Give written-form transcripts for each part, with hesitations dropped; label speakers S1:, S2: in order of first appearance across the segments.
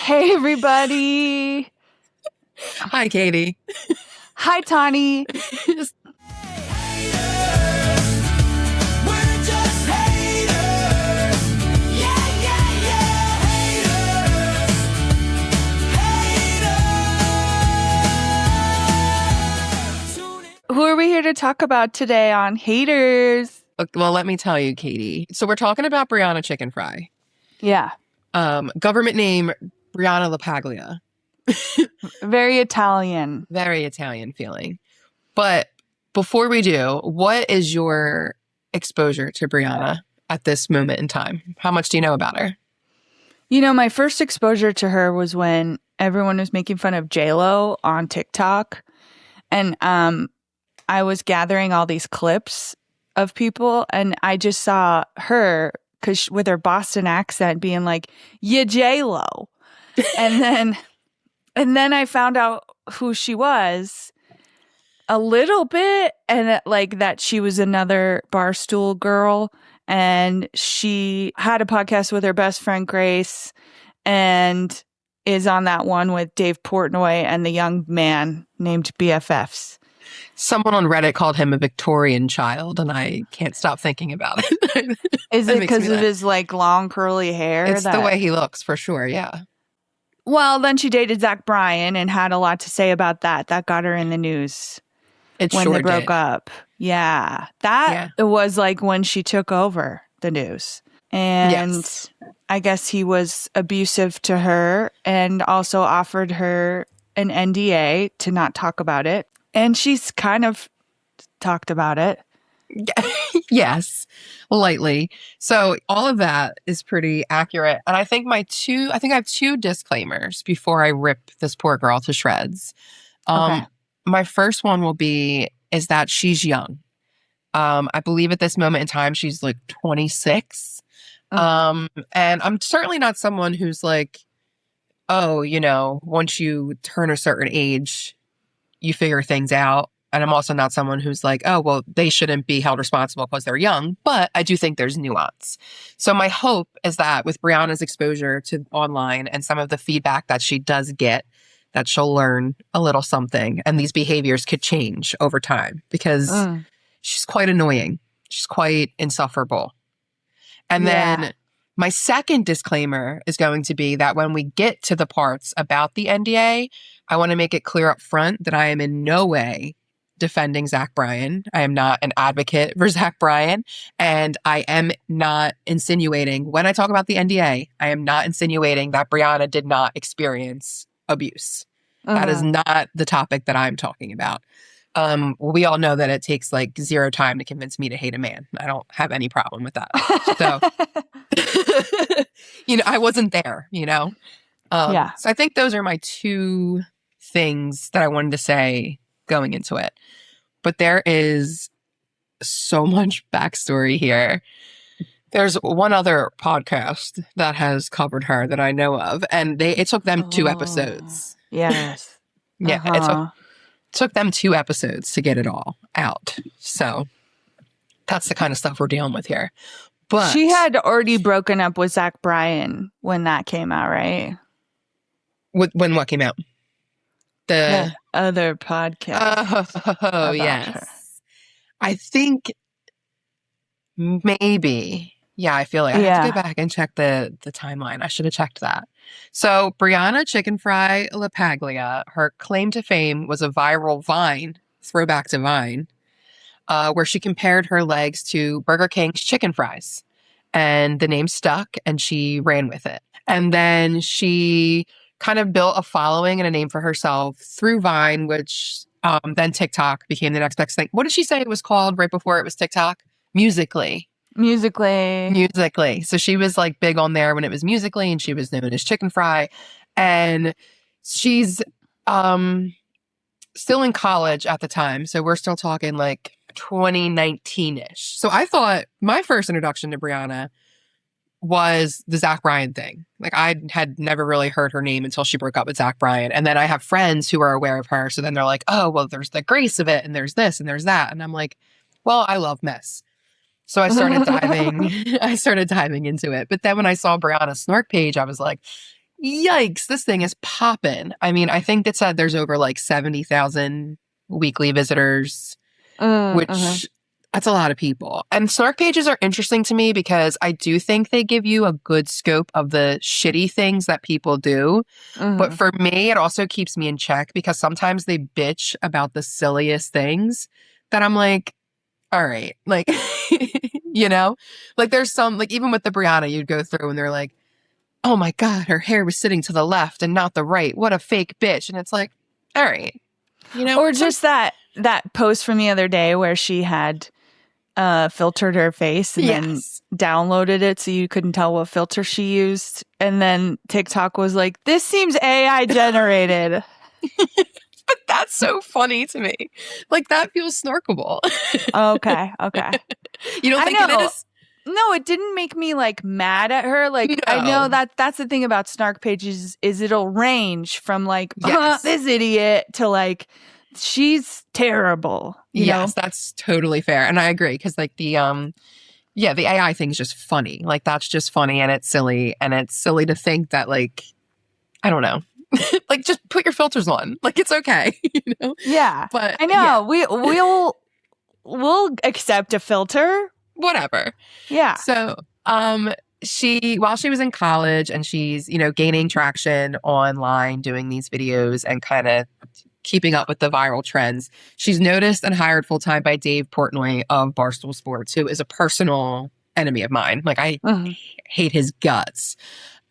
S1: Hey, everybody.
S2: Hi, Katie.
S1: Hi, Tani. Who are we here to talk about today on Haters?
S2: Well, let me tell you, Katie. So we're talking about Brianna Chickenfry.
S1: Yeah.
S2: Government name, Brianna LaPaglia.
S1: Very Italian.
S2: Very Italian feeling. But before we do, what is your exposure to Brianna at this moment in time? How much do you know about her?
S1: You know, my first exposure to her was when everyone was making fun of J-Lo on TikTok. And I was gathering all these clips of people, and I just saw her with her Boston accent being like, "Yeah, J-Lo," and then I found out who she was a little bit, and that she was another barstool girl, and she had a podcast with her best friend Grace, and is on that one with Dave Portnoy and the young man named BFFs.
S2: Someone on Reddit called him a Victorian child, and I can't stop thinking about it.
S1: Is it because of his long curly hair?
S2: It's the way he looks, for sure, yeah.
S1: Well, then she dated Zach Bryan and had a lot to say about that. That got her in the news when they broke up. Yeah. That was when she took over the news. And yes. I guess he was abusive to her and also offered her an NDA to not talk about it. And she's kind of talked about it.
S2: Yes, lightly. So all of that is pretty accurate. And I think I have two disclaimers before I rip this poor girl to shreds.
S1: Okay.
S2: My first one is that she's young. I believe at this moment in time, she's 26. And I'm certainly not someone who's once you turn a certain age, you figure things out. And I'm also not someone who's they shouldn't be held responsible because they're young. But I do think there's nuance. So my hope is that with Brianna's exposure to online and some of the feedback that she does get, that she'll learn a little something. And these behaviors could change over time because she's quite annoying. She's quite insufferable. And then my second disclaimer is going to be that when we get to the parts about the NDA, I want to make it clear up front that I am in no way defending Zach Bryan. I am not an advocate for Zach Bryan. And I am not insinuating, when I talk about the NDA, I am not insinuating that Brianna did not experience abuse. That is not the topic that I'm talking about. We all know that it takes 0 time to convince me to hate a man. I don't have any problem with that. So, I wasn't there, So I think those are my two things that I wanted to say going into it. But there is so much backstory here. There's one other podcast that has covered her that I know of, and it took them 2 episodes.
S1: Yes.
S2: Yeah, it took them 2 episodes to get it all out. So that's the kind of stuff we're dealing with here. But
S1: she had already broken up with Zach Bryan when that came out, right?
S2: When what came out? The
S1: other podcast.
S2: Oh, yes. Her. I think maybe. Yeah, I feel I have to go back and check the timeline. I should have checked that. So Brianna Chickenfry LaPaglia, her claim to fame was a viral Vine, throwback to Vine, where she compared her legs to Burger King's chicken fries. And the name stuck and she ran with it. And then she kind of built a following and a name for herself through Vine, which then TikTok became the next best thing. What did she say it was called right before it was TikTok? Musical.ly. So she was big on there when it was Musical.ly, and she was known as Chicken Fry. And she's still in college at the time. So we're still talking 2019-ish. So I thought my first introduction to Brianna was the Zach Bryan thing. I had never really heard her name until she broke up with Zach Bryan. And then I have friends who are aware of her. So then they're like, oh, well, there's the grace of it, and there's this, and there's that. And I'm like, well, I love mess. So I started diving into it. But then when I saw Brianna's snark page, I was like, yikes, this thing is popping. I mean, I think it said there's over like 70,000 weekly visitors, which that's a lot of people. And snark pages are interesting to me because I do think they give you a good scope of the shitty things that people do. But for me, it also keeps me in check because sometimes they bitch about the silliest things that I'm like, all right, like, you know, like there's some, like even with the Brianna, you'd go through and they're like, oh my God, her hair was sitting to the left and not the right. What a fake bitch. And it's like, all right, you know,
S1: or just that post from the other day where she had filtered her face and then downloaded it so you couldn't tell what filter she used. And then TikTok was like, this seems AI generated.
S2: But that's so funny to me. Like, that feels snarkable.
S1: Okay.
S2: You don't think it is?
S1: No, it didn't make me like mad at her. Like, no. I know that's the thing about snark pages is it'll range from like, this idiot to like, she's terrible. You know?
S2: That's totally fair. And I agree. Because like the AI thing is just funny. Like, that's just funny and it's silly. And it's silly to think that like, I don't know. Like, just put your filters on. Like, it's okay. You know?
S1: Yeah.
S2: But
S1: I know. Yeah. We'll accept a filter.
S2: Whatever.
S1: Yeah.
S2: So, while she was in college and she's, you know, gaining traction online, doing these videos and kind of keeping up with the viral trends, she's noticed and hired full-time by Dave Portnoy of Barstool Sports, who is a personal enemy of mine. Like, I hate his guts.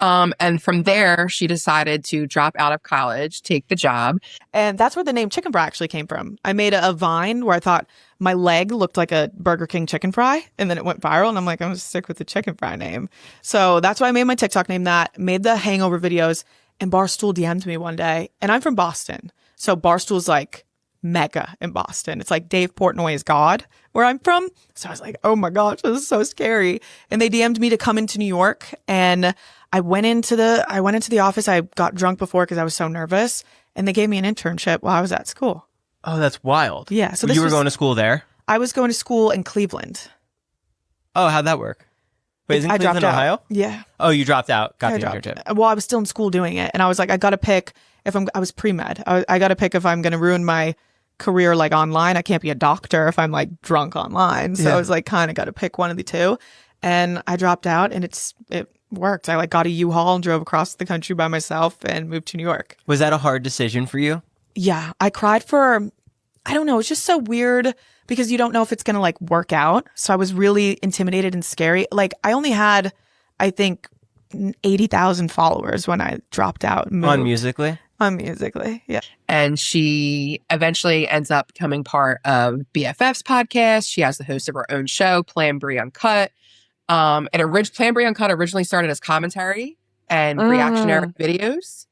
S2: And from there, she decided to drop out of college, take the job.
S3: And that's where the name Chickenfry actually came from. I made a Vine where I thought my leg looked like a Burger King chicken fry, and then it went viral, and I'm like, I'm just sick with the Chickenfry name. So that's why I made my TikTok name that, made the hangover videos, and Barstool DM'd me one day, and I'm from Boston. So Barstool's like mega in Boston. It's like Dave Portnoy is God where I'm from. So I was like, oh my gosh, this is so scary. And they DM'd me to come into New York, and I went into the office. I got drunk before because I was so nervous, and they gave me an internship while I was at school.
S4: Oh, that's wild.
S3: Yeah. So
S4: you were going to school there?
S3: I was going to school in Cleveland.
S4: Oh, how'd that work? Wait, isn't Cleveland, Ohio?
S3: Yeah.
S4: Oh, you dropped out. Got the internship.
S3: Well, I was still in school doing it, and I was like, I got to pick I was pre-med. I got to pick if I'm going to ruin my career like online. I can't be a doctor if I'm like drunk online. So I was like, kind of got to pick one of the two, and I dropped out, and it worked. I like got a U-Haul and drove across the country by myself and moved to New York.
S4: Was that a hard decision for you?
S3: Yeah, I cried for, I don't know. It's just so weird because you don't know if it's going to like work out. So I was really intimidated and scary. Like, I only had, I think, 80,000 followers when I dropped out.
S4: On Musical.ly?
S3: On Musical.ly, yeah.
S2: And she eventually ends up becoming part of BFF's podcast. She has the host of her own show, Plan Brie Uncut. Plan Brie Uncut originally started as commentary and reactionary videos,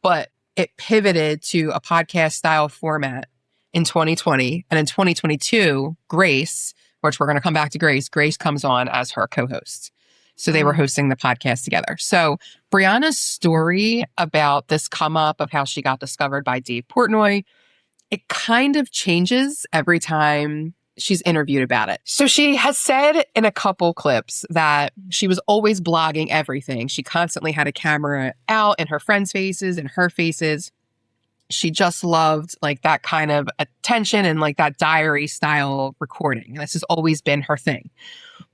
S2: but it pivoted to a podcast style format in 2020. And in 2022, Grace, which we're going to come back to Grace comes on as her co-host. So they were hosting the podcast together. So Brianna's story about this come up of how she got discovered by Dave Portnoy, it kind of changes every time she's interviewed about it. So she has said in a couple clips that she was always blogging everything. She constantly had a camera out in her friends' faces and her faces. She just loved like that kind of attention and like that diary style recording. This has always been her thing.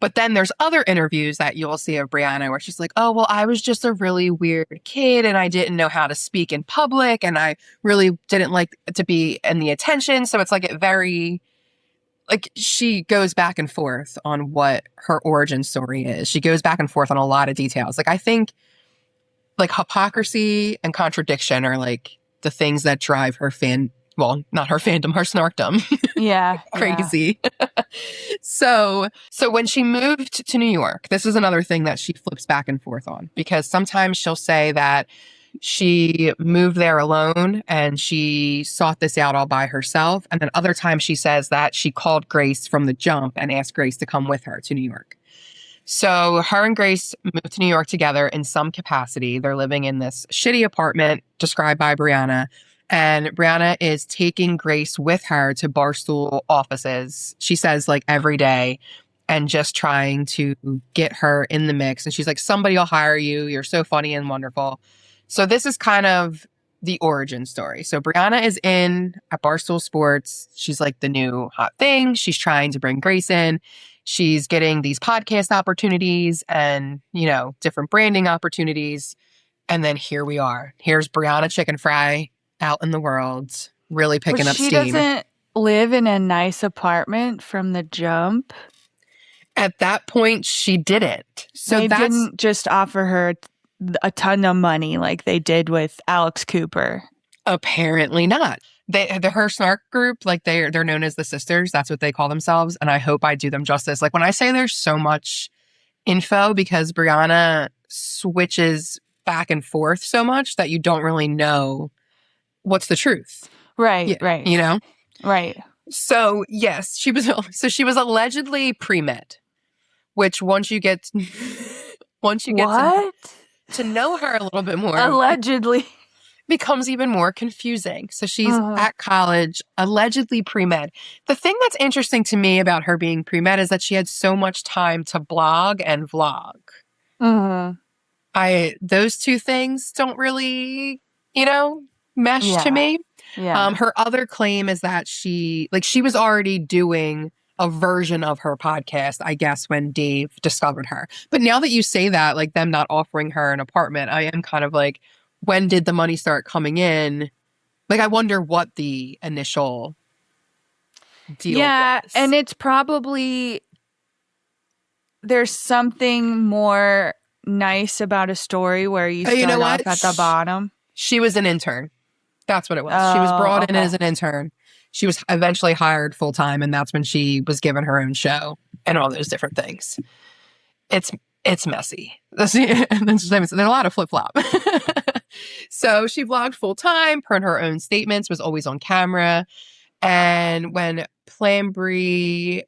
S2: But then there's other interviews that you'll see of Brianna where she's like, oh, well, I was just a really weird kid and I didn't know how to speak in public and I really didn't like to be in the attention. So it's like it very, like she goes back and forth on what her origin story is. She goes back and forth on a lot of details. Like I think like hypocrisy and contradiction are like the things that drive her not her fandom, her snarkdom.
S1: Yeah.
S2: Crazy. Yeah. So when she moved to New York, this is another thing that she flips back and forth on because sometimes she'll say that she moved there alone and she sought this out all by herself. And then other times she says that she called Grace from the jump and asked Grace to come with her to New York. So her and Grace moved to New York together in some capacity. They're living in this shitty apartment described by Brianna. And Brianna is taking Grace with her to Barstool offices. She says like every day. and just trying to get her in the mix. And she's like, somebody will hire you. You're so funny and wonderful. So this is kind of the origin story. So Brianna is in at Barstool Sports. She's like the new hot thing. She's trying to bring Grace in. She's getting these podcast opportunities and, different branding opportunities. And then here we are. Here's Brianna Chickenfry out in the world, really picking up steam.
S1: She doesn't live in a nice apartment from the jump.
S2: At that point, she didn't. So
S1: they didn't just offer her a ton of money like they did with Alex Cooper.
S2: Apparently not. Her snark group, like they're known as the sisters. That's what they call themselves. And I hope I do them justice. Like when I say there's so much info, because Brianna switches back and forth so much that you don't really know what's the truth.
S1: Right, right. Right.
S2: So yes, she was allegedly pre-med, which once you get to know her a little bit more,
S1: allegedly
S2: becomes even more confusing. So she's at college, allegedly pre-med. The thing that's interesting to me about her being pre-med is that she had so much time to blog and vlog. Those two things don't really, mesh to me.
S1: Yeah.
S2: Her other claim is that she was already doing a version of her podcast, I guess, when Dave discovered her. But now that you say that, like them not offering her an apartment, I am kind of like, when did the money start coming in? Like, I wonder what the initial deal was.
S1: Yeah, and it's probably, there's something more nice about a story where you start off at the bottom.
S2: She was an intern. That's what it was. She was brought in as an intern. She was eventually hired full-time, and that's when she was given her own show and all those different things. It's messy. There's a lot of flip-flop. So she vlogged full-time, per her own statements, was always on camera. And when Plan Brie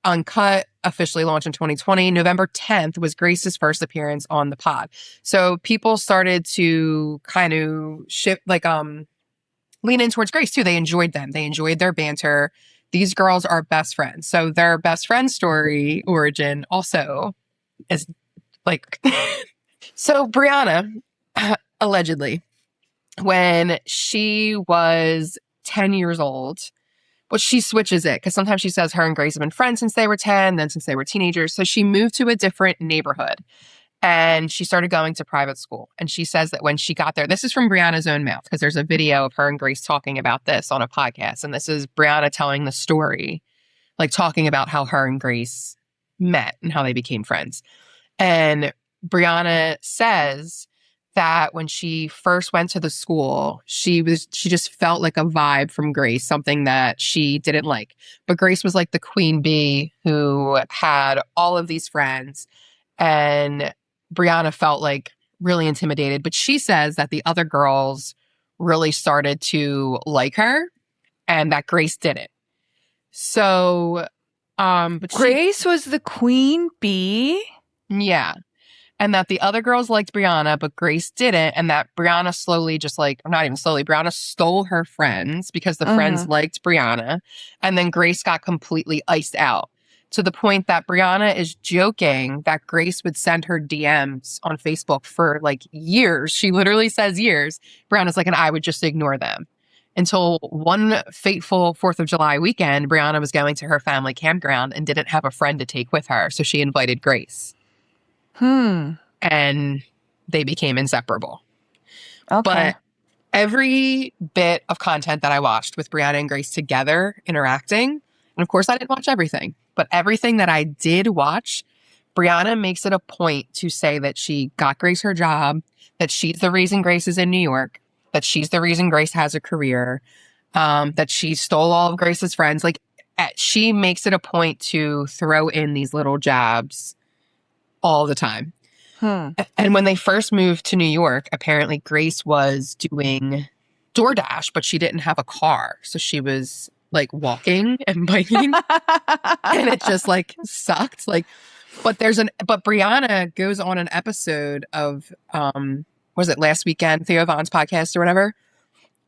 S2: Uncut officially launched in 2020, November 10th was Grace's first appearance on the pod. So people started to kind of shift, lean in towards Grace too. They enjoyed them. They enjoyed their banter. These girls are best friends. So their best friend story origin also is like, so Brianna, allegedly, when she was 10 years old, well, she switches it because sometimes she says her and Grace have been friends since they were 10, then since they were teenagers. So she moved to a different neighborhood and she started going to private school. And she says that when she got there, this is from Brianna's own mouth because there's a video of her and Grace talking about this on a podcast. And this is Brianna telling the story, like talking about how her and Grace met and how they became friends. And Brianna says that when she first went to the school, she just felt like a vibe from Grace, something that she didn't like. But Grace was like the queen bee who had all of these friends, and Brianna felt like really intimidated. But she says that the other girls really started to like her and that Grace didn't. So, but
S1: Grace was the queen bee?
S2: Yeah. And that the other girls liked Brianna, but Grace didn't. And that Brianna slowly Brianna stole her friends because the friends liked Brianna. And then Grace got completely iced out to the point that Brianna is joking that Grace would send her DMs on Facebook for like years. She literally says years. Brianna's like, and I would just ignore them. Until one fateful 4th of July weekend, Brianna was going to her family campground and didn't have a friend to take with her. So she invited Grace. And they became inseparable.
S1: Okay.
S2: But every bit of content that I watched with Brianna and Grace together interacting, and of course I didn't watch everything, but everything that I did watch, Brianna makes it a point to say that she got Grace her job, that she's the reason Grace is in New York, that she's the reason Grace has a career, that she stole all of Grace's friends. Like, she makes it a point to throw in these little jabs all the time. And when they first moved to New York, apparently Grace was doing DoorDash, but she didn't have a car. So she was like walking and biking and it just like sucked. Like, but Brianna goes on an episode of, was it last weekend, Theo Von's podcast or whatever?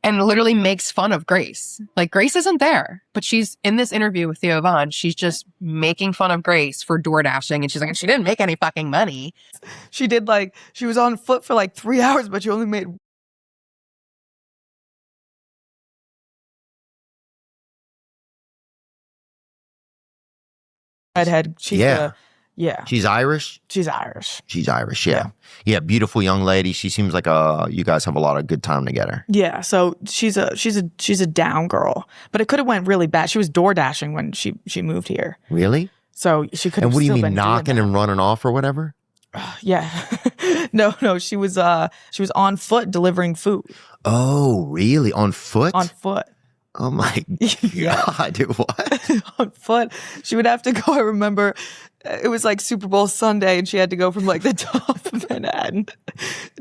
S2: and literally makes fun of Grace. Like, Grace isn't there, but she's in this interview with Theo Von. She's just making fun of Grace for door dashing. And she's like, she didn't make any fucking money.
S3: She did she was on foot for 3 hours, but she only made redhead.
S5: Yeah.
S3: Yeah.
S5: She's Irish?
S3: She's Irish.
S5: She's Irish, yeah. Yeah, beautiful young lady. She seems like you guys have a lot of good time together.
S3: Yeah, so she's a down girl. But it could have went really bad. She was door dashing when she moved here.
S5: Really?
S3: So she could have.
S5: And what do you
S3: still
S5: mean,
S3: been
S5: knocking
S3: doing
S5: and running off or whatever?
S3: Yeah. No, she was on foot delivering food.
S5: Oh, really? On foot?
S3: On foot.
S5: Oh my God, what?
S3: On foot. She would have to go. I remember it was Super Bowl Sunday and she had to go from the top of Manhattan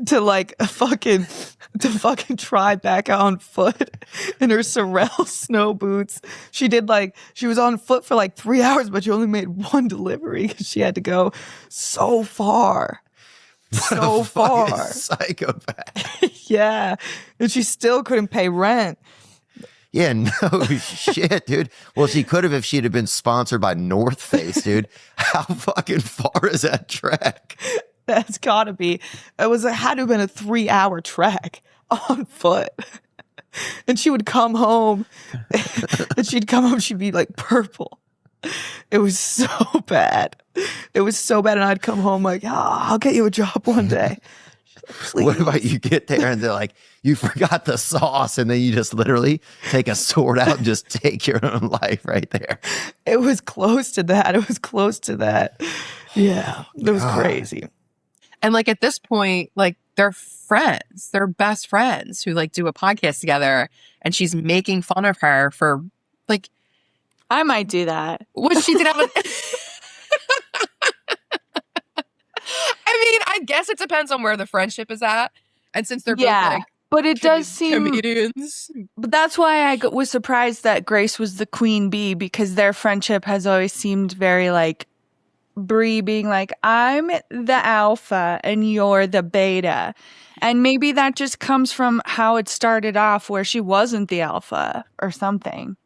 S3: to fucking try back out on foot in her Sorel snow boots. She was on foot for 3 hours, but she only made one delivery because she had to go so far. So far.
S5: Psychopath.
S3: Yeah. And she still couldn't pay rent.
S5: Yeah, no shit, dude. Well, she could have if she'd have been sponsored by North Face, dude. How fucking far is that trek?
S3: That's gotta be. It had to have been a 3-hour trek on foot. And she would come home, she'd be purple. It was so bad. It was so bad. And I'd come home I'll get you a job one day. Please.
S5: What about you get there and they're like, you forgot the sauce, and then you just literally take a sword out and just take your own life right there?
S3: It was close to that. Yeah, it was crazy.
S2: And at this point, they're friends. They're best friends who do a podcast together, and she's making fun of her for
S1: I might do that.
S2: what she did have I mean, I guess it depends on where the friendship is at. And since they're both
S1: but it does seem
S2: comedians.
S1: But that's why I was surprised that Grace was the queen bee, because their friendship has always seemed very Brie being I'm the alpha and you're the beta. And maybe that just comes from how it started off, where she wasn't the alpha or something.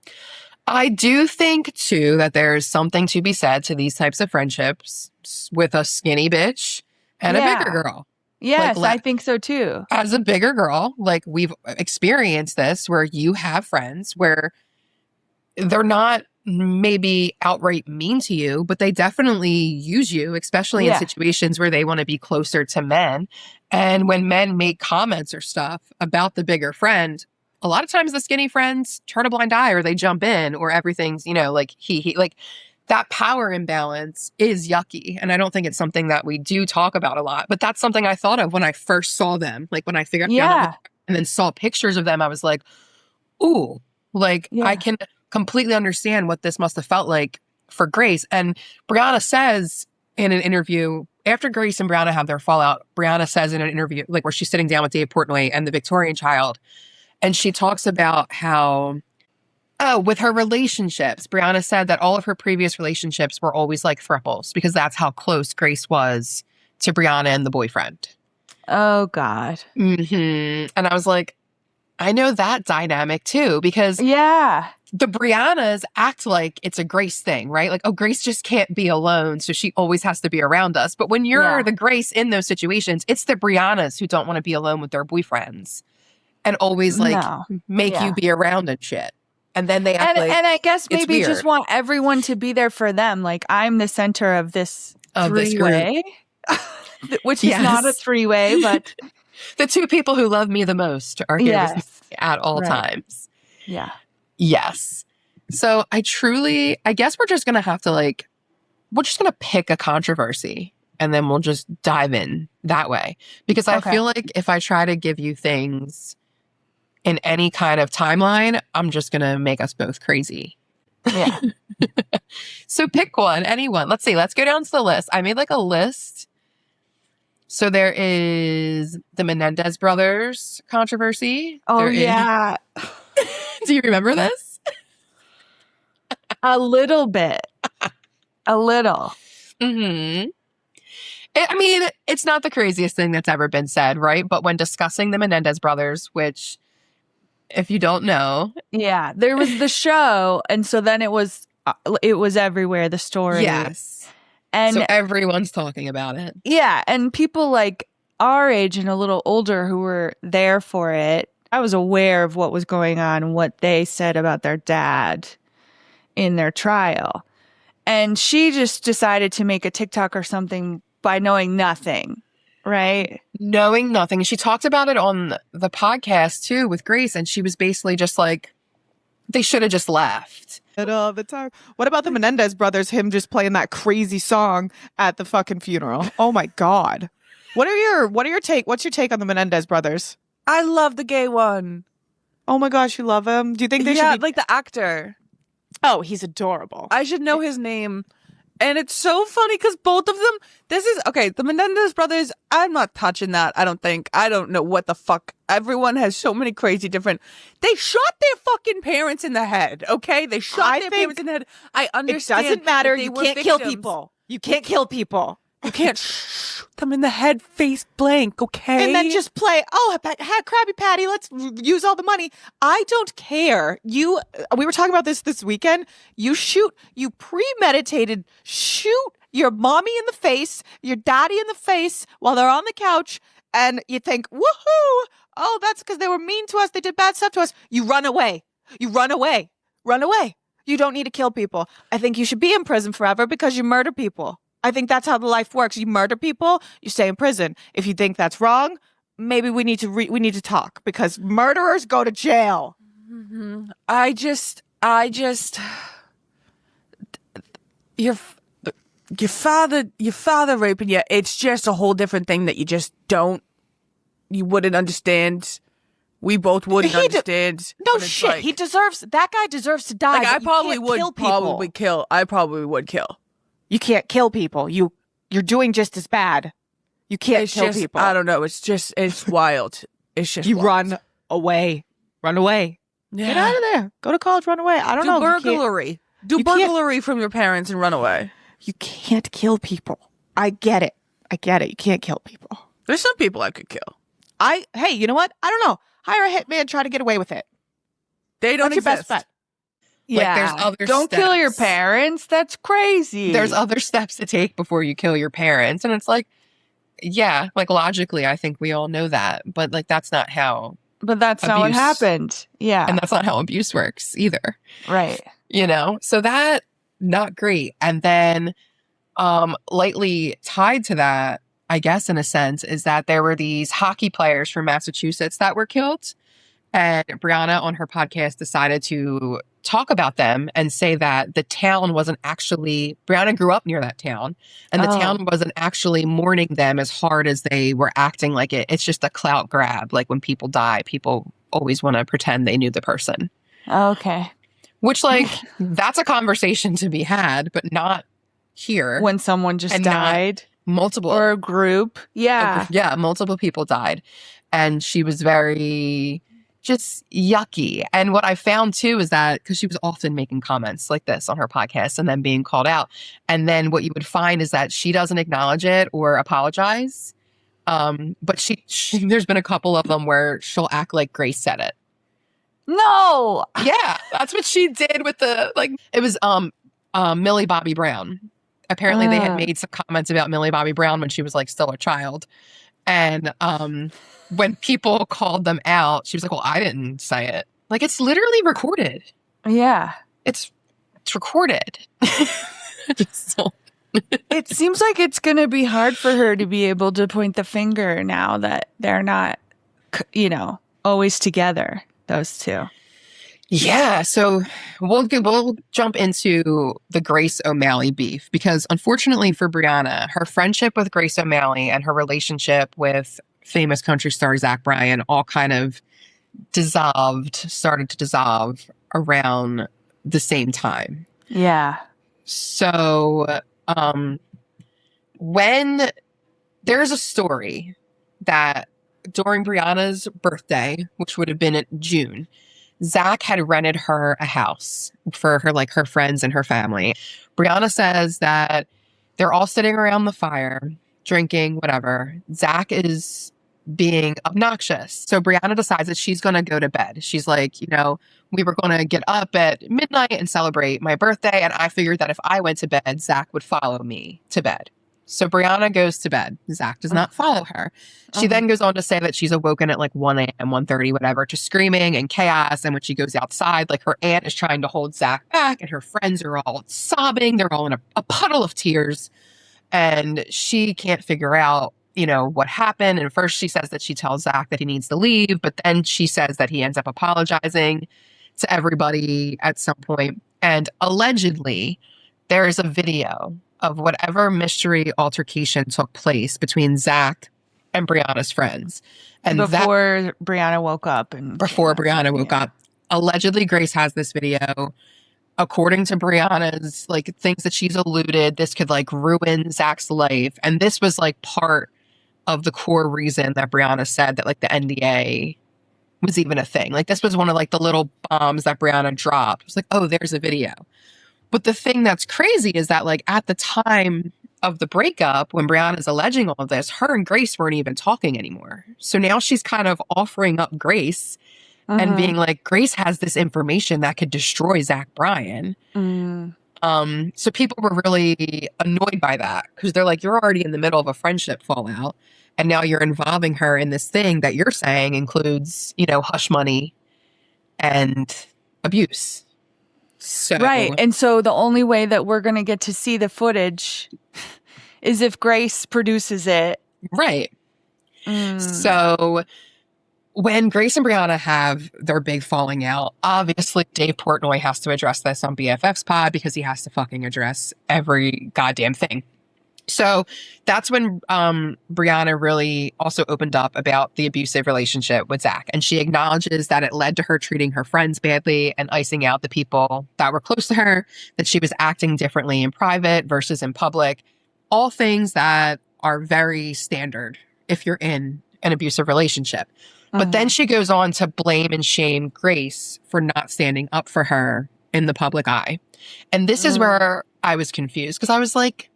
S2: I do think, too, that there's something to be said to these types of friendships with a skinny bitch and a bigger girl.
S1: Yes, I think so, too.
S2: As a bigger girl, we've experienced this, where you have friends where they're not maybe outright mean to you, but they definitely use you, especially in situations where they want to be closer to men. And when men make comments or stuff about the bigger friend, a lot of times the skinny friends turn a blind eye, or they jump in, or everything's, he. That power imbalance is yucky. And I don't think it's something that we do talk about a lot. But that's something I thought of when I first saw them. When I figured out and then saw pictures of them, I was like, ooh, I can completely understand what this must have felt like for Grace. And Brianna says in an interview, after Grace and Brianna have their fallout, Brianna says in an interview, where she's sitting down with Dave Portnoy and the Victorian child, and she talks about how, with her relationships, Brianna said that all of her previous relationships were always thruples, because that's how close Grace was to Brianna and the boyfriend.
S1: Oh, God.
S2: Mm-hmm. And I was like, I know that dynamic too, because
S1: the
S2: Briannas act like it's a Grace thing, right? Grace just can't be alone, so she always has to be around us. But when you're the Grace in those situations, it's the Briannas who don't want to be alone with their boyfriends and always make you be around and shit. And then they act
S1: and I guess maybe just want everyone to be there for them. I'm the center of this three-way, which is not a three-way, but
S2: the two people who love me the most are here with me at all times.
S1: Yeah.
S2: Yes. So I guess we're just going to have to we're just going to pick a controversy, and then we'll just dive in that way. Because I feel like if I try to give you things in any kind of timeline, I'm just going to make us both crazy.
S1: Yeah.
S2: So pick one, anyone. Let's see. Let's go down to the list. I made a list. So there is the Menendez brothers controversy.
S1: Oh, yeah.
S2: Do you remember this?
S1: A little bit. A little.
S2: Mm-hmm. I mean, it's not the craziest thing that's ever been said, right? But when discussing the Menendez brothers, which If you don't know.
S1: Yeah, there was the show, and so then it was everywhere, the story.
S2: Yes.
S1: And
S2: so everyone's talking about it.
S1: yeah, and people like our age and a little older who were there for it, I was aware of what was going on, what they said about their dad in their trial. And she just decided to make a TikTok or something by knowing nothing, right?
S2: Knowing nothing. She talked about it on the podcast too with Grace, and she was basically just like, they should have just left.
S3: All the time. What about the Menendez brothers? Him just playing that crazy song at the fucking funeral. Oh my God. What's your take on the Menendez brothers?
S6: I love the gay one.
S3: Oh my gosh, you love him? Do you think they should be
S6: like the actor?
S3: Oh, he's adorable.
S6: I should know his name. And it's so funny because both of them, the Menendez brothers, I'm not touching that. I don't know what the fuck. Everyone has so many crazy different. They shot their fucking parents in the head, okay? They shot their parents in the head. I understand.
S3: It doesn't matter.
S6: You
S3: can't kill people. You can't kill people.
S6: You can't shoot them in the head face blank, okay?
S3: And then just play, Krabby Patty, let's use all the money. I don't care. We were talking about this weekend. You premeditated, shoot your mommy in the face, your daddy in the face while they're on the couch, and you think, woohoo! Oh, that's because they were mean to us. They did bad stuff to us. You run away. Run away. You don't need to kill people. I think you should be in prison forever because you murder people. I think that's how the life works. You murder people, you stay in prison. If you think that's wrong, maybe we need to talk because murderers go to jail.
S6: Mm-hmm. Your father raping you, it's just a whole different thing that you wouldn't understand. We both wouldn't understand.
S3: No shit. Like, that guy deserves to die.
S6: Like, I probably would kill.
S3: You can't kill people. You're doing just as bad. You can't kill people.
S6: I don't know. It's wild. It's just
S3: you run away. Run away.
S6: Yeah.
S3: Get out of there. Go to college. Run away. I don't know.
S6: Burglary. Do burglary from your parents and run away.
S3: You can't kill people. I get it. You can't kill people.
S6: There's some people I could kill.
S3: Hey, you know what? I don't know. Hire a hitman. Try to get away with it.
S6: They don't exist.
S3: What's your best bet?
S1: Yeah.
S2: Like, there's other
S1: Don't
S2: steps.
S1: kill your parents. That's crazy.
S2: There's other steps to take before you kill your parents. And it's like, yeah, like logically, I think we all know that. But like, that's not how.
S1: But that's not what happened. Yeah.
S2: And that's not how abuse works either.
S1: Right.
S2: You know? So that, not great. And then lightly tied to that, I guess, in a sense, is that there were these hockey players from Massachusetts that were killed. And Brianna on her podcast decided to talk about them and say that the town wasn't actually, Brianna grew up near that town, and the town wasn't actually mourning them as hard as they were acting like it. It's just a clout grab. Like when people die, people always want to pretend they knew the person.
S1: Okay.
S2: Which, like, that's a conversation to be had, but not here.
S1: When someone just died.
S2: Multiple.
S1: Or a group. Yeah.
S2: Yeah, multiple people died. And she was very just yucky. And what I found too is that, because she was often making comments like this on her podcast and then being called out. And then what you would find is that she doesn't acknowledge it or apologize. But she there's been a couple of them where she'll act like Grace said it.
S1: No.
S2: Yeah, that's what she did with it was Millie Bobby Brown. Apparently they had made some comments about Millie Bobby Brown when she was like still a child. And when people called them out, she was like, well, I didn't say it. Like, it's literally recorded.
S1: Yeah.
S2: It's recorded.
S1: It seems like it's going to be hard for her to be able to point the finger now that they're not, always together, those two.
S2: Yeah, so we'll jump into the Grace O'Malley beef because unfortunately for Brianna, her friendship with Grace O'Malley and her relationship with famous country star Zach Bryan all kind of started to dissolve around the same time.
S1: Yeah.
S2: So when there's a story that during Brianna's birthday, which would have been in June, Zach had rented her a house for her friends and her family. Brianna says that they're all sitting around the fire, drinking, whatever. Zach is being obnoxious. So Brianna decides that she's going to go to bed. She's like, we were going to get up at midnight and celebrate my birthday. And I figured that if I went to bed, Zach would follow me to bed. So Brianna goes to bed. Zach does not follow her. She then goes on to say that she's awoken at like 1 a.m., 1:30, whatever, to screaming and chaos. And when she goes outside, like her aunt is trying to hold Zach back and her friends are all sobbing. They're all in a puddle of tears. And she can't figure out what happened. And first she says that she tells Zach that he needs to leave, but then she says that he ends up apologizing to everybody at some point. And allegedly, there is a video of whatever mystery altercation took place between Zach and Brianna's friends. And
S1: before Brianna woke up.
S2: Brianna woke up. Allegedly, Grace has this video. According to Brianna's, like, things that she's alluded, this could, like, ruin Zach's life. And this was, like, part of the core reason that Brianna said that, like, the NDA was even a thing. Like, this was one of, like, the little bombs that Brianna dropped. It was like, oh, there's a video. But the thing that's crazy is that, like, at the time of the breakup, when Brianna's alleging all of this, her and Grace weren't even talking anymore. So now she's kind of offering up Grace and being like, Grace has this information that could destroy Zach Bryan. So people were really annoyed by that because they're like, you're already in the middle of a friendship fallout. And now you're involving her in this thing that you're saying includes, hush money and abuse. So,
S1: right. And so the only way that we're going to get to see the footage is if Grace produces it.
S2: Right. So when Grace and Brianna have their big falling out, obviously Dave Portnoy has to address this on BFF's pod because he has to fucking address every goddamn thing. So that's when Brianna really also opened up about the abusive relationship with Zach. And she acknowledges that it led to her treating her friends badly and icing out the people that were close to her, that she was acting differently in private versus in public. All things that are very standard if you're in an abusive relationship. But then she goes on to blame and shame Grace for not standing up for her in the public eye. And this is where I was confused because I was like,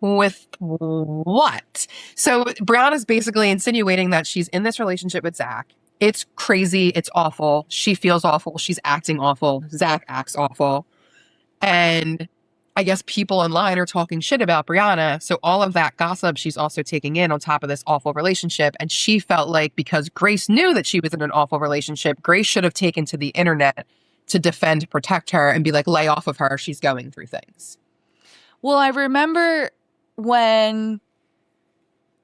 S2: with what? So Brianna's basically insinuating that she's in this relationship with Zach. It's crazy. It's awful. She feels awful. She's acting awful. Zach acts awful. And I guess people online are talking shit about Brianna. So all of that gossip she's also taking in on top of this awful relationship. And she felt like because Grace knew that she was in an awful relationship, Grace should have taken to the internet to defend, protect her and be like, lay off of her. She's going through things.
S1: Well, I remember when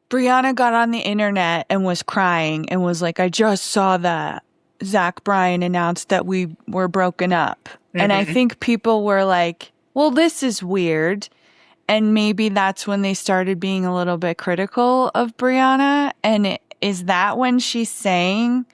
S1: Brianna got on the internet and was crying and was like, I just saw that Zach Bryan announced that we were broken up. And I think people were like, well, this is weird. And maybe that's when they started being a little bit critical of Brianna. And is that when she's saying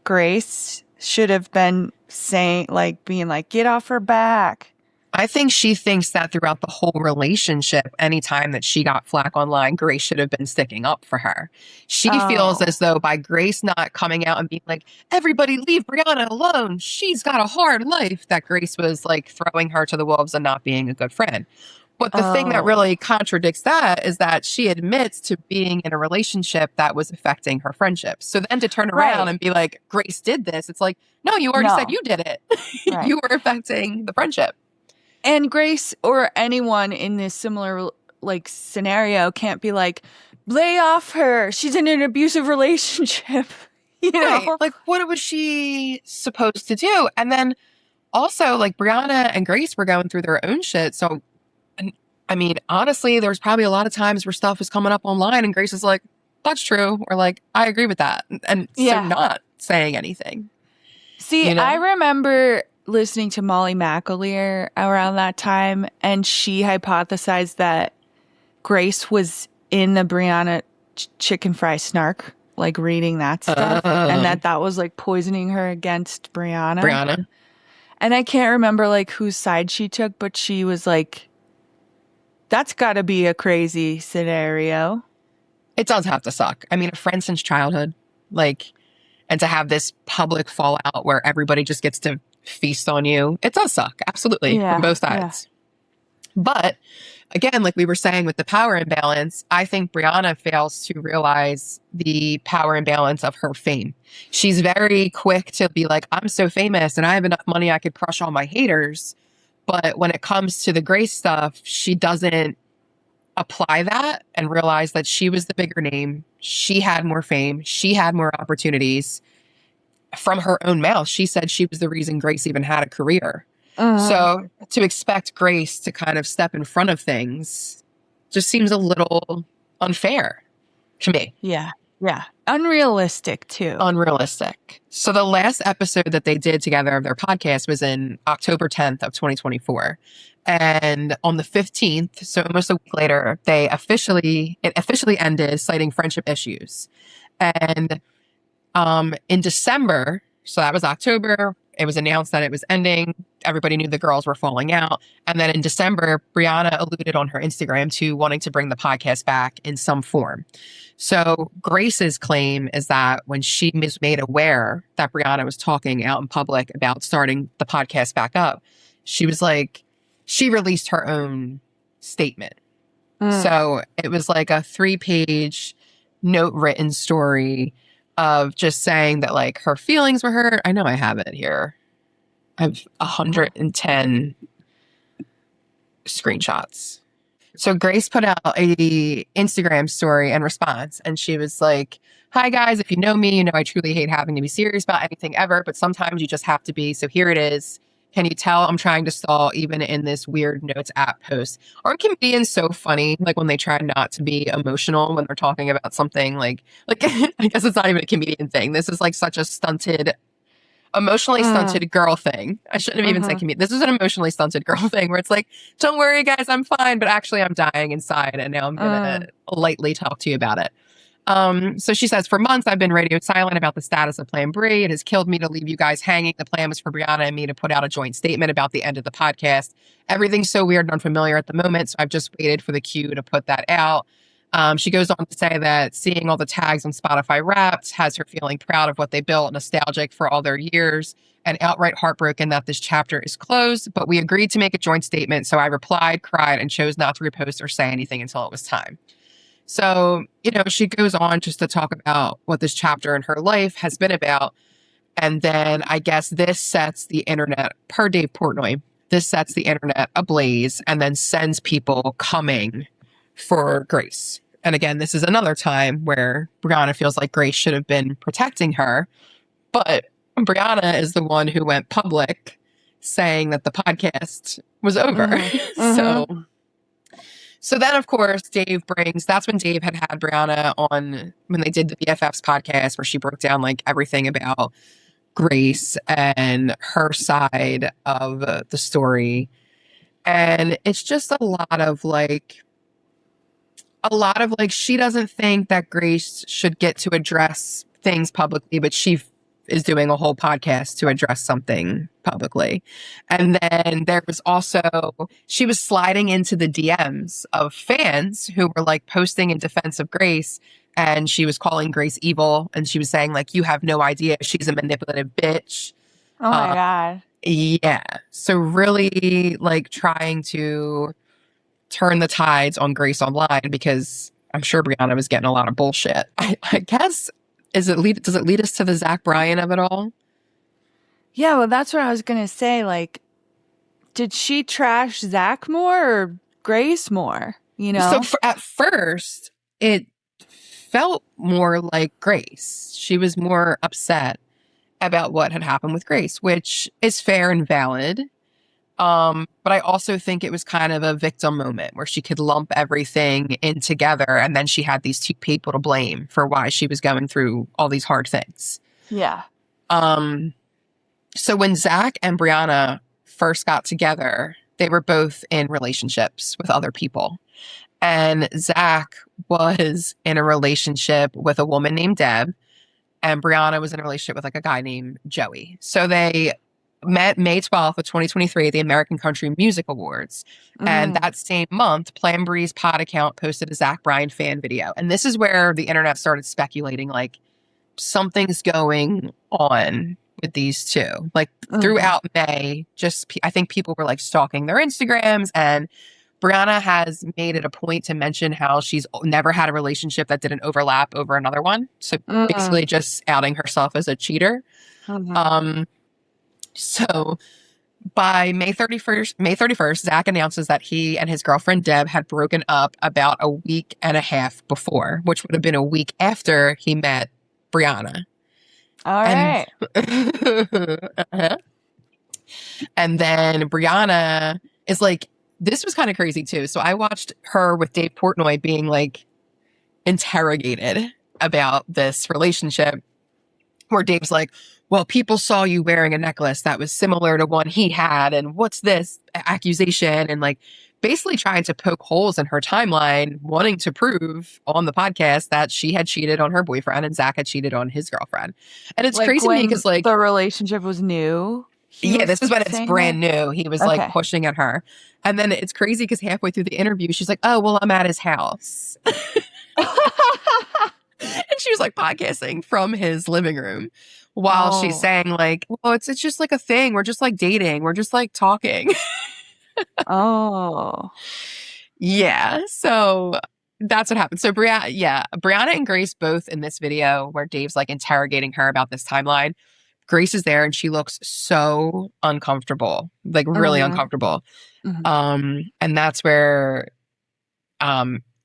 S1: Grace should have been saying, like, being like, get off her back?
S2: I think she thinks that throughout the whole relationship, anytime that she got flack online, Grace should have been sticking up for her. She feels as though by Grace not coming out and being like, everybody leave Brianna alone, she's got a hard life, that Grace was like throwing her to the wolves and not being a good friend. But the thing that really contradicts that is that she admits to being in a relationship that was affecting her friendships. So then to turn around and be like, Grace did this, it's like, no, you already said you did it. You were affecting the friendship.
S1: And Grace or anyone in this similar like scenario can't be like, lay off her. She's in an abusive relationship. You know?
S2: Right. Like, what was she supposed to do? And then also, like, Brianna and Grace were going through their own shit. So, I mean, honestly, there was probably a lot of times where stuff was coming up online and Grace is like, that's true. Or like, I agree with that. And so not saying anything.
S1: See, I remember listening to Molly McAleer around that time, and she hypothesized that Grace was in the Brianna Chickenfry snark, like reading that stuff, and that was like poisoning her against Brianna. And I can't remember like whose side she took, but she was like, that's got to be a crazy scenario.
S2: It does have to suck. I mean, a friend since childhood, like, and to have this public fallout where everybody just gets to feast on you, it does suck, absolutely, from both sides. But again, like we were saying with the power imbalance, I think Brianna fails to realize the power imbalance of her fame. She's very quick to be like, I'm so famous and I have enough money I could crush all my haters. But when it comes to the Grace stuff, she doesn't apply that and realize that she was the bigger name. She had more fame. She had more opportunities. From her own mouth, she said she was the reason Grace even had a career. So to expect Grace to kind of step in front of things just seems a little unfair to me.
S1: Yeah. Yeah. Unrealistic too.
S2: Unrealistic. So the last episode that they did together of their podcast was in October 10th of 2024. And on the 15th, so almost a week later, it officially ended, citing friendship issues. And in December, so that was October, it was announced that it was ending. Everybody knew the girls were falling out. And then in December, Brianna alluded on her Instagram to wanting to bring the podcast back in some form. So Grace's claim is that when she was made aware that Brianna was talking out in public about starting the podcast back up, she was like, she released her own statement. So it was like a 3-page note written story of just saying that like her feelings were hurt. I know I have it here. I have 110 screenshots. So Grace put out a Instagram story in response, and she was like, "Hi guys, if you know me, you know I truly hate having to be serious about anything ever, but sometimes you just have to be. So here it is. Can you tell I'm trying to stall even in this weird notes app post?" Aren't comedians so funny? Like when they try not to be emotional when they're talking about something like I guess it's not even a comedian thing. This is like such a emotionally stunted girl thing. I shouldn't have even said comedian. This is an emotionally stunted girl thing where it's like, don't worry guys, I'm fine, but actually I'm dying inside and now I'm gonna lightly talk to you about it. So she says, for months, I've been radio silent about the status of Plan Bri. It has killed me to leave you guys hanging. The plan was for Brianna and me to put out a joint statement about the end of the podcast. Everything's so weird and unfamiliar at the moment, so I've just waited for the cue to put that out. She goes on to say that seeing all the tags on Spotify Wrapped has her feeling proud of what they built, nostalgic for all their years, and outright heartbroken that this chapter is closed. But we agreed to make a joint statement, so I replied, cried, and chose not to repost or say anything until it was time. So, she goes on just to talk about what this chapter in her life has been about. And then I guess this sets the internet, per Dave Portnoy, this sets the internet ablaze and then sends people coming for Grace. And again, this is another time where Brianna feels like Grace should have been protecting her. But Brianna is the one who went public saying that the podcast was over. So then, of course, that's when Dave had Brianna on when they did the BFFs podcast where she broke down like everything about Grace and her side of the story. And it's just a lot of like, she doesn't think that Grace should get to address things publicly, but she is doing a whole podcast to address something publicly. And then there was also, she was sliding into the DMs of fans who were like posting in defense of Grace, and she was calling Grace evil, and she was saying like, you have no idea, she's a manipulative bitch.
S1: Oh my God. Yeah.
S2: So really like trying to turn the tides on Grace online, because I'm sure Brianna was getting a lot of bullshit. I guess, does it lead us to the Zach Bryan of it all?
S1: Yeah, well, that's what I was going to say. Like, did she trash Zach more or Grace more?
S2: So at first, it felt more like Grace. She was more upset about what had happened with Grace, which is fair and valid. But I also think it was kind of a victim moment where she could lump everything in together, and then she had these two people to blame for why she was going through all these hard things.
S1: Yeah.
S2: So when Zach and Brianna first got together, they were both in relationships with other people. And Zach was in a relationship with a woman named Deb, and Brianna was in a relationship with like a guy named Joey. So they met May 12th of 2023 at the American Country Music Awards. And that same month, Plan Bri's pod account posted a Zach Bryan fan video. And this is where the internet started speculating, like, something's going on with these two. Like, throughout May, I think people were, like, stalking their Instagrams, and Brianna has made it a point to mention how she's never had a relationship that didn't overlap over another one. So basically just outing herself as a cheater. So by May 31st, Zach announces that he and his girlfriend Deb had broken up about a week and a half before, which would have been a week after he met Brianna.
S1: All right.
S2: And then Brianna is like, this was kind of crazy too. So I watched her with Dave Portnoy being like interrogated about this relationship, where Dave's like, well, people saw you wearing a necklace that was similar to one he had. And what's this accusation? And like basically trying to poke holes in her timeline, wanting to prove on the podcast that she had cheated on her boyfriend and Zach had cheated on his girlfriend. And it's
S1: Like
S2: crazy to me
S1: when
S2: because like
S1: the relationship was new.
S2: Yeah, this is when it's
S1: saying
S2: brand
S1: that?
S2: new. He was
S1: Okay.
S2: like pushing at her. And then it's crazy because halfway through the interview, she's like, oh, well, I'm at his house. And she was like podcasting from his living room while she's saying like, well, it's just like a thing. We're just like dating. We're just like talking.
S1: Oh.
S2: Yeah. So that's what happened. So Brianna and Grace both in this video where Dave's like interrogating her about this timeline. Grace is there and she looks so uncomfortable, like really uncomfortable. And that's where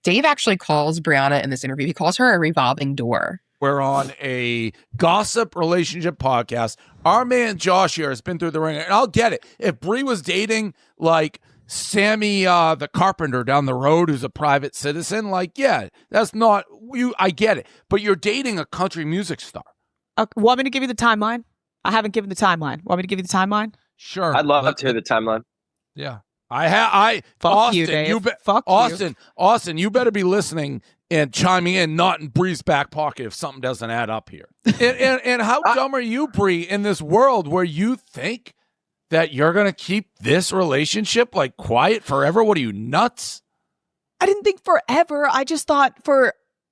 S2: Dave actually calls Brianna in this interview. He calls her a revolving door.
S7: We're on a gossip relationship podcast. Our man Josh here has been through the ringer, and I'll get it. If Bree was dating like Sammy the carpenter down the road who's a private citizen, like, yeah, that's not you. I get it. But you're dating a country music star.
S3: Want me to give you the timeline? I haven't given the timeline. Want me to give you the timeline?
S7: Sure.
S8: I'd love to hear the timeline.
S7: Yeah.
S3: Fuck
S7: Austin,
S3: you, Dave. Fuck
S7: Austin, Austin, you better be listening and chiming in, not in Bree's back pocket if something doesn't add up here. and how dumb are you, Bree, in this world where you think that you're going to keep this relationship like quiet forever? What are you, nuts?
S3: I didn't think forever. I just thought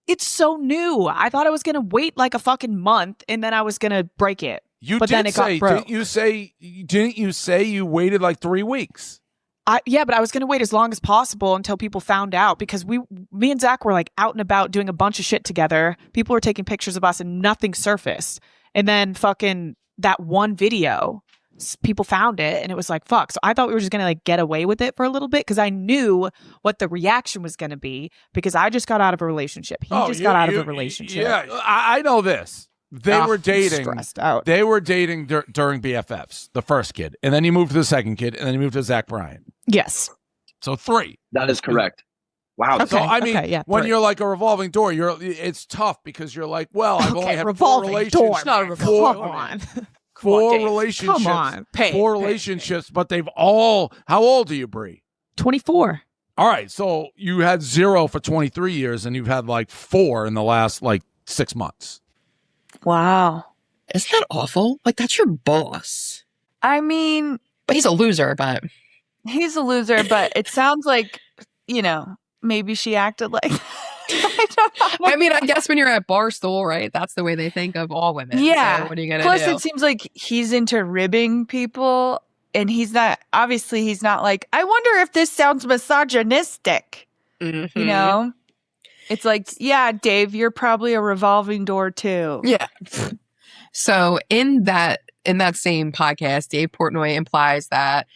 S3: it's so new. I thought I was going to wait like a fucking month and then I was going to break it. Then it got broke.
S7: Didn't you say you waited like 3 weeks?
S3: But I was going to wait as long as possible until people found out because me and Zach were like out and about doing a bunch of shit together. People were taking pictures of us and nothing surfaced. And then fucking that one video, people found it and it was like, fuck. So I thought we were just going to like get away with it for a little bit because I knew what the reaction was going to be because I just got out of a relationship. He got out of a relationship.
S7: Yeah, I know this. They were dating.
S3: Stressed out.
S7: They were dating during BFFs, the first kid. And then you moved to the second kid. And then you moved to Zach Bryan.
S3: Yes.
S7: So 3.
S8: That is correct. Wow.
S7: So I mean, when
S3: 3.
S7: you're like a revolving door, it's tough because you're like, well, I've only had 4 relationships.
S3: Door. It's not a revolving. Come on.
S7: 4 relationships.
S3: Come on.
S7: 4 relationships, but they've all. How old are you, Bree?
S3: 24.
S7: All right, so you had 0 for 23 years, and you've had like 4 in the last like 6 months.
S1: Wow.
S2: Isn't that awful? Like, that's your boss.
S1: I mean,
S2: But he's a loser, but
S1: he's a loser, but it sounds like, maybe she acted like I don't know.
S2: I mean, I guess when you're at Barstool, right? That's the way they think of all women.
S1: Yeah.
S2: So what are you gonna
S1: Plus,
S2: do?
S1: it seems like he's into ribbing people, and he's not like, I wonder if this sounds misogynistic.
S2: Mhm.
S1: It's like, yeah, Dave, you're probably a revolving door too.
S2: Yeah. So in that same podcast, Dave Portnoy implies that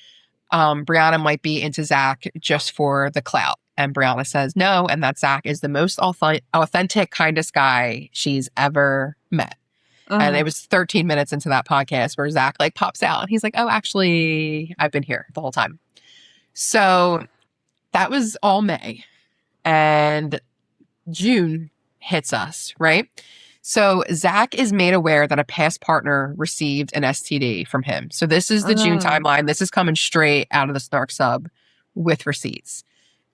S2: Brianna might be into Zach just for the clout. And Brianna says no, and that Zach is the most authentic, kindest guy she's ever met. And it was 13 minutes into that podcast where Zach like pops out and he's like, oh, actually, I've been here the whole time. So that was all May. And June hits us, right? So Zach is made aware that a past partner received an STD from him. So this is the June timeline. This is coming straight out of the Snark sub with receipts.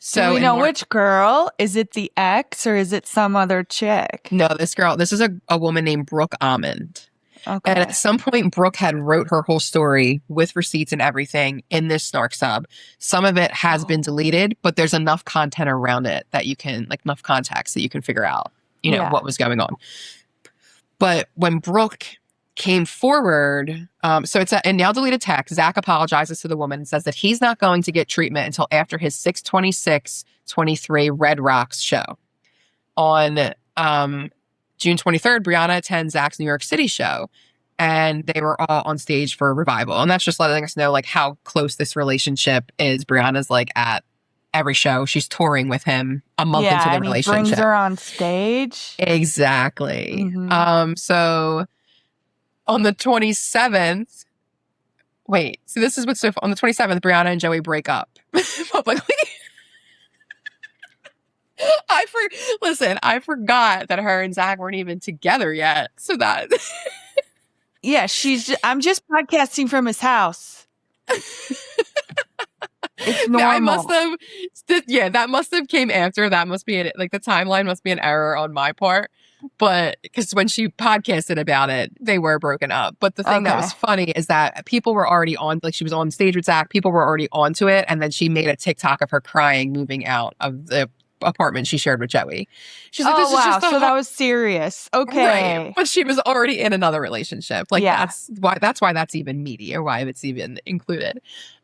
S2: So
S1: do we know which girl? Is it the ex or is it some other chick?
S2: No, this is a woman named Brooke Almond.
S1: Okay.
S2: And at some point, Brooke had wrote her whole story with receipts and everything in this Snark sub. Some of it has been deleted, but there's enough content around it that you can, like enough context that you can figure out, what was going on. But when Brooke came forward. So it's a now deleted text. Zach apologizes to the woman and says that he's not going to get treatment until after his 6/26/23 Red Rocks show. On June 23rd, Brianna attends Zach's New York City show, and they were all on stage for a revival. And that's just letting us know like how close this relationship is. Brianna's like at every show. She's touring with him a month into the relationship.
S1: He brings her on stage.
S2: Exactly.
S1: Mm-hmm.
S2: So on the 27th, wait, so this is what's so on the 27th, Brianna and Joey break up publicly. I forgot that her and Zach weren't even together yet. So that
S1: yeah, I'm just podcasting from his house. It's normal.
S2: That must have came after. That must be the timeline must be an error on my part. But because when she podcasted about it, they were broken up. But the thing that was funny is that people were already on, like she was on stage with Zach. People were already onto it. And then she made a TikTok of her crying, moving out of the apartment she shared with Joey. She's like,
S1: "Oh wow, so that was serious." Okay,
S2: right. But she was already in another relationship. Like that's why that's even meaty, or why it's even included.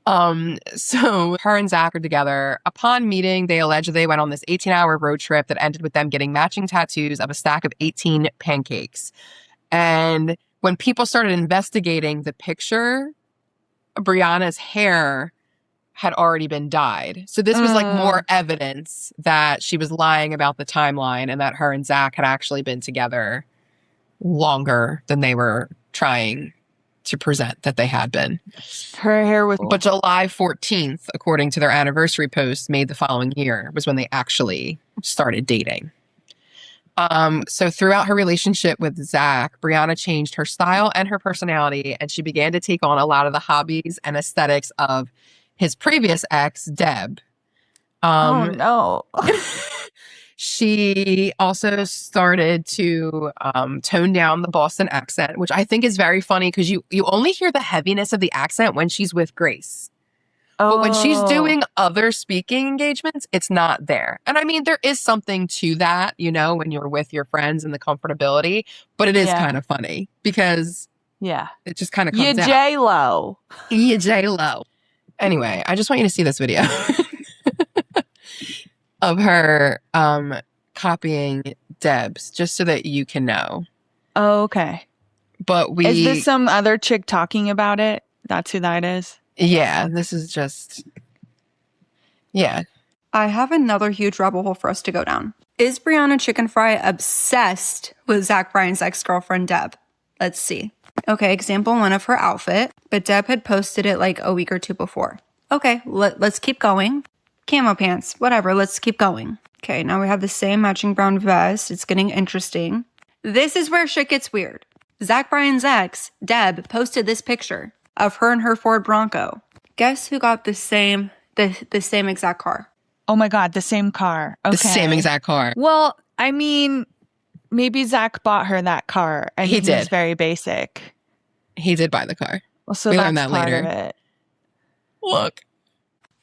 S2: So her and Zach are together. Upon meeting, they allegedly went on this 18-hour road trip that ended with them getting matching tattoos of a stack of 18 pancakes. And when people started investigating the picture, Brianna's hair had already been dyed. So this was like more evidence that she was lying about the timeline and that her and Zach had actually been together longer than they were trying to present that they had been.
S1: Her hair was...
S2: But July 14th, according to their anniversary post made the following year, was when they actually started dating. So throughout her relationship with Zach, Brianna changed her style and her personality, and she began to take on a lot of the hobbies and aesthetics of his previous ex, Deb.
S1: Oh, no.
S2: She also started to tone down the Boston accent, which I think is very funny because you only hear the heaviness of the accent when she's with Grace. But when she's doing other speaking engagements, it's not there. And I mean, there is something to that, you know, when you're with your friends and the comfortability, but it is kind of funny because it just kind of comes out.
S1: J-Lo.
S2: Yeah, J-Lo. Anyway, I just want you to see this video of her copying Deb's, just so that you can know.
S1: Oh, okay.
S2: But
S1: is this some other chick talking about it? That's who that is?
S2: Yeah, this is just... Yeah.
S9: I have another huge rabbit hole for us to go down. Is Brianna Chickenfry obsessed with Zach Bryan's ex-girlfriend, Deb? Let's see. Okay, example one of her outfit, but Deb had posted it like a week or two before. Okay, let's keep going. Camo pants, whatever, let's keep going. Okay, now we have the same matching brown vest. It's getting interesting. This is where shit gets weird. Zach Bryan's ex, Deb, posted this picture of her and her Ford Bronco. Guess who got the same exact car?
S1: Oh my God, the same car. Okay.
S2: The same exact car.
S1: Well, I mean, maybe Zach bought her that car and he did. Was very basic.
S2: He did buy the car.
S1: Well, so
S2: we
S1: that's
S2: learned that
S1: part
S2: later.
S1: Of it.
S2: Look.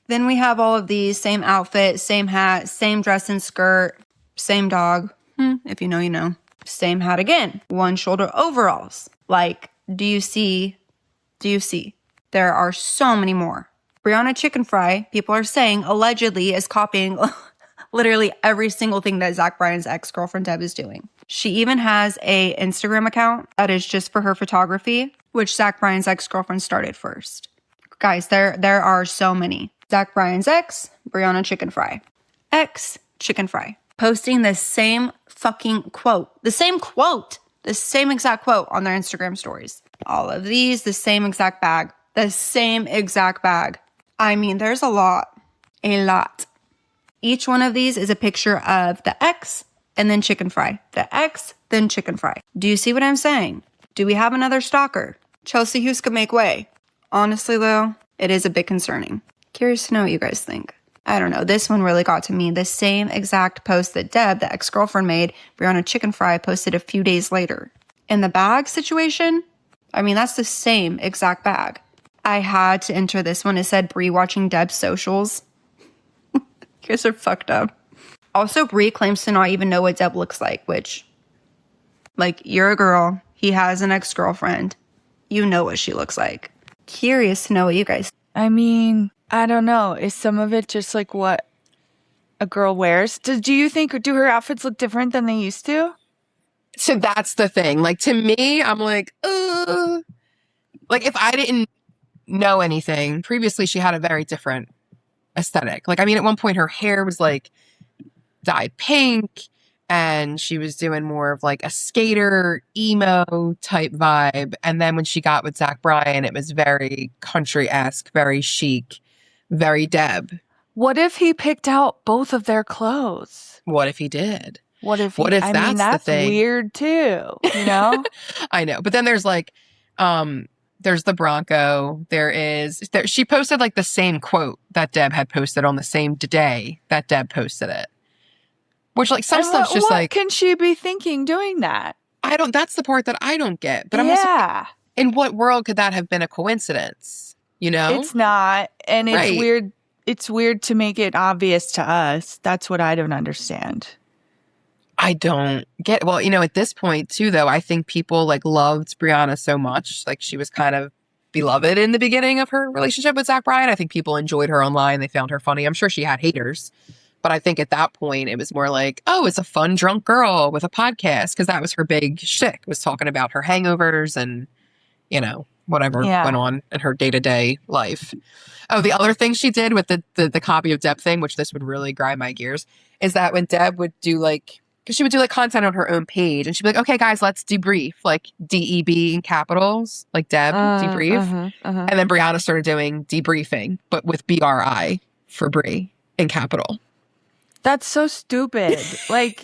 S9: Then we have all of these, same outfit, same hat, same dress and skirt, same dog. If you know, you know. Same hat again. One shoulder overalls. Like, do you see? There are so many more. Brianna Chickenfry, people are saying, allegedly is copying literally every single thing that Zach Bryan's ex-girlfriend Deb is doing. She even has a Instagram account that is just for her photography, which Zach Bryan's ex-girlfriend started first. Guys, there are so many. Zach Bryan's ex, Brianna Chickenfry. Ex, Chickenfry. Posting the same fucking quote. The same exact quote on their Instagram stories. All of these, the same exact bag. The same exact bag. I mean, there's a lot. Each one of these is a picture of the ex and then Chickenfry. The ex, then Chickenfry. Do you see what I'm saying? Do we have another stalker? Chelsea Huska make way. Honestly, though, it is a bit concerning. Curious to know what you guys think. I don't know. This one really got to me. The same exact post that Deb, the ex-girlfriend, made, Brianna Chickenfry posted a few days later. In the bag situation, I mean, that's the same exact bag. I had to enter this one. It said Brie watching Deb's socials. You guys are fucked up. Also, Brie claims to not even know what Deb looks like, which, like, you're a girl. He has an ex-girlfriend. You know what she looks like. Curious to know what you guys.
S1: I mean, I don't know. Is some of it just like what a girl wears? Do you think, do her outfits look different than they used to?
S2: So that's the thing. Like, to me, I'm like, like, if I didn't know anything, previously she had a very different aesthetic. Like, I mean, at one point her hair was like dyed pink and she was doing more of like a skater emo type vibe. And then when she got with Zach Bryan, it was very country-esque, very chic, very Deb.
S1: What if he picked out both of their clothes?
S2: What if he did?
S1: What if
S2: that's
S1: that's
S2: the thing?
S1: weird too, you know?
S2: I know. But then there's like, there's the Bronco. She posted like the same quote that Deb had posted on the same day that Deb posted it. Which like some stuff's just
S1: what
S2: like,
S1: can she be thinking doing that?
S2: That's the part that I don't get. But I'm also, in what world could that have been a coincidence? You know?
S1: It's not. And it's
S2: Right.
S1: weird. It's weird to make it obvious to us. That's what I don't understand.
S2: I don't get. Well, you know, at this point too, though, I think people like loved Brianna so much. Like she was kind of beloved in the beginning of her relationship with Zach Bryan. I think people enjoyed her online. They found her funny. I'm sure she had haters, but I think at that point it was more like, oh, it's a fun drunk girl with a podcast, because that was her big shtick, was talking about her hangovers and, you know, whatever went on in her day-to-day life. Oh, the other thing she did with the copy of Deb thing, which this would really grind my gears, is that when Deb would do like, because she would do like content on her own page and she'd be like, okay, guys, let's debrief, like DEB in capitals, like Deb, debrief. And then Brianna started doing debriefing, but with BRI for Brie in capital.
S1: That's so stupid. Like,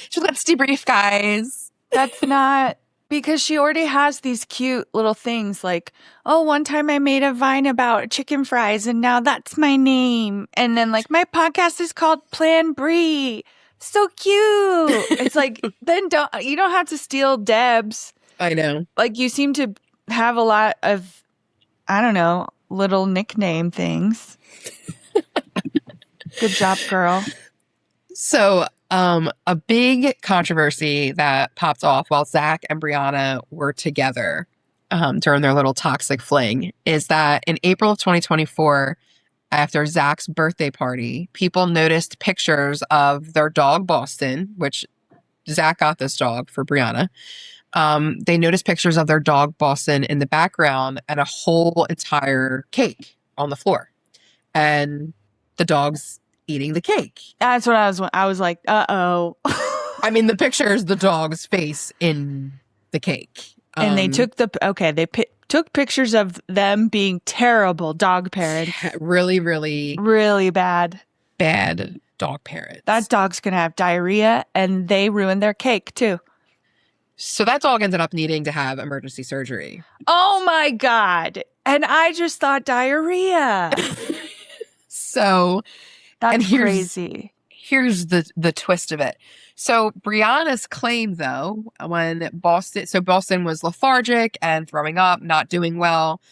S2: so let's debrief, guys.
S1: That's not, because she already has these cute little things like, oh, one time I made a Vine about chicken fries and now that's my name. And then like, my podcast is called Plan Brie. So cute. It's like, then you don't have to steal Deb's.
S2: I know.
S1: Like, you seem to have a lot of, I don't know, little nickname things. Good job, girl.
S2: So, a big controversy that popped off while Zach and Brianna were together during their little toxic fling is that in April of 2024, after Zach's birthday party, people noticed pictures of their dog, Boston, which Zach got this dog for Brianna. They noticed pictures of their dog, Boston, in the background and a whole entire cake on the floor. And the dog's eating the cake.
S1: That's what I was like, uh-oh.
S2: I mean, the picture is the dog's face in the cake.
S1: And they took took pictures of them being terrible dog parents.
S2: Really, really,
S1: really bad
S2: dog parents.
S1: That dog's going to have diarrhea, and they ruined their cake too.
S2: So that dog ended up needing to have emergency surgery.
S1: Oh my God. And I just thought diarrhea.
S2: So
S1: that's crazy.
S2: Here's the twist of it. So Brianna's claim, though, when Boston was lethargic and throwing up, not doing well.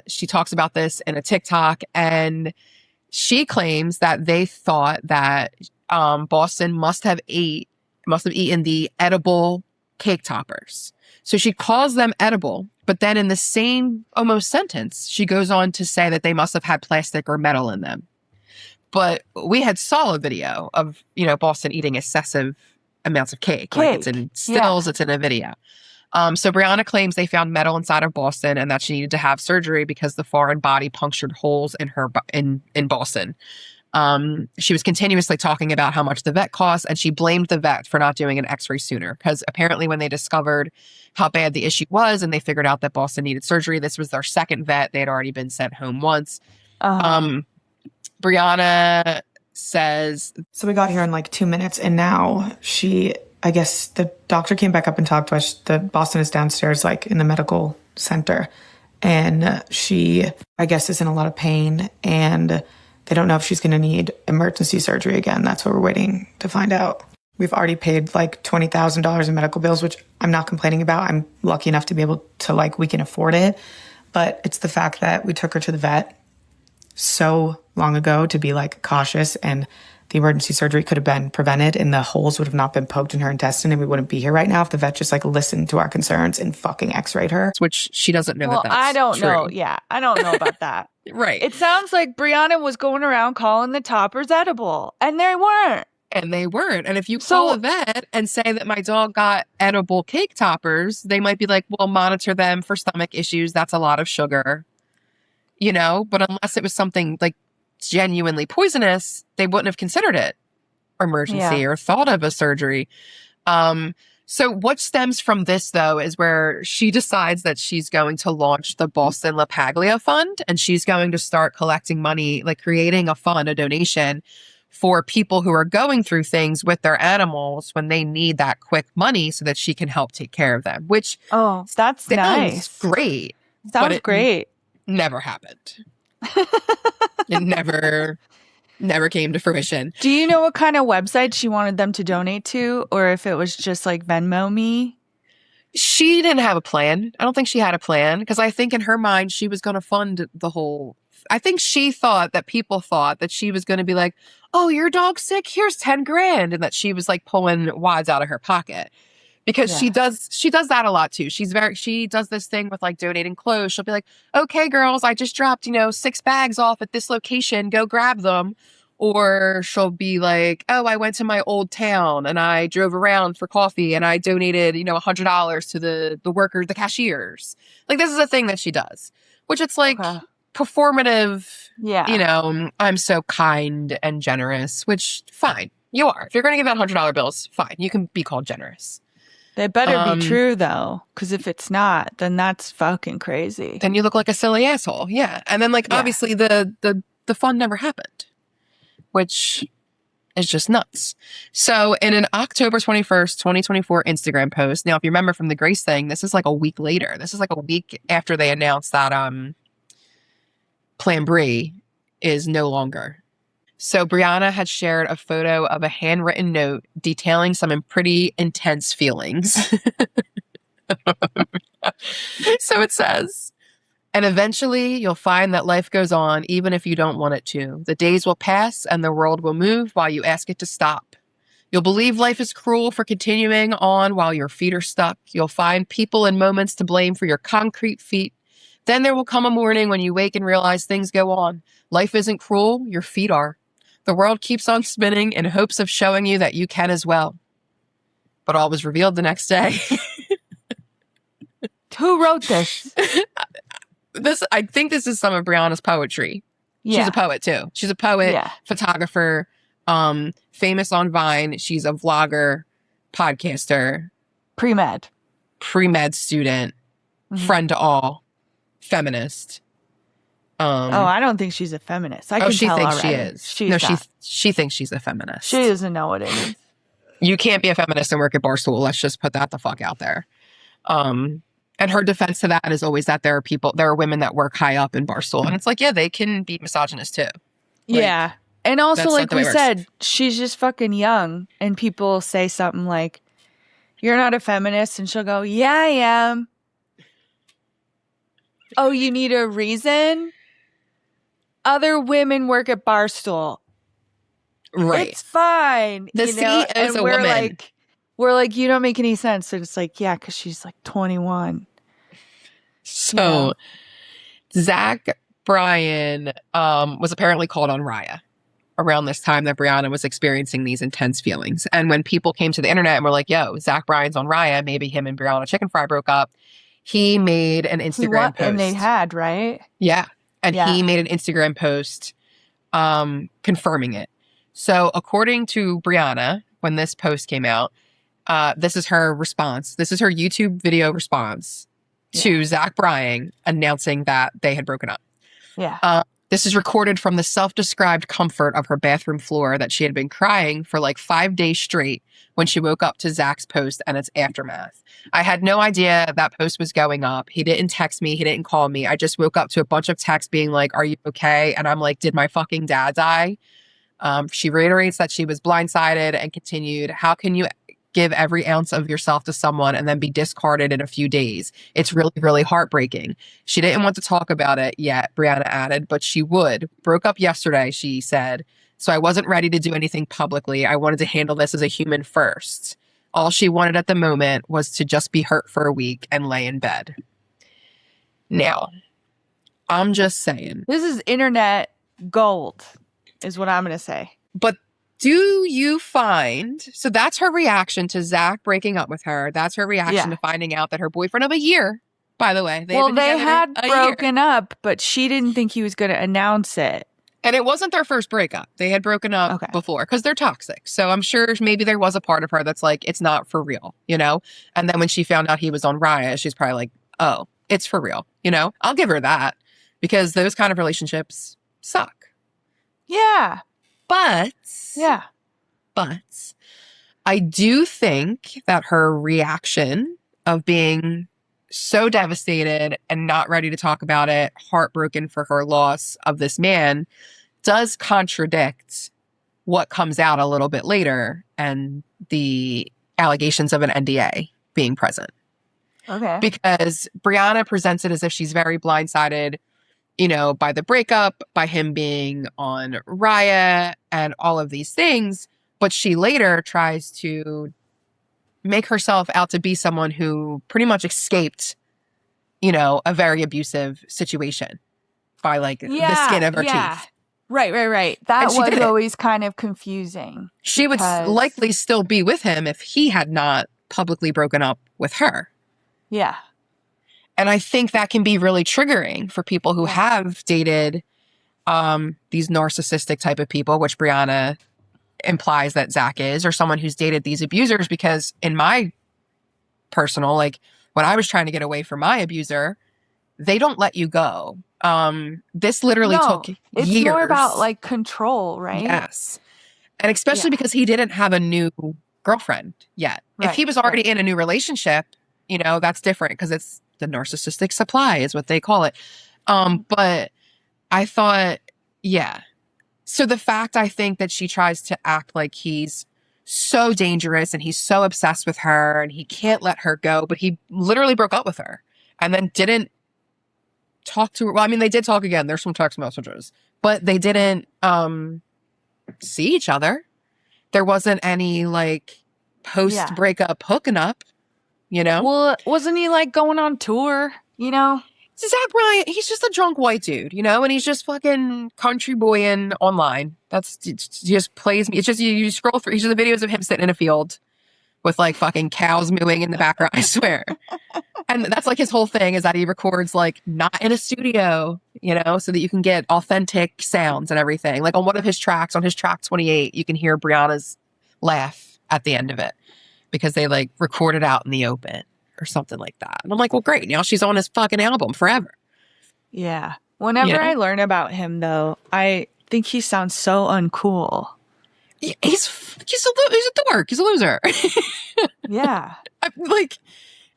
S2: She talks about this in a TikTok, and she claims that they thought that Boston must have eaten the edible cake toppers. So she calls them edible, but then in the same almost sentence, she goes on to say that they must have had plastic or metal in them. But we had saw a video of, Boston eating excessive amounts of cake. Like it's in stills, It's in a video. So Brianna claims they found metal inside of Boston and that she needed to have surgery because the foreign body punctured holes in her in Boston. She was continuously talking about how much the vet cost, and she blamed the vet for not doing an x-ray sooner, because apparently when they discovered how bad the issue was and they figured out that Boston needed surgery, this was their second vet. They had already been sent home once. Brianna says,
S3: so we got here in like 2 minutes, and now I guess the doctor came back up and talked to us. The Boston is downstairs, like in the medical center, and she, I guess, is in a lot of pain, and they don't know if she's going to need emergency surgery again. That's what we're waiting to find out. We've already paid like $20,000 in medical bills, which I'm not complaining about. I'm lucky enough to be able to, we can afford it. But it's the fact that we took her to the vet so long ago to be cautious, and the
S10: the emergency surgery could have been prevented and the holes would have not been poked in her intestine and we wouldn't be here right now if the vet just like listened to our concerns and fucking x-rayed her.
S2: Which she doesn't know
S1: Well,
S2: that that's
S1: I don't
S2: true.
S1: know. Yeah, I don't know about that.
S2: Right.
S1: It sounds like Brianna was going around calling the toppers edible, and they weren't.
S2: And they weren't. And if you call a vet and say that my dog got edible cake toppers, they might be like, well, monitor them for stomach issues. That's a lot of sugar. You know, but unless it was something like genuinely poisonous, they wouldn't have considered it emergency or thought of a surgery. So what stems from this, though, is where she decides that she's going to launch the Boston LaPaglia Fund, and she's going to start collecting money, like creating a fund, a donation for people who are going through things with their animals when they need that quick money so that she can help take care of them, which
S1: that's nice.
S2: Great.
S1: Sounds great.
S2: Never happened. It never came to fruition.
S1: Do you know what kind of website she wanted them to donate to, or if it was just like Venmo me?
S2: She didn't have a plan. I don't think she had a plan because I think in her mind she was going to fund the whole. I think she thought that people thought that she was going to be like, "Oh, your dog's sick. Here's 10 grand," and that she was like pulling wads out of her pocket. Because she does that a lot too. She does this thing with like donating clothes. She'll be like, okay, girls, I just dropped, 6 bags off at this location. Go grab them. Or she'll be like, oh, I went to my old town and I drove around for coffee and I donated, $100 to the workers, the cashiers. Like this is a thing that she does, which it's like performative. Yeah. I'm so kind and generous, which fine. You are. If you're going to give out $100 bills, fine. You can be called generous.
S1: They better be true, though, because if it's not, then that's fucking crazy.
S2: Then you look like a silly asshole. Yeah. And then, obviously, the fund never happened, which is just nuts. So, in an October 21st, 2024 Instagram post, now, if you remember from the Grace thing, this is like a week later. This is like a week after they announced that Plan Brie is no longer. So Brianna had shared a photo of a handwritten note detailing some pretty intense feelings. So it says, and eventually you'll find that life goes on even if you don't want it to. The days will pass and the world will move while you ask it to stop. You'll believe life is cruel for continuing on while your feet are stuck. You'll find people and moments to blame for your concrete feet. Then there will come a morning when you wake and realize things go on. Life isn't cruel, your feet are. The world keeps on spinning in hopes of showing you that you can as well. But all was revealed the next day.
S1: Who wrote this?
S2: I think this is some of Brianna's poetry. Yeah. She's a poet too. She's a poet, photographer, famous on Vine. She's a vlogger, podcaster.
S1: Pre-med
S2: student, friend to all, feminist.
S1: I don't think she's a feminist. I can
S2: she
S1: tell
S2: thinks
S1: already.
S2: she is. She thinks she's a feminist.
S1: She doesn't know what it is.
S2: You can't be a feminist and work at Barstool. Let's just put that the fuck out there. And her defense to that is always that there are women that work high up in Barstool. And it's like, yeah, they can be misogynist too.
S1: Yeah. And also, like we said, she's just fucking young. And people say something like, you're not a feminist. And she'll go, yeah, I am. Oh, you need a reason? Other women work at Barstool.
S2: Right.
S1: It's fine.
S2: The CEO is a woman.
S1: We're like, you don't make any sense. And it's like, yeah, because she's like 21.
S2: So Zach Bryan was apparently called on Raya around this time that Brianna was experiencing these intense feelings. And when people came to the internet and were like, yo, Zach Bryan's on Raya, maybe him and Brianna Chickenfry broke up, he made an Instagram post.
S1: And they had, right?
S2: Yeah. And he made an Instagram post confirming it. So according to Brianna, when this post came out, this is her response. This is her YouTube video response to Zach Bryan announcing that they had broken up.
S1: Yeah.
S2: This is recorded from the self-described comfort of her bathroom floor that she had been crying for like 5 days straight when she woke up to Zach's post and its aftermath. I had no idea that post was going up. He didn't text me. He didn't call me. I just woke up to a bunch of texts being like, are you okay? And I'm like, did my fucking dad die? She reiterates that she was blindsided and continued, how can you give every ounce of yourself to someone and then be discarded in a few days? It's really, really heartbreaking. She didn't want to talk about it yet, Brianna added, but she would. Broke up yesterday, she said. So I wasn't ready to do anything publicly. I wanted to handle this as a human first. All she wanted at the moment was to just be hurt for a week and lay in bed. Now, I'm just saying.
S1: This is internet gold, is what I'm going to say.
S2: But do you find, so that's her reaction to Zach breaking up with her. That's her reaction to finding out that her boyfriend of a year, by the way.
S1: They had broken up, but she didn't think he was going to announce it.
S2: And it wasn't their first breakup. They had broken up before because they're toxic. So I'm sure maybe there was a part of her that's like, it's not for real, you know? And then when she found out he was on Raya, she's probably like, oh, it's for real, you know? I'll give her that because those kind of relationships suck.
S1: Yeah.
S2: But I do think that her reaction of being so devastated and not ready to talk about it, heartbroken for her loss of this man, does contradict what comes out a little bit later and the allegations of an NDA being present.
S1: Okay.
S2: Because Brianna presents it as if she's very blindsided, you know, by the breakup, by him being on Raya and all of these things. But she later tries to make herself out to be someone who pretty much escaped, you know, a very abusive situation by like the skin of her teeth.
S1: Right. That was always kind of confusing.
S2: She would likely still be with him if he had not publicly broken up with her.
S1: Yeah.
S2: And I think that can be really triggering for people who have dated these narcissistic type of people, which Brianna implies that Zach is, or someone who's dated these abusers, because in my personal, like when I was trying to get away from my abuser, they don't let you go. This literally took years.
S1: It's more about like control, right?
S2: Yes. And especially because he didn't have a new girlfriend yet. If he was already in a new relationship, you know, that's different because it's the narcissistic supply is what they call it. But I thought, So the fact I think that she tries to act like he's so dangerous and he's so obsessed with her and he can't let her go, but he literally broke up with her and then didn't talk to her. Well, I mean, they did talk again. There's some text messages, but they didn't see each other. There wasn't any like post breakup hooking up, you know?
S1: Well, wasn't he like going on tour, you know?
S2: Zach Bryan, he's just a drunk white dude, you know, and he's just fucking country boying online. He just plays me. It's just you scroll through. He's just the videos of him sitting in a field with like fucking cows mooing in the background. I swear, and that's like his whole thing is that he records like not in a studio, you know, so that you can get authentic sounds and everything. Like on one of his tracks, on his track 28, you can hear Brianna's laugh at the end of it because they like recorded out in the open. Or something like that. And I'm like, well, great. Now she's on his fucking album forever.
S1: Yeah. Whenever I learn about him, though, I think he sounds so uncool.
S2: He's a dork. He's a loser.
S1: Yeah.
S2: like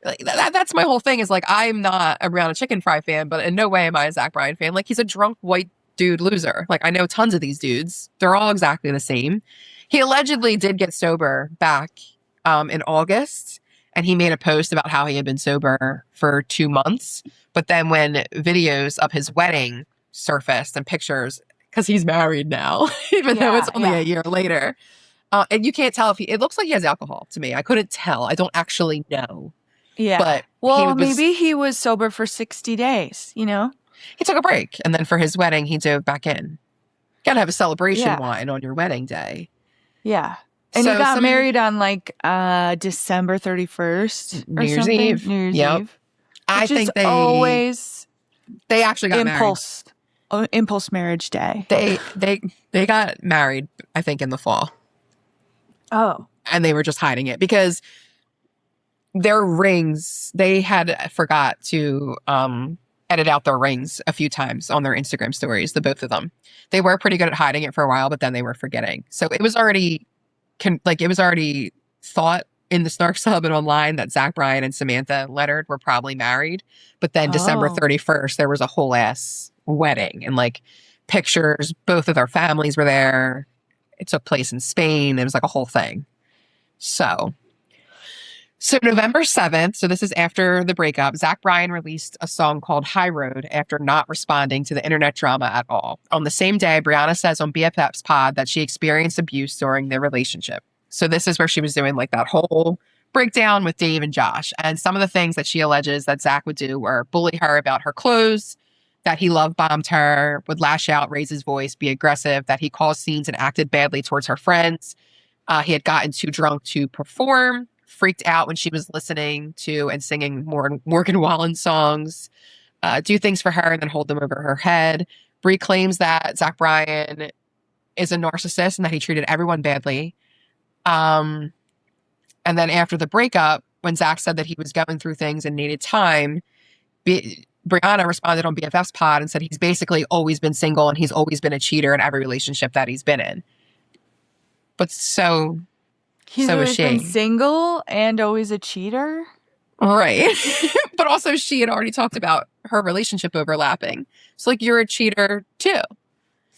S2: that's my whole thing is like, I'm not a Brianna Chickenfry fan, but in no way am I a Zach Bryan fan. Like he's a drunk white dude loser. Like I know tons of these dudes. They're all exactly the same. He allegedly did get sober back in August. And he made a post about how he had been sober for 2 months. But then when videos of his wedding surfaced and pictures, because he's married now, even though it's only a year later. And you can't tell if it looks like he has alcohol to me. I couldn't tell. I don't actually know.
S1: Yeah. But maybe he was sober for 60 days, you know?
S2: He took a break. And then for his wedding, he dove back in. Got to have a celebration wine on your wedding day.
S1: Yeah. And he got married on like December 31st or
S2: New Year's
S1: something.
S2: Eve.
S1: New Year's Eve.
S2: I think they actually got married.
S1: Impulse marriage day.
S2: They got married, I think, in the fall.
S1: Oh.
S2: And they were just hiding it because their rings, they had forgot to edit out their rings a few times on their Instagram stories, the both of them. They were pretty good at hiding it for a while, but then they were forgetting. So it was already thought in the Snark sub and online that Zach Bryan and Samantha Leonard were probably married. But then December 31st, there was a whole ass wedding and like pictures. Both of their families were there. It took place in Spain. It was like a whole thing. So So November 7th, so this is after the breakup, Zach Bryan released a song called High Road after not responding to the internet drama at all. On the same day, Brianna says on BFF's pod that she experienced abuse during their relationship. So this is where she was doing like that whole breakdown with Dave and Josh. And some of the things that she alleges that Zach would do were bully her about her clothes, that he love bombed her, would lash out, raise his voice, be aggressive, that he caused scenes and acted badly towards her friends. He had gotten too drunk to perform, freaked out when she was listening to and singing Morgan Wallen songs, do things for her and then hold them over her head. Brie claims that Zach Bryan is a narcissist and that he treated everyone badly. And then after the breakup, when Zach said that he was going through things and needed time, Brianna responded on BFF's pod and said he's basically always been single and he's always been a cheater in every relationship that he's been in. But so
S1: He's
S2: is
S1: always
S2: she.
S1: been single and always a cheater.
S2: Right. But also she had already talked about her relationship overlapping. So like you're a cheater too.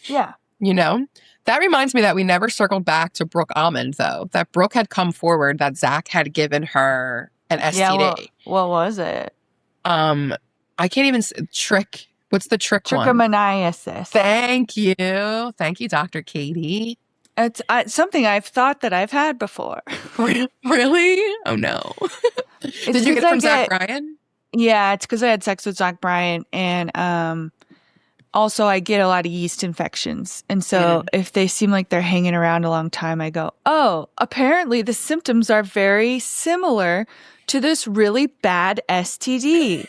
S1: Yeah.
S2: You know? That reminds me that we never circled back to Brooke Almond though. That Brooke had come forward that Zach had given her an STD.
S1: Yeah, what was it?
S2: I can't even trick. What's the trick one?
S1: Trichomoniasis.
S2: Thank you. Thank you, Dr. Katie.
S1: It's something I've thought that I've had before.
S2: Really? Oh no. Did you get it from Zach Bryan?
S1: Yeah, it's because I had sex with Zach Bryan, and also I get a lot of yeast infections. And so if they seem like they're hanging around a long time, I go, oh, apparently the symptoms are very similar to this really bad STD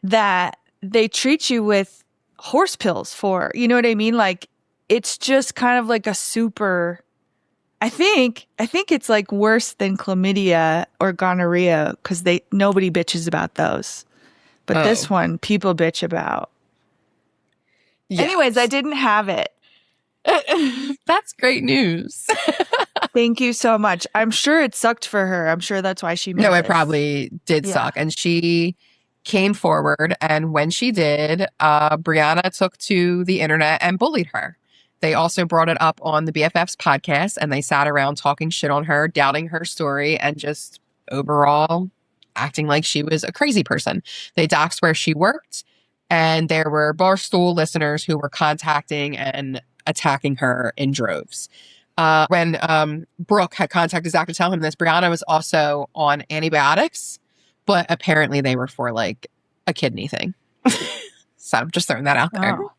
S1: that they treat you with horse pills for. You know what I mean? Like, it's just kind of like a super, I think it's like worse than chlamydia or gonorrhea because nobody bitches about those. But this one, people bitch about. Yes. Anyways, I didn't have it.
S2: That's great news.
S1: Thank you so much. I'm sure it sucked for her. I'm sure that's why she made
S2: it probably did suck. And she came forward. And when she did, Brianna took to the internet and bullied her. They also brought it up on the BFF's podcast and they sat around talking shit on her, doubting her story, and just overall acting like she was a crazy person. They doxed where she worked, and there were barstool listeners who were contacting and attacking her in droves. When Brooke had contacted Zach to tell him this, Brianna was also on antibiotics, but apparently they were for like a kidney thing. So I'm just throwing that out there.
S1: Oh.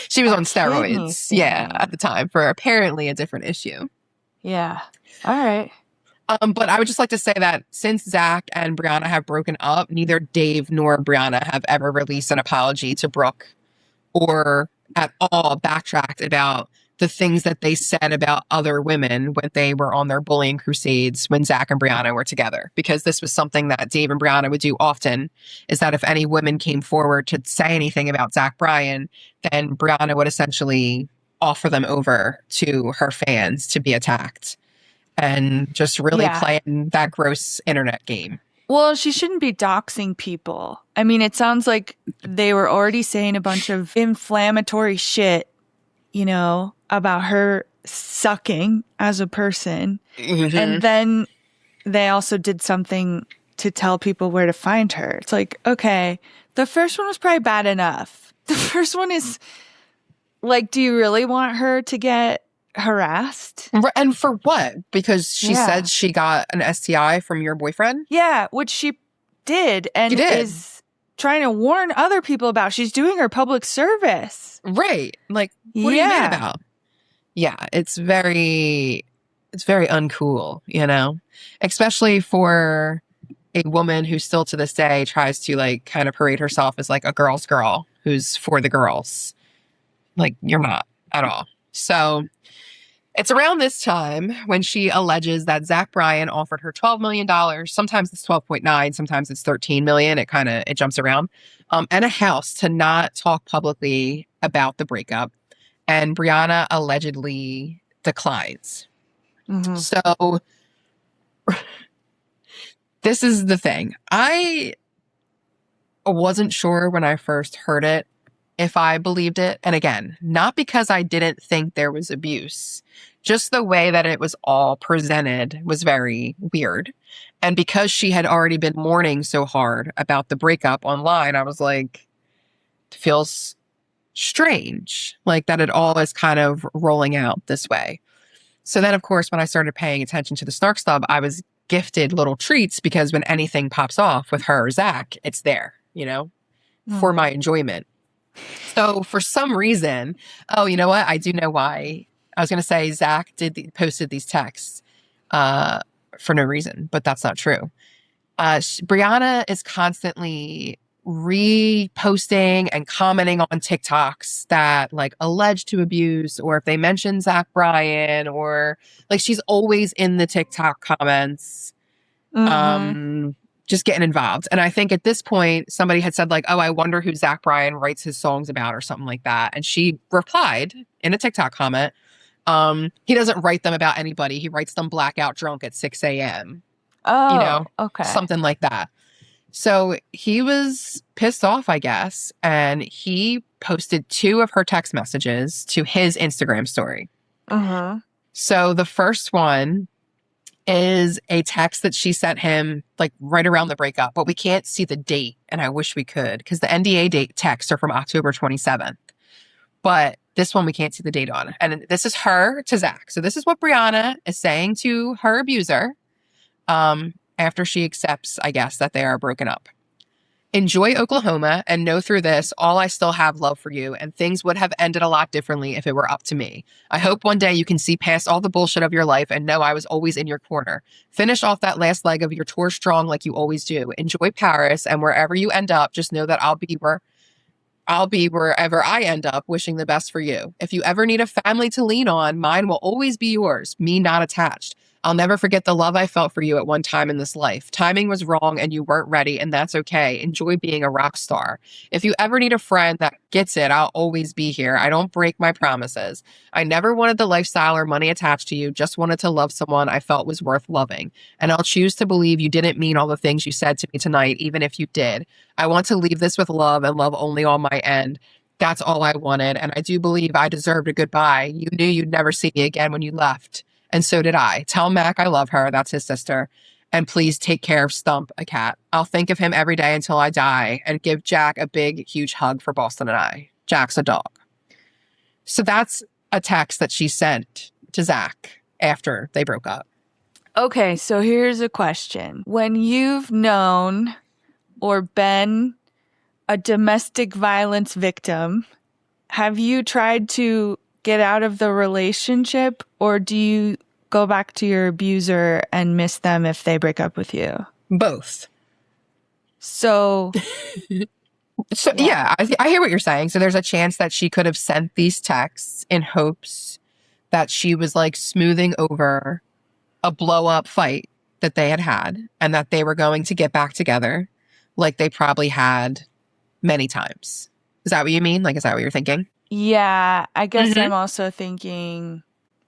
S2: She was on steroids, at the time for apparently a different issue.
S1: Yeah. All right.
S2: But I would just like to say that since Zach and Brianna have broken up, neither Dave nor Brianna have ever released an apology to Brooke or at all backtracked about the things that they said about other women when they were on their bullying crusades when Zach and Brianna were together. Because this was something that Dave and Brianna would do often, is that if any women came forward to say anything about Zach Bryan, then Brianna would essentially offer them over to her fans to be attacked. And just really playing that gross internet game.
S1: Well, she shouldn't be doxing people. I mean, it sounds like they were already saying a bunch of inflammatory shit, you know, about her sucking as a person. Mm-hmm. And then they also did something to tell people where to find her. It's like, okay, the first one was probably bad enough. The first one is like, do you really want her to get harassed?
S2: And for what? Because she said she got an STI from your boyfriend?
S1: Yeah, which she did and is trying to warn other people about. She's doing her public service.
S2: Right. Like, what are you mad about? Yeah, it's very uncool, you know? Especially for a woman who still to this day tries to like kind of parade herself as like a girl's girl who's for the girls. Like, you're not at all. So it's around this time when she alleges that Zach Bryan offered her $12 million. Sometimes it's 12.9, sometimes it's 13 million. It jumps around. And a house to not talk publicly about the breakup. And Brianna allegedly declines. Mm-hmm. So this is the thing. I wasn't sure when I first heard it if I believed it. And again, not because I didn't think there was abuse, just the way that it was all presented was very weird. And because she had already been mourning so hard about the breakup online, I was like, it feels strange, like that it all is kind of rolling out this way. So then, of course, when I started paying attention to the Snark Stub, I was gifted little treats because when anything pops off with her or Zach, it's there, for my enjoyment. So for some reason, oh, you know what? I do know why. I was going to say Zach posted these texts for no reason, but that's not true. Brianna is constantly reposting and commenting on TikToks that like allege to abuse, or if they mention Zach Bryan, or like she's always in the TikTok comments, just getting involved. And I think at this point, somebody had said like, oh, I wonder who Zach Bryan writes his songs about or something like that. And she replied in a TikTok comment, he doesn't write them about anybody. He writes them blackout drunk at 6 a.m.
S1: Oh, okay.
S2: Something like that. So he was pissed off, I guess, and he posted 2 of her text messages to his Instagram story. So the first one is a text that she sent him like right around the breakup, but we can't see the date, and I wish we could because the NDA date texts are from October 27th. But this one we can't see the date on. And this is her to Zach. So this is what Brianna is saying to her abuser after she accepts, I guess, that they are broken up. Enjoy Oklahoma and know through this, all I still have love for you, and things would have ended a lot differently if it were up to me. I hope one day you can see past all the bullshit of your life and know I was always in your corner. Finish off that last leg of your tour strong like you always do. Enjoy Paris, and wherever you end up, just know that I'll be wherever I end up, wishing the best for you. If you ever need a family to lean on, mine will always be yours, me not attached. I'll never forget the love I felt for you at one time in this life. Timing was wrong and you weren't ready, and that's okay. Enjoy being a rock star. If you ever need a friend that gets it, I'll always be here. I don't break my promises. I never wanted the lifestyle or money attached to you, just wanted to love someone I felt was worth loving. And I'll choose to believe you didn't mean all the things you said to me tonight, even if you did. I want to leave this with love and love only on my end. That's all I wanted, and I do believe I deserved a goodbye. You knew you'd never see me again when you left. And so did I. Tell Mac I love her. That's his sister. And please take care of Stump, a cat. I'll think of him every day until I die, and give Jack a big, huge hug for Boston and I. Jack's a dog. So that's a text that she sent to Zach after they broke up.
S1: Okay, so here's a question. When you've known or been a domestic violence victim, have you tried to get out of the relationship, or do you go back to your abuser and miss them if they break up with you?
S2: Both.
S1: So
S2: yeah, I hear what you're saying. So there's a chance that she could have sent these texts in hopes that she was like smoothing over a blow up fight that they had and that they were going to get back together like they probably had many times. Is that what you mean? Like, is that what you're thinking?
S1: Yeah, I guess I'm also thinking,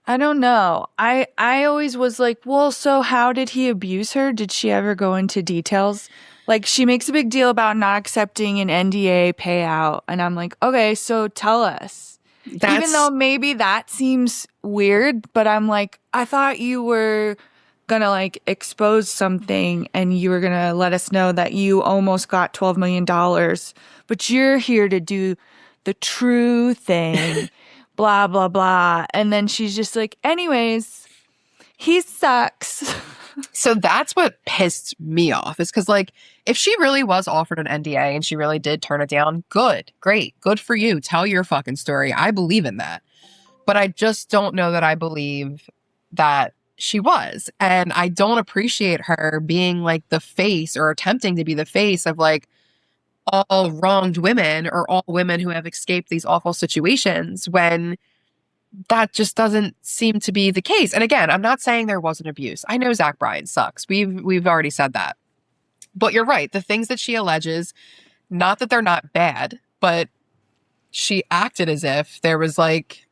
S1: I don't know. I always was like, well, so how did he abuse her? Did she ever go into details? Like, she makes a big deal about not accepting an NDA payout. And I'm like, okay, so tell us. Even though maybe that seems weird, but I'm like, I thought you were gonna like expose something and you were gonna let us know that you almost got $12 million, but you're here to do the true thing, blah, blah, blah. And then she's just like, anyways, he sucks.
S2: So that's what pissed me off, is because like, if she really was offered an NDA and she really did turn it down, good, great, good for you. Tell your fucking story. I believe in that. But I just don't know that I believe that she was. And I don't appreciate her being like the face or attempting to be the face of like, all wronged women or all women who have escaped these awful situations, when that just doesn't seem to be the case. And again, I'm not saying there wasn't abuse. I know Zach Bryan sucks. We've already said that. But you're right. The things that she alleges, not that they're not bad, but she acted as if there was like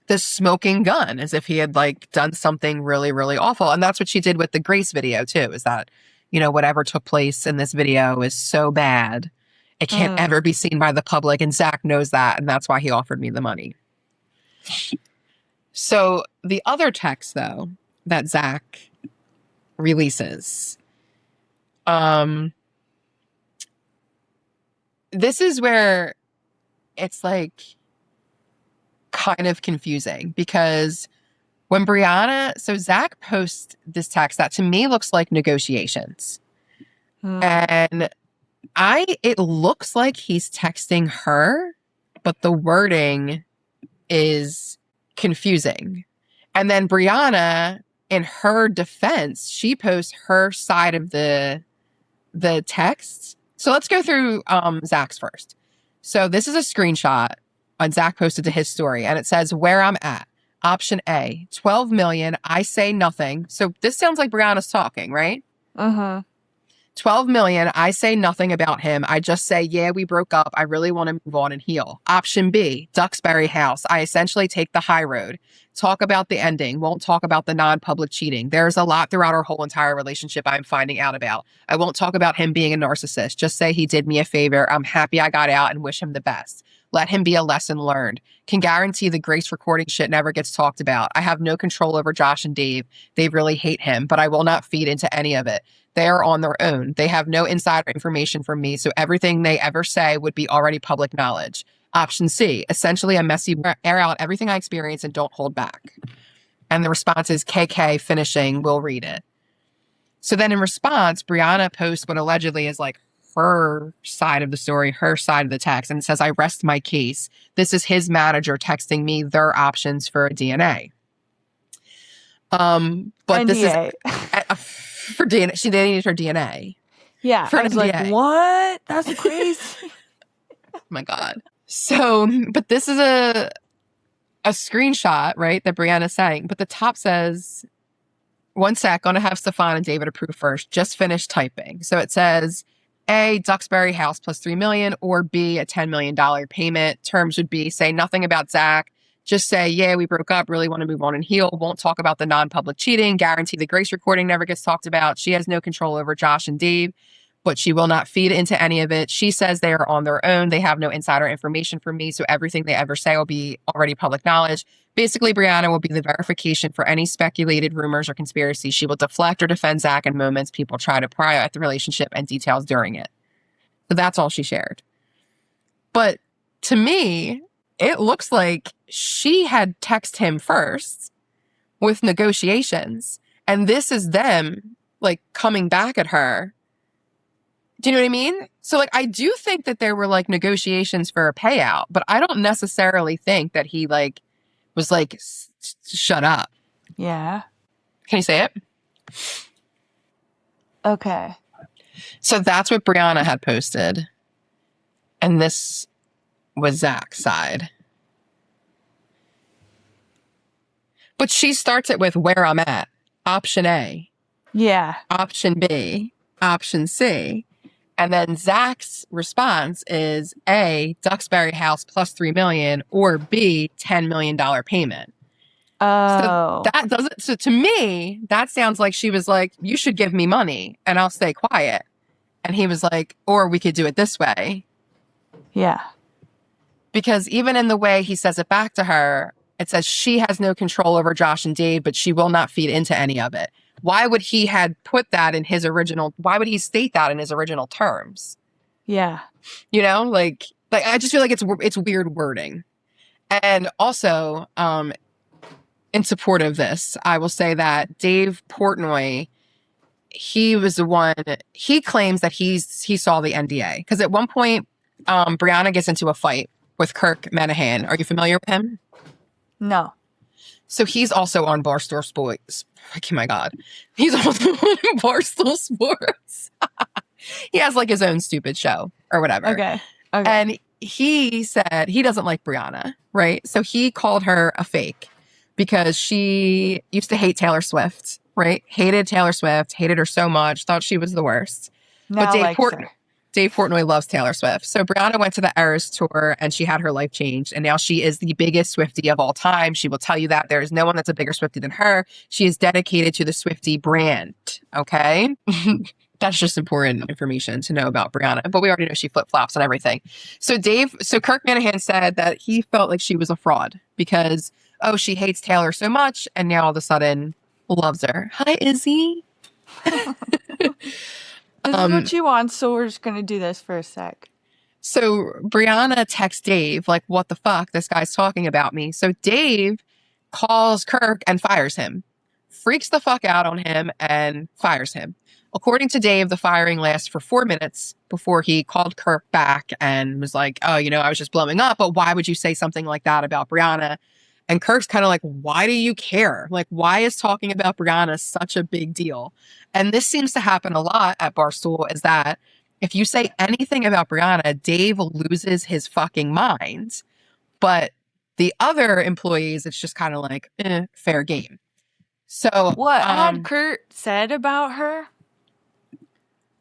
S2: this smoking gun, as if he had like done something really, really awful. And that's what she did with the Grace video too, is that, you know, whatever took place in this video is so bad. It can't ever be seen by the public. And Zach knows that. And that's why he offered me the money. So the other text, though, that Zach releases, this is where it's like kind of confusing because when so Zach posts this text that to me looks like negotiations. And it looks like he's texting her, but the wording is confusing. And then Brianna, in her defense, she posts her side of the text. So let's go through Zach's first. So this is a screenshot Zach posted to his story, and it says, where I'm at. Option A, 12 million, I say nothing. So this sounds like Brianna's talking, right? 12 million, I say nothing about him. I just say, yeah, we broke up. I really want to move on and heal. Option B, Duxbury House. I essentially take the high road. Talk about the ending. Won't talk about the non-public cheating. There's a lot throughout our whole entire relationship I'm finding out about. I won't talk about him being a narcissist. Just say he did me a favor. I'm happy I got out and wish him the best. Let him be a lesson learned. Can guarantee the Grace recording shit never gets talked about. I have no control over Josh and Dave. They really hate him, but I will not feed into any of it. They are on their own. They have no insider information from me, so everything they ever say would be already public knowledge. Option C, essentially a messy air out everything I experience and don't hold back. And the response is KK finishing, we'll read it. So then in response, Brianna posts what allegedly is like her side of the story, her side of the text, and it says, I rest my case. This is his manager texting me their options for a DNA. But NDA. This is for DNA. They needed her DNA.
S1: Yeah.
S2: For
S1: I was like, what? That's crazy.
S2: Oh my God. So, but this is a screenshot, right, that Brianna's saying. But the top says, one sec, gonna have Stefan and David approve first. Just finished typing. So it says, A, Duxbury House plus $3 million, or B, a $10 million payment. Terms would be, say nothing about Zach. Just say, yeah, we broke up, really want to move on and heal. Won't talk about the non-public cheating. Guarantee the Grace recording never gets talked about. She has no control over Josh and Dave, but she will not feed into any of it. She says they are on their own. They have no insider information from me, so everything they ever say will be already public knowledge. Basically, Brianna will be the verification for any speculated rumors or conspiracies. She will deflect or defend Zach in moments people try to pry at the relationship and details during it. So that's all she shared. But to me, it looks like she had texted him first with negotiations, and this is them like coming back at her. Do you know what I mean? So like, I do think that there were like negotiations for a payout, but I don't necessarily think that he like was like, shut up.
S1: Yeah.
S2: Can you say it?
S1: Okay.
S2: So that's what Brianna had posted. And this was Zach's side. But she starts it with where I'm at. Option A.
S1: Yeah.
S2: Option B. Option C. And then Zach's response is A, Duxbury House plus $3 million, or B, $10 million payment.
S1: Oh.
S2: So that doesn't, so to me, that sounds like she was like, you should give me money and I'll stay quiet. And he was like, or we could do it this way.
S1: Yeah.
S2: Because even in the way he says it back to her, it says she has no control over Josh and Dave, but she will not feed into any of it. Why would he had put that in his original, why would he state that in his original terms?
S1: Yeah.
S2: You know, like I just feel like it's weird wording. And also, in support of this, I will say that Dave Portnoy, he was the one, he claims that he saw the NDA. Because at one point, Brianna gets into a fight with Kirk Menahan. Are you familiar with him?
S1: No.
S2: So he's also on Barstool Sports. Oh my God. He's also on Barstool Sports. He has like his own stupid show or whatever.
S1: Okay.
S2: And he said he doesn't like Brianna, right? So he called her a fake because she used to hate Taylor Swift, right? Hated Taylor Swift, hated her so much, thought she was the worst.
S1: Now
S2: But Dave Portnoy loves Taylor Swift. So Brianna went to the Eras tour and she had her life changed. And now she is the biggest Swiftie of all time. She will tell you that there is no one that's a bigger Swiftie than her. She is dedicated to the Swiftie brand. Okay. That's just important information to know about Brianna. But we already know she flip-flops and everything. So Kirk Manahan said that he felt like she was a fraud because, she hates Taylor so much and now all of a sudden loves her. Hi, Izzy.
S1: This is what she wants, so we're just going to do this for a sec.
S2: So Brianna texts Dave, like, what the fuck? This guy's talking about me. So Dave calls Kirk and fires him. Freaks the fuck out on him and fires him. According to Dave, the firing lasts for 4 minutes before he called Kirk back and was like, I was just blowing up, but why would you say something like that about Brianna? And Kirk's kind of like, why do you care? Like, why is talking about Brianna such a big deal? And this seems to happen a lot at Barstool, is that if you say anything about Brianna, Dave loses his fucking mind. But the other employees, it's just kind of like, fair game. So
S1: what had Kurt said about her?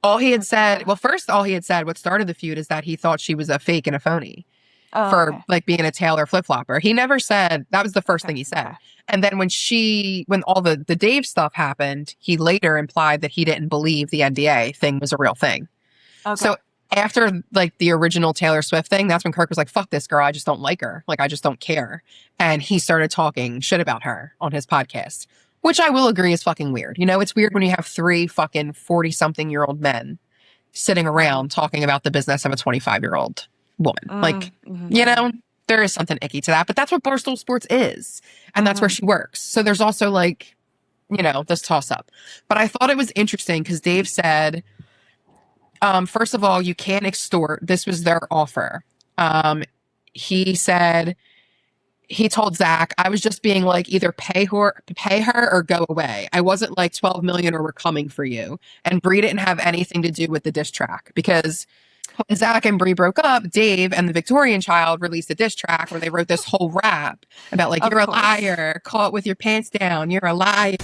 S2: All he had said, what started the feud is that he thought she was a fake and a phony for like being a Taylor flip-flopper. He never said, that was the first thing he said. Okay. And then when all the Dave stuff happened, he later implied that he didn't believe the NDA thing was a real thing. Okay. So after like the original Taylor Swift thing, that's when Kirk was like, fuck this girl. I just don't like her. Like, I just don't care. And he started talking shit about her on his podcast, which I will agree is fucking weird. You know, it's weird when you have 3 fucking 40-something-year-old men sitting around talking about the business of a 25-year-old woman. You know, there is something icky to that, but that's what Barstool Sports is. And that's where she works. So there's also like, this toss up. But I thought it was interesting because Dave said, first of all, you can't extort. This was their offer. He said, he told Zach, I was just being like, either pay her or go away. I wasn't like 12 million or we're coming for you. And Brie didn't have anything to do with the diss track because when Zach and Brie broke up, Dave and the Victorian Child released a diss track where they wrote this whole rap about like, you're a liar, caught with your pants down, you're a liar.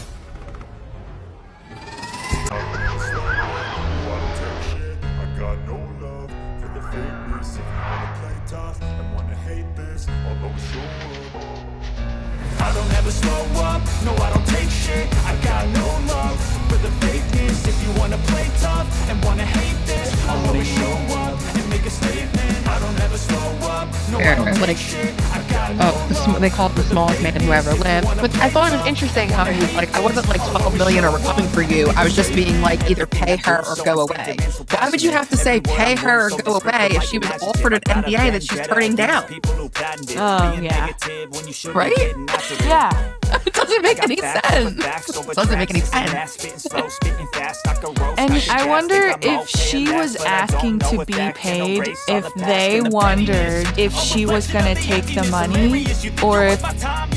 S11: I don't ever slow up, no I don't take shit. I got no love for the fakeness. If you wanna play tough and wanna hate this, I'll always show up and make a statement. I don't ever slow up, no I don't take shit.
S2: They call it the smallest man who ever lived. But I thought it was interesting how he was like, I wasn't like 12 million or we're coming for you. I was just being like, either pay her or go away. Why would you have to say pay her or go away if she was offered an NDA that she's turning down?
S1: Oh, yeah.
S2: Right?
S1: Yeah.
S2: It doesn't make any sense. It doesn't make any sense.
S1: And I wonder if she was asking to be paid, if they wondered if she was going to take the money, or if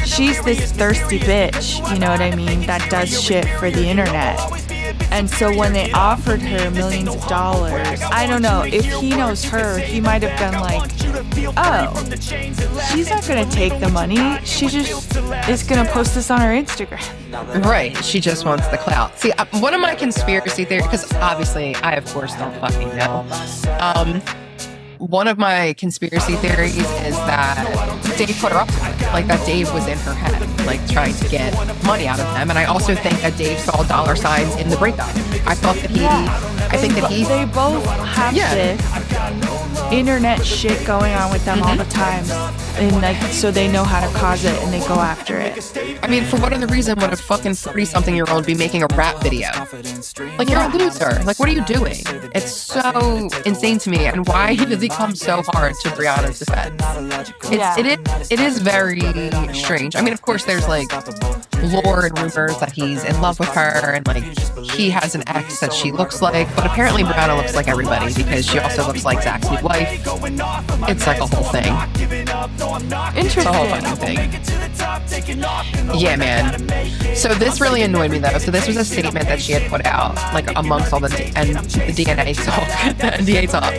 S1: she's this thirsty bitch, you know what I mean, that does shit for the internet. And so when they offered her millions of dollars, I don't know, if he knows her, he might have been like, oh, she's not going to take the money. She just is going to post this on her Instagram.
S2: Right. She just wants the clout. See, one of my conspiracy theories, because obviously I, of course, don't fucking know. One of my conspiracy theories is that Dave put her up to it. Like, that Dave was in her head, like, trying to get money out of them. And I also think that Dave saw dollar signs in the breakup. I thought that
S1: they both have this internet shit going on with them all the time. And, like, so they know how to cause it and they go after it.
S2: I mean, for what other reason would a fucking 40-something-year-old be making a rap video? Like, you're a loser. Like, what are you doing? It's so insane to me. And why does he come so hard to Brianna's defense? It is very strange. I mean, of course, there's like lore and rumors that he's in love with her and like he has an ex that she looks like, but apparently Brianna looks like everybody because she also looks like Zach's new wife. It's like a whole thing.
S1: Interesting.
S2: It's a whole fucking thing. Yeah, man. So this really annoyed me though. So this was a statement that she had put out, like amongst all the DNA talk, the NDA talk.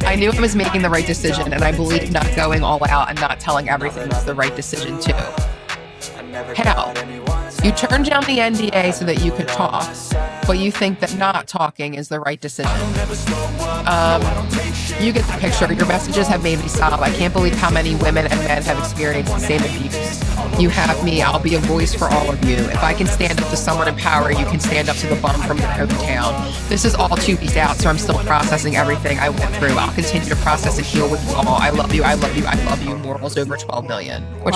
S2: I knew I was making the right decision, and I believe not going all out and not telling everything was the right decision too. How? You turned down the NDA so that you could talk, but you think that not talking is the right decision. You get the picture. Your messages have made me sob. I can't believe how many women and men have experienced the same abuse. You have me. I'll be a voice for all of you. If I can stand up to someone in power, you can stand up to the bum from your hometown. This is all 2 weeks out, so I'm still processing everything I went through. I'll continue to process and heal with you all. I love you. I love you. I love you. Morals over 12 million. Which,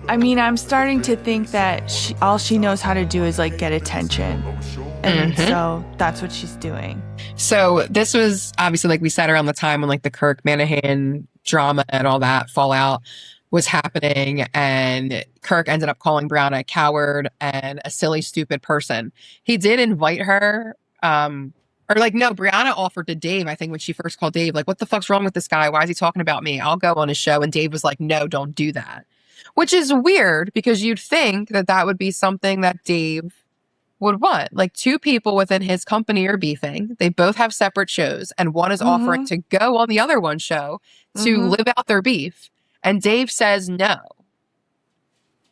S1: I mean, I'm starting to think that all she knows how to do is like get attention. And so that's what she's doing.
S2: So this was obviously, like we said, around the time when like the Kirk Minahan drama and all that fallout was happening. And Kirk ended up calling Brianna a coward and a silly, stupid person. He did invite her, Brianna offered to Dave, I think when she first called Dave, like, what the fuck's wrong with this guy? Why is he talking about me? I'll go on his show. And Dave was like, no, don't do that. Which is weird because you'd think that that would be something that Dave would want. Like 2 people within his company are beefing. They both have separate shows and one is offering to go on the other one's show to live out their beef. And Dave says no.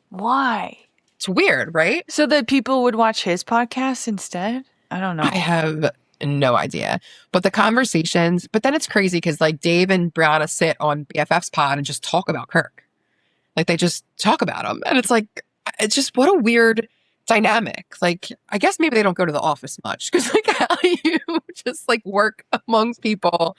S1: Why?
S2: It's weird, right?
S1: So that people would watch his podcast instead? I don't know.
S2: I have no idea. But the conversations, but then it's crazy because like Dave and Brianna sit on BFF's pod and just talk about Kirk. Like they just talk about him. And it's like, it's just what a weird dynamic. Like, I guess maybe they don't go to the office much because like how do you just like work amongst people?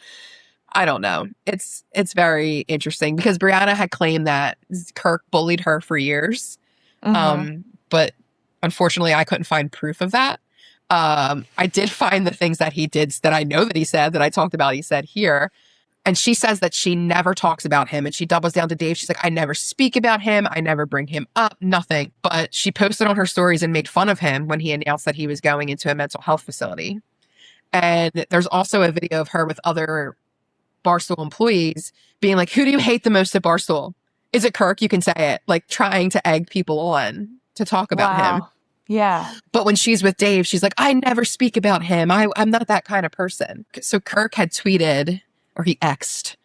S2: I don't know. It's very interesting because Brianna had claimed that Kirk bullied her for years. But unfortunately I couldn't find proof of that. I did find the things that he did that I know that he said that I talked about, he said here. And she says that she never talks about him. And she doubles down to Dave. She's like, I never speak about him. I never bring him up. Nothing. But she posted on her stories and made fun of him when he announced that he was going into a mental health facility. And there's also a video of her with other Barstool employees being like, who do you hate the most at Barstool? Is it Kirk? You can say it. Like trying to egg people on to talk about him.
S1: Yeah.
S2: But when she's with Dave, she's like, I never speak about him. I'm not that kind of person. So Kirk had tweeted, or he X'd,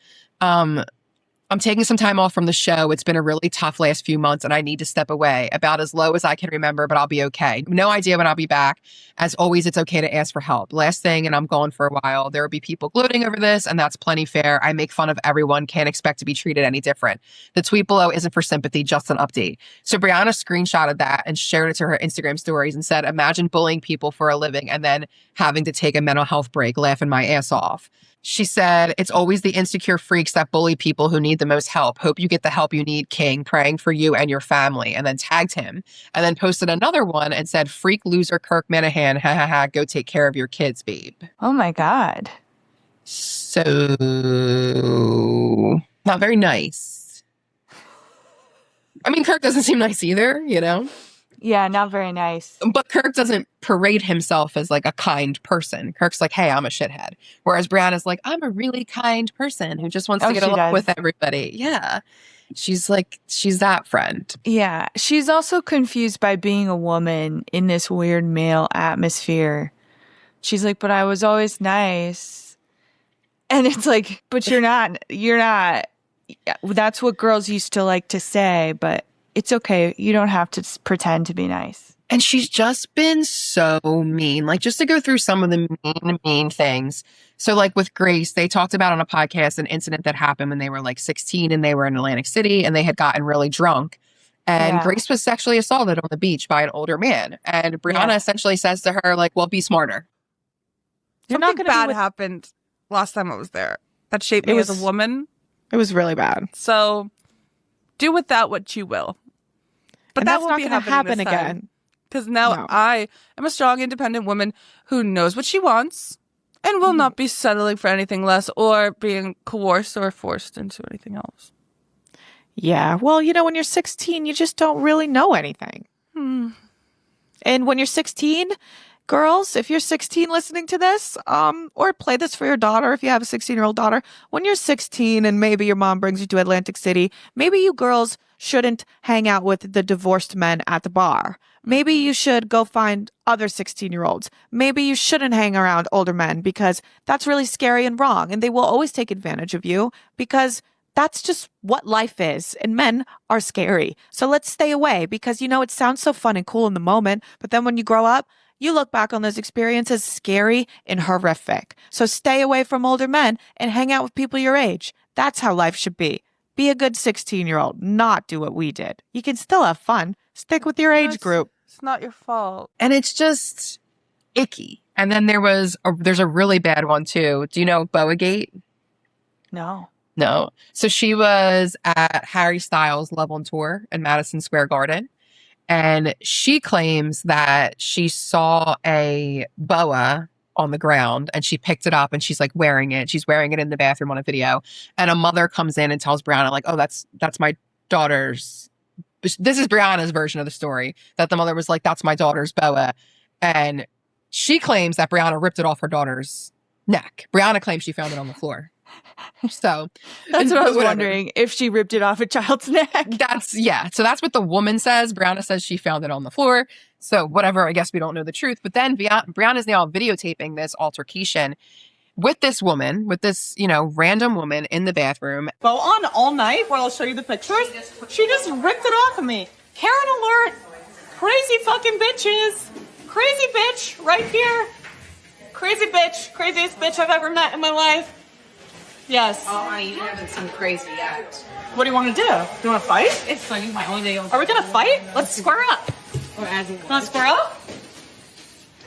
S2: I'm taking some time off from the show. It's been a really tough last few months and I need to step away. About as low as I can remember, but I'll be okay. No idea when I'll be back. As always, it's okay to ask for help. Last thing, and I'm gone for a while. There will be people gloating over this, and that's plenty fair. I make fun of everyone. Can't expect to be treated any different. The tweet below isn't for sympathy, just an update. So Brianna screenshotted that and shared it to her Instagram stories and said, imagine bullying people for a living and then having to take a mental health break, laughing my ass off. She said, it's always the insecure freaks that bully people who need the most help. Hope you get the help you need, King. Praying for you and your family. And then tagged him. And then posted another one and said, freak loser Kirk Minahan. Ha ha ha. Go take care of your kids, babe.
S1: Oh my God.
S2: So, not very nice. I mean, Kirk doesn't seem nice either, you know?
S1: Yeah, not very nice.
S2: But Kirk doesn't parade himself as like a kind person. Kirk's like, hey, I'm a shithead. Whereas Brianna's like, I'm a really kind person who just wants to get along with everybody. Yeah. She's like, she's that friend.
S1: Yeah. She's also confused by being a woman in this weird male atmosphere. She's like, but I was always nice. And it's like, but you're not. That's what girls used to like to say, but it's okay. You don't have to pretend to be nice.
S2: And she's just been so mean. Like, just to go through some of the mean things. So, like, with Grace, they talked about on a podcast an incident that happened when they were, like, 16 and they were in Atlantic City and they had gotten really drunk. And Grace was sexually assaulted on the beach by an older man. And Brianna essentially says to her, like, well, be smarter.
S6: Something bad happened last time I was there that shaped me as a woman.
S3: It was really bad.
S6: So, do with that what you will. But
S3: and
S6: that
S3: that's
S6: won't
S3: not
S6: be
S3: going to happen again.
S6: Because now I am a strong, independent woman who knows what she wants and will not be settling for anything less or being coerced or forced into anything else.
S3: Yeah. Well, you know, when you're 16, you just don't really know anything. And when you're 16, girls, if you're 16 listening to this, or play this for your daughter if you have a 16-year-old daughter, when you're 16 and maybe your mom brings you to Atlantic City, maybe you girls shouldn't hang out with the divorced men at the bar. Maybe you should go find other 16-year-olds. Maybe you shouldn't hang around older men because that's really scary and wrong. And they will always take advantage of you because that's just what life is. And men are scary. So let's stay away because, you know, it sounds so fun and cool in the moment. But then when you grow up, you look back on those experiences scary and horrific. So stay away from older men and hang out with people your age. That's how life should be. Be a good 16-year-old, not do what we did. You can still have fun. Stick with your age group.
S6: It's not your fault.
S2: And it's just icky. And then there's a really bad one too. Do you know Boa Gate?
S6: No.
S2: No. So she was at Harry Styles' Love on Tour in Madison Square Garden. And she claims that she saw a boa on the ground and she picked it up and she's like wearing it. She's wearing it in the bathroom on a video. And a mother comes in and tells Brianna, like, oh, that's my daughter's. This is Brianna's version of the story, that the mother was like, that's my daughter's boa. And she claims that Brianna ripped it off her daughter's neck. Brianna claims she found it on the floor. So
S1: that's what I was wondering, if she ripped it off a child's neck.
S2: So that's what the woman says. Brianna says she found it on the floor. So whatever, I guess we don't know the truth. But then Brianna's now videotaping this altercation with this woman, with this, random woman in the bathroom.
S12: Go on all night while I'll show you the pictures. She just ripped it off of me. Karen alert. Crazy fucking bitches. Crazy bitch right here. Crazy bitch. Craziest bitch I've ever met in my life. Yes.
S13: Oh, you haven't seen crazy yet.
S12: What do you want to do? Do you want to fight?
S13: It's funny, my only day.
S12: Are we going to fight? Let's square up. Let's square up?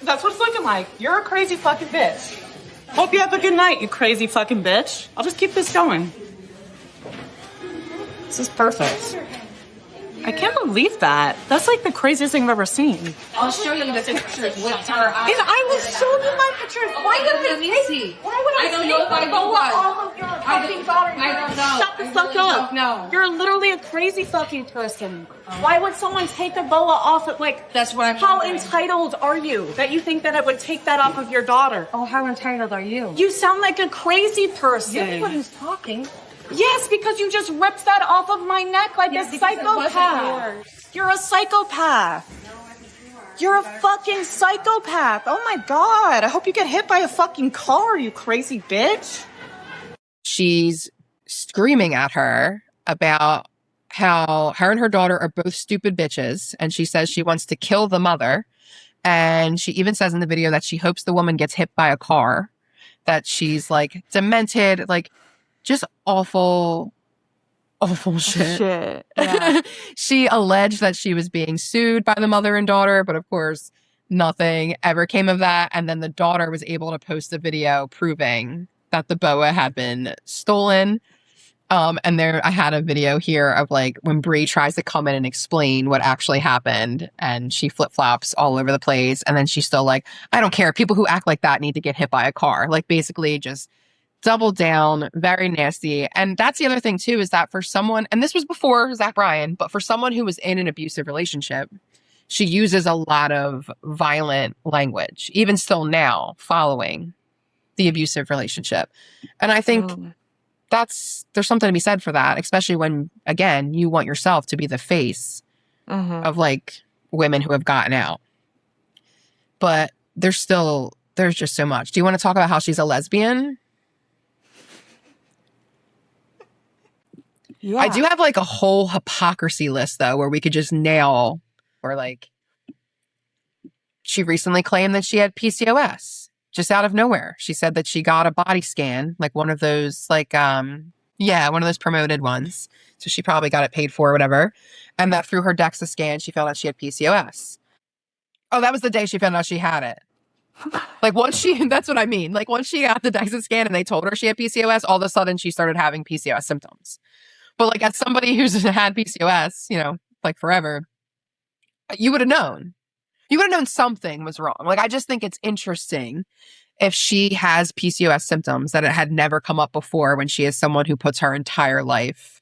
S12: That's what it's looking like. You're a crazy fucking bitch. Hope you have a good night, you crazy fucking bitch. I'll just keep this going. This is perfect. I can't believe that. That's like the craziest thing I've ever seen.
S13: I'll show you the pictures with her.
S12: And I will show you my pictures. Why would
S13: I don't know why you
S12: all of your fucking daughters?
S13: I don't know.
S12: Shut the fuck up.
S13: No.
S12: You're literally a crazy fucking person. Why would someone take a boa off of,
S13: that's what I'm
S12: how
S13: wondering.
S12: entitled are you that you think that I would take that off of your daughter?
S13: Oh, how entitled are you?
S12: You sound like a crazy person.
S13: You're the one who's talking.
S12: Yes, because you just ripped that off of my neck like a psychopath. You're a psychopath. You're a fucking psychopath. Oh my God. I hope you get hit by a fucking car, you crazy bitch.
S2: She's screaming at her about how her and her daughter are both stupid bitches. And she says she wants to kill the mother. And she even says in the video that she hopes the woman gets hit by a car, that she's like demented, like just awful shit.
S1: Yeah.
S2: She alleged that she was being sued by the mother and daughter, but of course, nothing ever came of that. And then the daughter was able to post a video proving that the boa had been stolen. And there, I had a video here of like when Bree tries to come in and explain what actually happened, and she flip-flops all over the place. And then she's still like, I don't care. People who act like that need to get hit by a car. Like basically just double down, very nasty. And that's the other thing too, is that for someone, and this was before Zach Bryan, but for someone who was in an abusive relationship, she uses a lot of violent language, even still now, following the abusive relationship. And I think there's something to be said for that, especially when, again, you want yourself to be the face of like women who have gotten out. But there's just so much. Do you want to talk about how she's a lesbian?
S1: Yeah.
S2: I do have like a whole hypocrisy list though, where we could just nail, or like, she recently claimed that she had PCOS just out of nowhere. She said that she got a body scan, like one of those, like, one of those promoted ones. So she probably got it paid for or whatever. And that through her DEXA scan, she found out she had PCOS. Oh, that was the day she found out she had it. Like that's what I mean. Like once she got the DEXA scan and they told her she had PCOS, all of a sudden she started having PCOS symptoms. But like as somebody who's had PCOS, like forever, you would have known. You would have known something was wrong. Like I just think it's interesting if she has PCOS symptoms that it had never come up before when she is someone who puts her entire life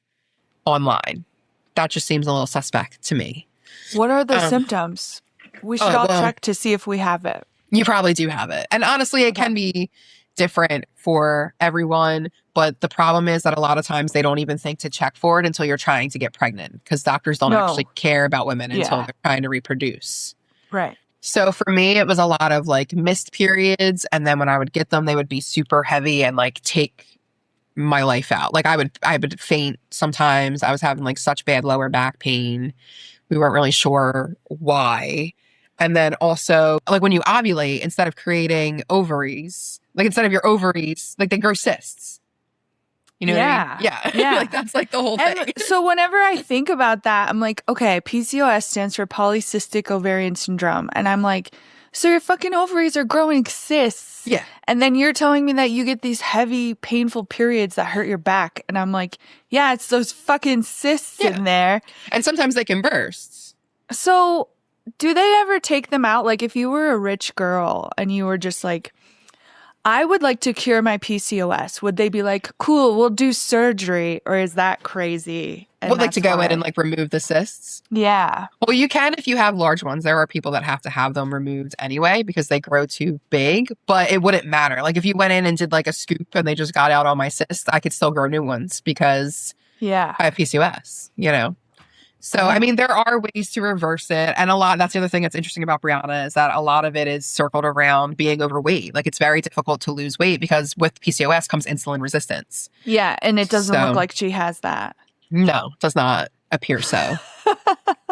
S2: online. That just seems a little suspect to me.
S1: What are the symptoms? We should all check to see if we have it.
S2: You probably do have it. And honestly, it can be different for everyone. But the problem is that a lot of times they don't even think to check for it until you're trying to get pregnant, because doctors don't actually care about women until they're trying to reproduce.
S1: Right.
S2: So for me, it was a lot of like missed periods. And then when I would get them, they would be super heavy and like take my life out. Like I would faint sometimes. I was having like such bad lower back pain. We weren't really sure why. And then also, like when you ovulate, instead of creating ovaries, like instead of your ovaries, like they grow cysts. You know what I mean? Yeah.
S1: Yeah.
S2: Like that's like the whole thing.
S1: So whenever I think about that, I'm like, okay, PCOS stands for polycystic ovarian syndrome. And I'm like, so your fucking ovaries are growing cysts.
S2: Yeah.
S1: And then you're telling me that you get these heavy, painful periods that hurt your back. And I'm like, yeah, it's those fucking cysts in there.
S2: And sometimes they can burst.
S1: So do they ever take them out? Like if you were a rich girl and you were just like, I would like to cure my PCOS. Would they be like, cool, we'll do surgery? Or is that crazy?
S2: Would like to go in and like remove the cysts?
S1: Yeah.
S2: Well, you can if you have large ones. There are people that have to have them removed anyway because they grow too big, but it wouldn't matter. Like if you went in and did like a scoop and they just got out all my cysts, I could still grow new ones because I have PCOS, you know? So, I mean, there are ways to reverse it. And that's the other thing that's interesting about Brianna is that a lot of it is circled around being overweight. Like it's very difficult to lose weight because with PCOS comes insulin resistance.
S1: Yeah. And it doesn't look like she has that.
S2: No, does not appear so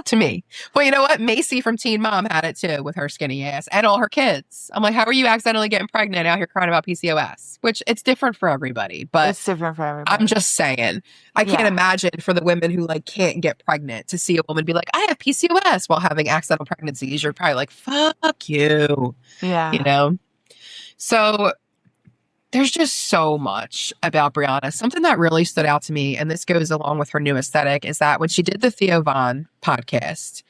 S2: to me. Well, you know what? Macy from Teen Mom had it too with her skinny ass and all her kids. I'm like, how are you accidentally getting pregnant out here crying about PCOS? Which it's different for everybody, but
S1: it's different for everybody.
S2: I'm just saying, I can't imagine for the women who like can't get pregnant to see a woman be like, I have PCOS while having accidental pregnancies. You're probably like, fuck you.
S1: Yeah.
S2: You know? So there's just so much about Brianna. Something that really stood out to me, and this goes along with her new aesthetic, is that when she did the Theo Von podcast,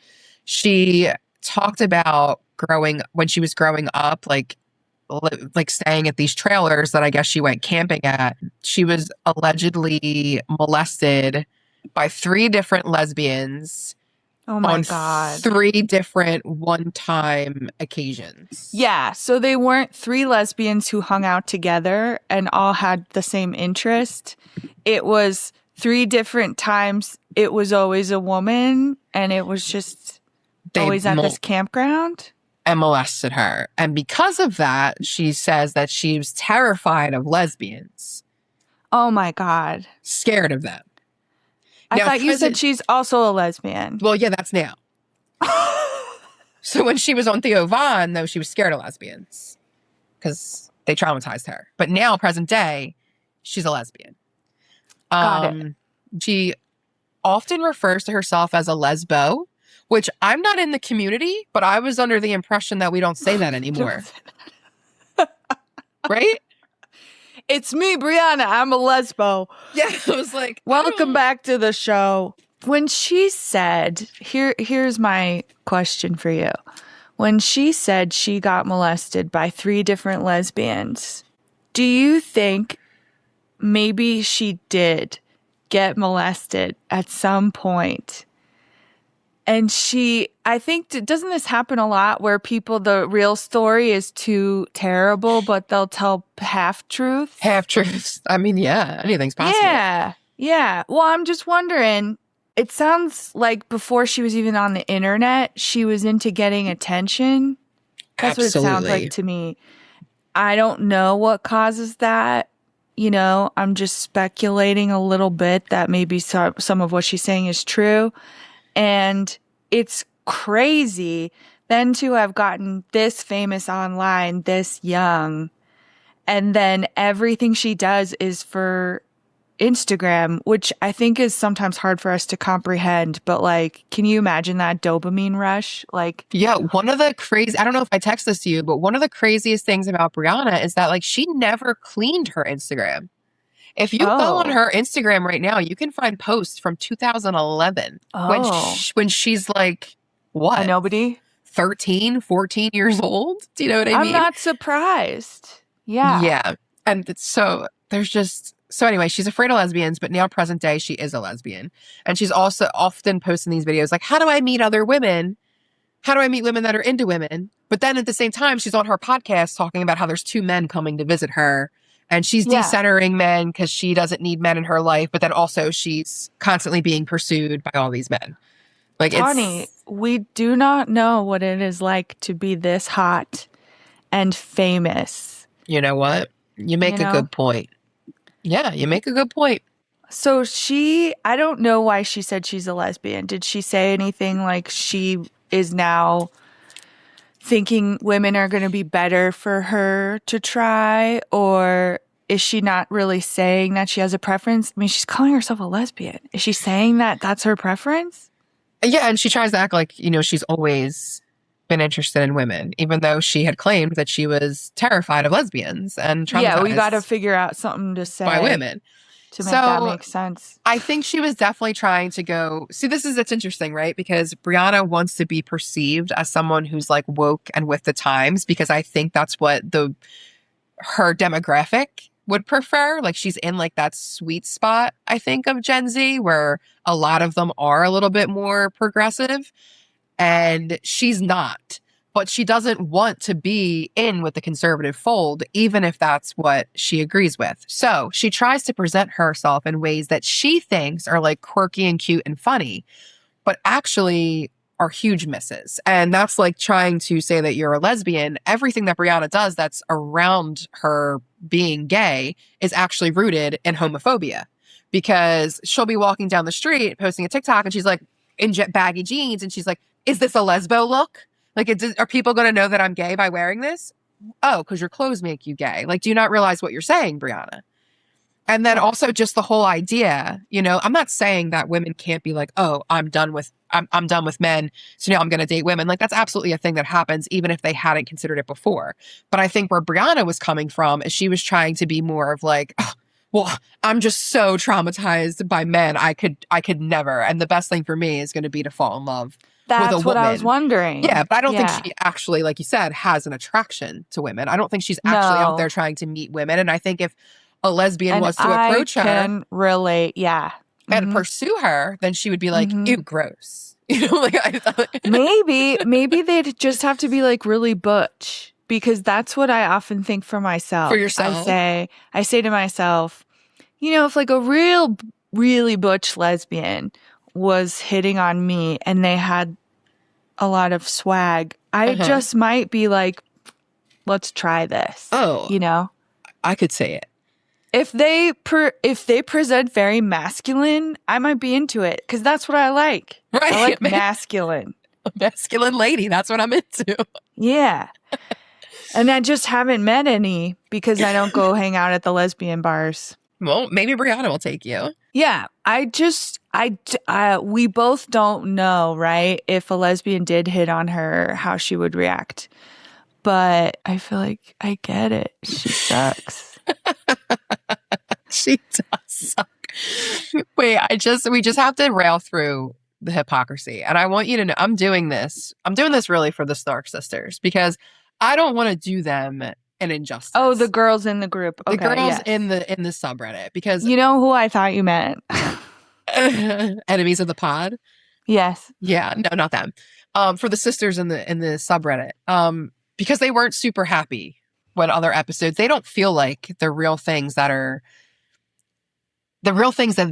S2: she talked about when she was growing up, like staying at these trailers that I guess she went camping at. She was allegedly molested by 3 different lesbians.
S1: Oh my God.
S2: 3 different one-time occasions.
S1: Yeah. So they weren't 3 lesbians who hung out together and all had the same interest. It was 3 different times. It was always a woman and it was just always at this campground.
S2: And molested her. And because of that, she says that she was terrified of lesbians.
S1: Oh my God.
S2: Scared of them.
S1: I thought you said she's also a lesbian.
S2: Well, yeah, that's now. So when she was on Theo Von, though, she was scared of lesbians because they traumatized her. But now, present day, she's a lesbian.
S1: Got it.
S2: She often refers to herself as a lesbo, which I'm not in the community, but I was under the impression that we don't say that anymore. Right?
S1: It's me, Brianna. I'm a lesbo.
S2: Yeah, I was like,
S1: welcome back to the show. When she said, here's my question for you. When she said she got molested by 3 different lesbians, do you think maybe she did get molested at some point? And I think, doesn't this happen a lot where the real story is too terrible, but they'll tell half-truths?
S2: Half-truths. I mean, yeah, anything's possible.
S1: Yeah. Yeah. Well, I'm just wondering, it sounds like before she was even on the internet, she was into getting attention. That's what it sounds like to me. I don't know what causes that. You know, I'm just speculating a little bit that maybe some of what she's saying is true. And it's crazy then to have gotten this famous online this young. And then everything she does is for Instagram, which I think is sometimes hard for us to comprehend. But like, can you imagine that dopamine rush? Like,
S2: yeah, I don't know if I text this to you, but one of the craziest things about Brianna is that like she never cleaned her Instagram. If you go on her Instagram right now, you can find posts from 2011 when she's like, what?
S1: A nobody?
S2: 13, 14 years old? Do you know what I mean?
S1: I'm not surprised. Yeah.
S2: Yeah. And so anyway, she's afraid of lesbians, but now present day, she is a lesbian. And she's also often posting these videos like, how do I meet other women? How do I meet women that are into women? But then at the same time, she's on her podcast talking about how there's 2 men coming to visit her. And she's decentering men because she doesn't need men in her life. But then also she's constantly being pursued by all these men. Like,
S1: Tawny, we do not know what it is like to be this hot and famous.
S2: You know what? You make a good point. Yeah, you make a good point.
S1: So I don't know why she said she's a lesbian. Did she say anything like she is now thinking women are going to be better for her to try? Or is she not really saying that she has a preference? I mean, she's calling herself a lesbian. Is she saying that that's her preference?
S2: Yeah, and she tries to act like, you know, she's always been interested in women, even though she had claimed that she was terrified of lesbians and traumatized.
S1: Yeah, we got to figure out something to say
S2: by women
S1: to make that make sense.
S2: I think she was definitely trying to go. See, it's interesting, right? Because Brianna wants to be perceived as someone who's like woke and with the times, because I think that's what her demographic would prefer. Like, she's in like that sweet spot, I think, of Gen Z, where a lot of them are a little bit more progressive, and she's not. But she doesn't want to be in with the conservative fold, even if that's what she agrees with. So she tries to present herself in ways that she thinks are like quirky and cute and funny, but actually are huge misses. And that's like trying to say that you're a lesbian. Everything that Brianna does that's around her being gay is actually rooted in homophobia, because she'll be walking down the street posting a TikTok and she's like in baggy jeans and she's like, is this a lesbo look? Like, are people going to know that I'm gay by wearing this? Oh, because your clothes make you gay. Like, do you not realize what you're saying, Brianna? And then also just the whole idea, you know, I'm not saying that women can't be like, oh, I'm done with men, so now I'm going to date women. Like, that's absolutely a thing that happens, even if they hadn't considered it before. But I think where Brianna was coming from is she was trying to be more of like, oh, well, I'm just so traumatized by men. I could never. And the best thing for me is going to be to fall in love.
S1: That's what I was wondering.
S2: Yeah, but I don't think she actually, like you said, has an attraction to women. I don't think she's actually out there trying to meet women. And I think if a lesbian was to approach her,
S1: can relate,
S2: and pursue her, then she would be like, ew, gross. You know, like
S1: maybe they'd just have to be like really butch, because that's what I often think for myself.
S2: For yourself,
S1: I say to myself, you know, if like a really butch lesbian was hitting on me and they had a lot of swag, I just might be like, let's try this.
S2: Oh,
S1: you know,
S2: I could say it.
S1: If they present very masculine, I might be into it, because that's what I like.
S2: Right,
S1: I like masculine.
S2: A masculine lady. That's what I'm into.
S1: Yeah. And I just haven't met any, because I don't go hang out at the lesbian bars.
S2: Well, maybe Brianna will take you.
S1: Yeah. We both don't know, right? If a lesbian did hit on her, how she would react. But I feel like I get it. She sucks.
S2: She does suck. Wait, we just have to rail through the hypocrisy. And I want you to know, I'm doing this really for the Snark sisters, because I don't want to do them an injustice.
S1: Oh, the girls in the group. Okay,
S2: the girls in the subreddit, because
S1: you know who I thought you meant.
S2: Enemies of the pod.
S1: Yes.
S2: Yeah, no, not them. For the sisters in the subreddit. Because they weren't super happy when other episodes, they don't feel like the real things that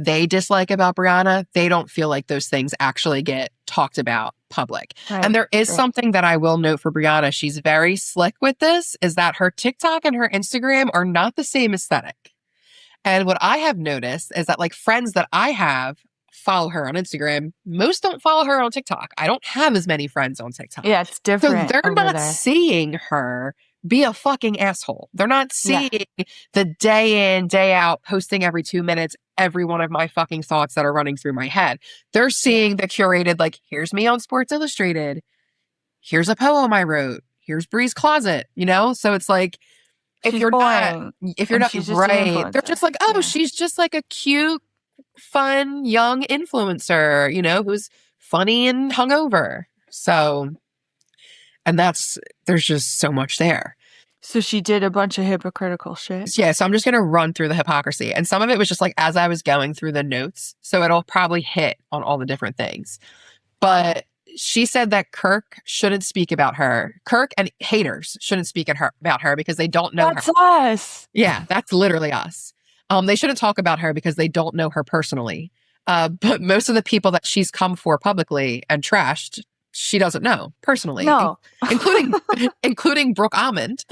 S2: they dislike about Brianna, they don't feel like those things actually get talked about public. Right, and there is something that I will note for Brianna. She's very slick with this, is that her TikTok and her Instagram are not the same aesthetic. And what I have noticed is that, like, friends that I have follow her on Instagram, most don't follow her on TikTok. I don't have as many friends on TikTok.
S1: Yeah, it's different.
S2: So they're not seeing her be a fucking asshole. They're not seeing the day in, day out, posting every 2 minutes, every one of my fucking thoughts that are running through my head. They're seeing the curated, like, here's me on Sports Illustrated. Here's a poem I wrote. Here's Bree's closet, you know? So it's like, if you're not right, they're just like, oh, she's just like a cute, fun, young influencer, you know, who's funny and hungover. So, and there's just so much there.
S1: So she did a bunch of hypocritical shit.
S2: Yeah, so I'm just going to run through the hypocrisy. And some of it was just like as I was going through the notes. So it'll probably hit on all the different things. But she said that Kirk shouldn't speak about her. Kirk and haters shouldn't speak about her because they don't know her.
S1: That's us.
S2: Yeah, that's literally us. They shouldn't talk about her because they don't know her personally. But most of the people that she's come for publicly and trashed, she doesn't know personally.
S1: No.
S2: including Brooke Almond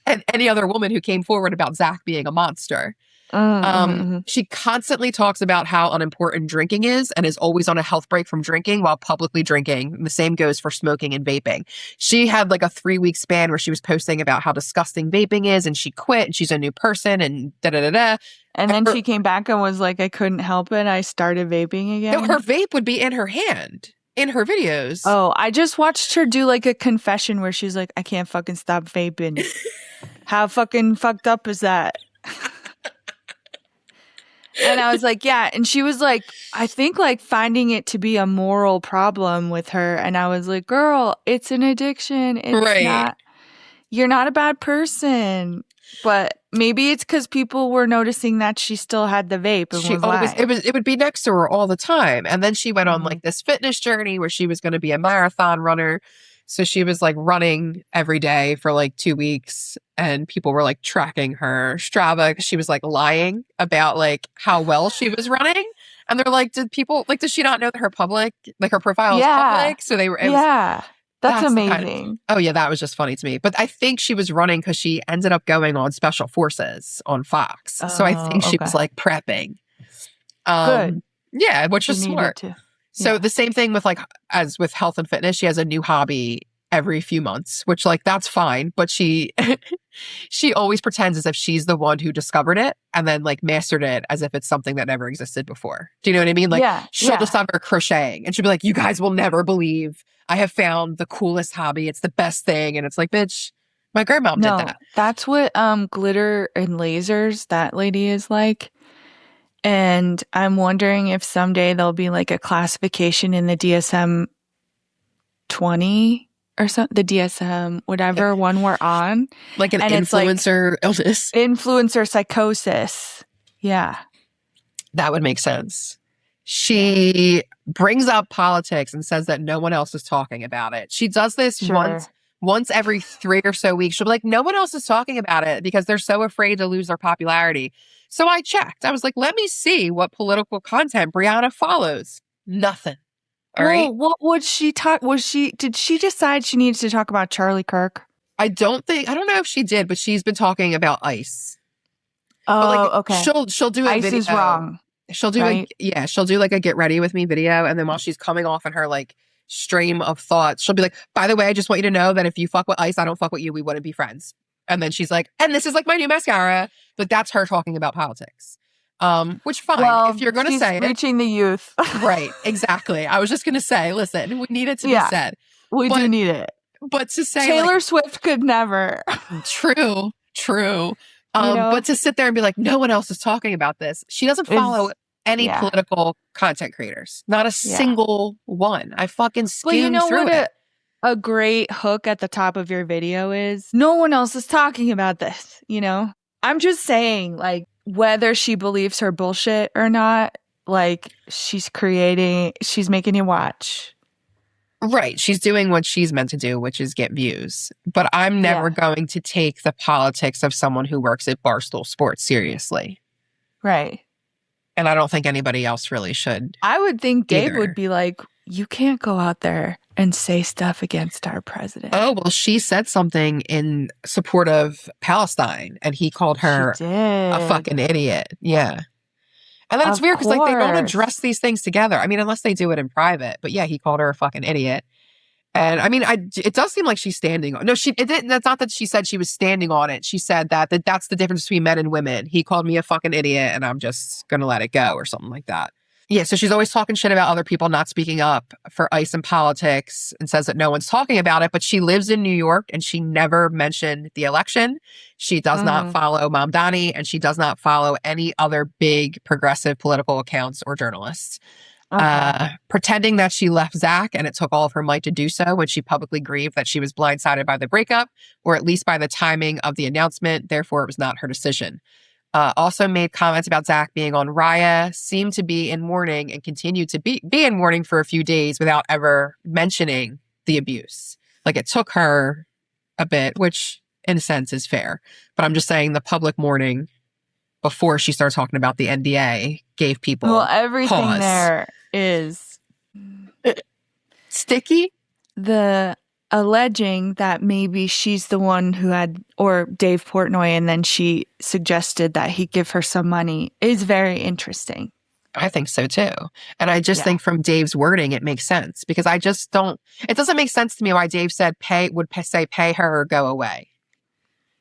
S2: and any other woman who came forward about Zach being a monster. She constantly talks about how unimportant drinking is and is always on a health break from drinking while publicly drinking. And the same goes for smoking and vaping. She had like a 3-week span where she was posting about how disgusting vaping is, and she quit and she's a new person and da-da-da-da.
S1: And then she came back and was like, I couldn't help it. I started vaping again.
S2: No, her vape would be in her hand in her videos.
S1: Oh, I just watched her do like a confession where she's like, I can't fucking stop vaping. How fucking fucked up is that? And I was like, yeah. And she was like, I think like finding it to be a moral problem with her. And I was like, girl, it's an addiction. It's not, you're not a bad person. But maybe it's because people were noticing that she still had the vape. And
S2: it would be next to her all the time. And then she went on like this fitness journey where she was going to be a marathon runner. So she was like running every day for like 2 weeks, and people were like tracking her Strava because she was like lying about like how well she was running. And they're like, does she not know that her profile is public? So they were,
S1: that's amazing.
S2: That was just funny to me. But I think she was running because she ended up going on Special Forces on Fox. So I think she was like prepping.
S1: Good.
S2: Yeah, which
S1: She
S2: is
S1: needed
S2: smart.
S1: to.
S2: So the same thing with like, as with health and fitness, she has a new hobby every few months, which like, that's fine. But she always pretends as if she's the one who discovered it and then like mastered it as if it's something that never existed before. Do you know what I mean? Like she'll discover crocheting and she'll be like, you guys will never believe I have found the coolest hobby. It's the best thing. And it's like, bitch, my grandma did that.
S1: That's what glitter and lasers, that lady is like. And I'm wondering if someday there'll be like a classification in the DSM 20 or something, the DSM, whatever one we're on.
S2: Like an influencer illness.
S1: Influencer psychosis. Yeah.
S2: That would make sense. She brings up politics and says that no one else is talking about it. She does this once every 3 or so weeks. She'll be like, no one else is talking about it because they're so afraid to lose their popularity. So I checked. I was like, let me see what political content Brianna follows. Nothing. All right.
S1: What would she talk? Did she decide she needed to talk about Charlie Kirk?
S2: I don't know if she did, but she's been talking about ICE.
S1: Oh, okay.
S2: She'll do a
S1: ICE
S2: video.
S1: Is wrong.
S2: She'll do she'll do like a get ready with me video. And then while she's coming off in her like stream of thoughts, she'll be like, by the way, I just want you to know that if you fuck with ICE, I don't fuck with you. We wouldn't be friends. And then she's like, and this is like my new mascara. But that's her talking about politics. Which fine.
S1: Well,
S2: if you're going to say
S1: reaching the youth.
S2: Right. Exactly. I was just going to say, listen, we need it to be said.
S1: We do need it.
S2: But to say
S1: Taylor Swift could never.
S2: True. But to sit there and be like, no one else is talking about this. She doesn't follow any political content creators. Not a single one. I fucking skimmed through it.
S1: A great hook at the top of your video is, no one else is talking about this, you know? I'm just saying, like, whether she believes her bullshit or not, like, she's making you watch.
S2: Right. She's doing what she's meant to do, which is get views. But I'm never going to take the politics of someone who works at Barstool Sports seriously.
S1: Right.
S2: And I don't think anybody else really should.
S1: I would think Dave would be like, you can't go out there and say stuff against our president.
S2: Oh, well, she said something in support of Palestine, and he called her a fucking idiot. Yeah. And then it's weird because like they don't address these things together. I mean, unless they do it in private. But yeah, he called her a fucking idiot. And I mean, it does seem like she's standing on. No, that's not that she said she was standing on it. She said that's the difference between men and women. He called me a fucking idiot, and I'm just gonna let it go or something like that. Yeah, so she's always talking shit about other people not speaking up for ICE and politics and says that no one's talking about it, but she lives in New York and she never mentioned the election. She does not follow Mom Donnie, and she does not follow any other big progressive political accounts or journalists. Pretending that she left Zach and it took all of her might to do so when she publicly grieved that she was blindsided by the breakup, or at least by the timing of the announcement. Therefore, it was not her decision. Also made comments about Zach being on Raya, seemed to be in mourning and continued to be in mourning for a few days without ever mentioning the abuse. Like it took her a bit, which in a sense is fair. But I'm just saying the public mourning before she started talking about the NDA gave people
S1: everything
S2: pause.
S1: There is
S2: sticky.
S1: The alleging that maybe she's the one who had, or Dave Portnoy, and then she suggested that he give her some money is very interesting.
S2: I think so too. And I just think from Dave's wording, it makes sense because I just don't, it doesn't make sense to me why Dave said pay her or go away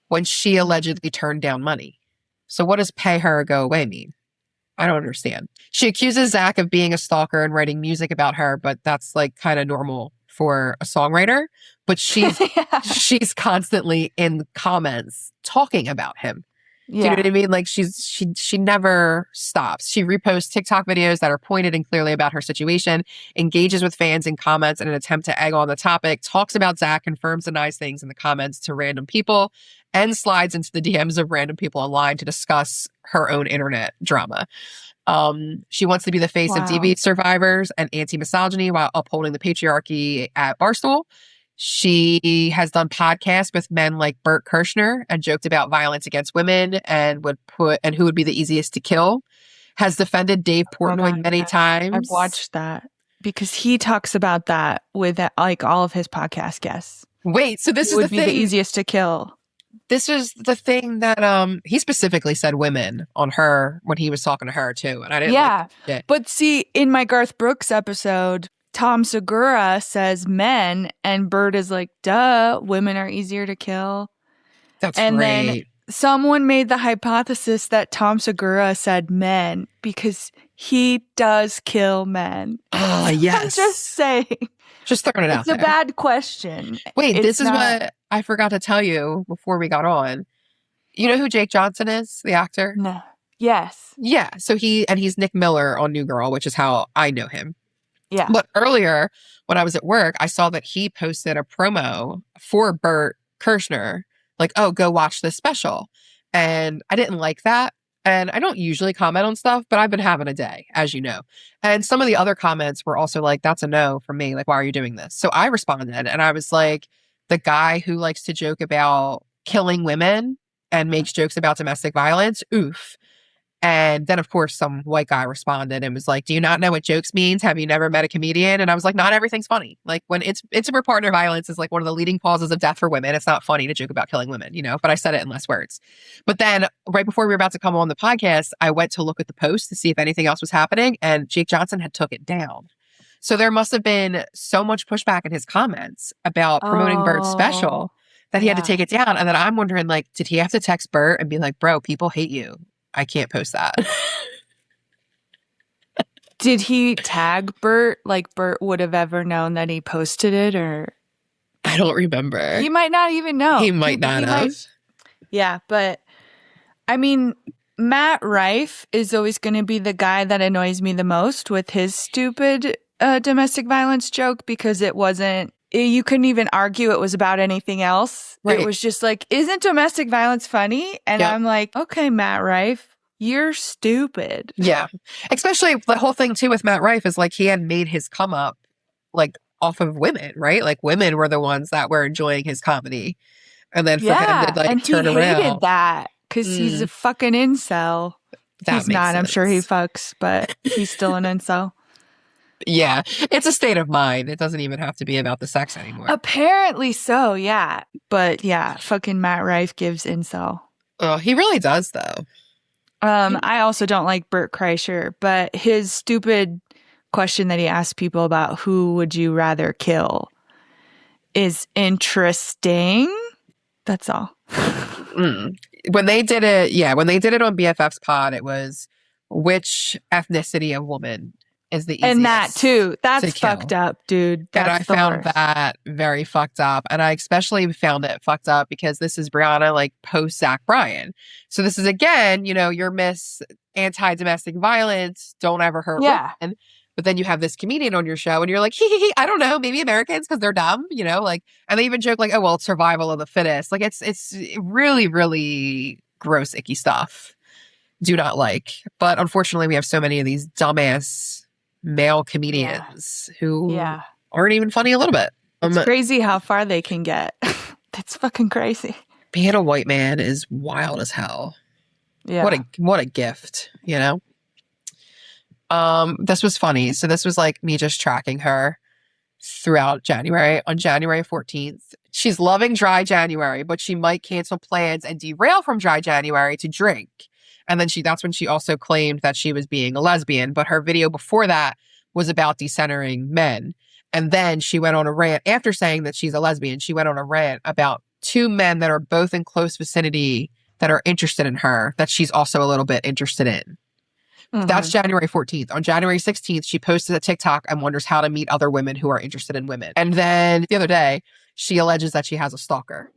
S2: when she allegedly turned down money. So what does pay her or go away mean? I don't understand. She accuses Zach of being a stalker and writing music about her, but that's like kind of normal for a songwriter. But she's constantly in the comments talking about him. Do you know what I mean? Like she never stops. She reposts TikTok videos that are pointed and clearly about her situation, engages with fans in comments in an attempt to egg on the topic, talks about Zach, confirms, denies things in the comments to random people, and slides into the DMs of random people online to discuss her own internet drama. She wants to be the face of DV survivors and anti-misogyny while upholding the patriarchy at Barstool. She has done podcasts with men like Bert Kirshner and joked about violence against women and who would be the easiest to kill. Has defended Dave Portnoy many times.
S1: I've watched that because he talks about that with like all of his podcast guests.
S2: Wait, so this is the thing.
S1: Would be the easiest to kill.
S2: This is the thing that he specifically said women on her when he was talking to her too, and I didn't.
S1: Yeah,
S2: like it.
S1: But see, in my Garth Brooks episode, Tom Segura says men, and Bert is like, duh, women are easier to kill.
S2: That's
S1: and
S2: great.
S1: Then someone made the hypothesis that Tom Segura said men because he does kill men.
S2: Oh, yes.
S1: I'm just saying.
S2: Just throwing it out there.
S1: It's a bad question.
S2: Wait, this is what I forgot to tell you before we got on. You know who Jake Johnson is, the actor?
S1: No. Yes.
S2: Yeah. So he's Nick Miller on New Girl, which is how I know him.
S1: Yeah.
S2: But earlier, when I was at work, I saw that he posted a promo for Bert Kirshner, like, oh, go watch this special. And I didn't like that. And I don't usually comment on stuff, but I've been having a day, as you know. And some of the other comments were also like, that's a no from me. Like, why are you doing this? So I responded and I was like, the guy who likes to joke about killing women and makes jokes about domestic violence, oof. And then, of course, some white guy responded and was like, do you not know what jokes means? Have you never met a comedian? And I was like, not everything's funny. Like when intimate partner violence is like one of the leading causes of death for women. It's not funny to joke about killing women, you know, but I said it in less words. But then right before we were about to come on the podcast, I went to look at the post to see if anything else was happening. And Jake Johnson had took it down. So there must have been so much pushback in his comments about promoting Bert's special that he had to take it down. And then I'm wondering, like, did he have to text Bert and be like, bro, people hate you. I can't post that.
S1: Did he tag Bert? Like Bert would have ever known that he posted it, or
S2: I don't remember.
S1: He might not even know.
S2: He might not have.
S1: Yeah, but I mean, Matt Rife is always going to be the guy that annoys me the most with his stupid domestic violence joke because it wasn't. You couldn't even argue it was about anything else. Right. It was just like, isn't domestic violence funny? And I'm like, okay, Matt Rife, you're stupid.
S2: Yeah. Especially the whole thing too with Matt Rife is like he had made his come up like off of women, right? Like women were the ones that were enjoying his comedy. And then for him to like
S1: and
S2: turn
S1: he
S2: around.
S1: hated that because he's a fucking incel. He's not. I'm sure he fucks, but he's still an incel.
S2: Yeah, it's a state of mind. It doesn't even have to be about the sex anymore.
S1: Apparently so, yeah. But yeah, fucking Matt Rife gives incel.
S2: Oh, he really does, though.
S1: I also don't like Bert Kreischer, but his stupid question that he asked people about who would you rather kill is interesting. That's all.
S2: When they did it, when they did it on BFF's pod, it was which ethnicity of woman is the easiest.
S1: And that too. That's fucked up, dude.
S2: And I found that very fucked up. And I especially found it fucked up because this is Brianna like post Zach Bryan. So this is again, you know, your Miss Anti-Domestic Violence, don't ever hurt women. But then you have this comedian on your show and you're like, hee, I don't know, maybe Americans because they're dumb, you know, like, and they even joke like, oh, well, it's survival of the fittest. Like it's really, really gross, icky stuff. Do not like. But unfortunately, we have so many of these dumbass male comedians who aren't even funny a little bit.
S1: It's crazy how far they can get. That's fucking crazy.
S2: Being a white man is wild as hell.
S1: Yeah.
S2: What a gift, you know? This was funny. So this was like me just tracking her throughout January. On January 14th, she's loving dry January, but she might cancel plans and derail from dry January to drink. And then that's when she also claimed that she was being a lesbian. But her video before that was about decentering men. And then she went on a rant after saying that she's a lesbian. She went on a rant about two men that are both in close vicinity that are interested in her, that she's also a little bit interested in. That's January 14th. On January 16th, she posted a TikTok and wonders how to meet other women who are interested in women. And then the other day, she alleges that she has a stalker.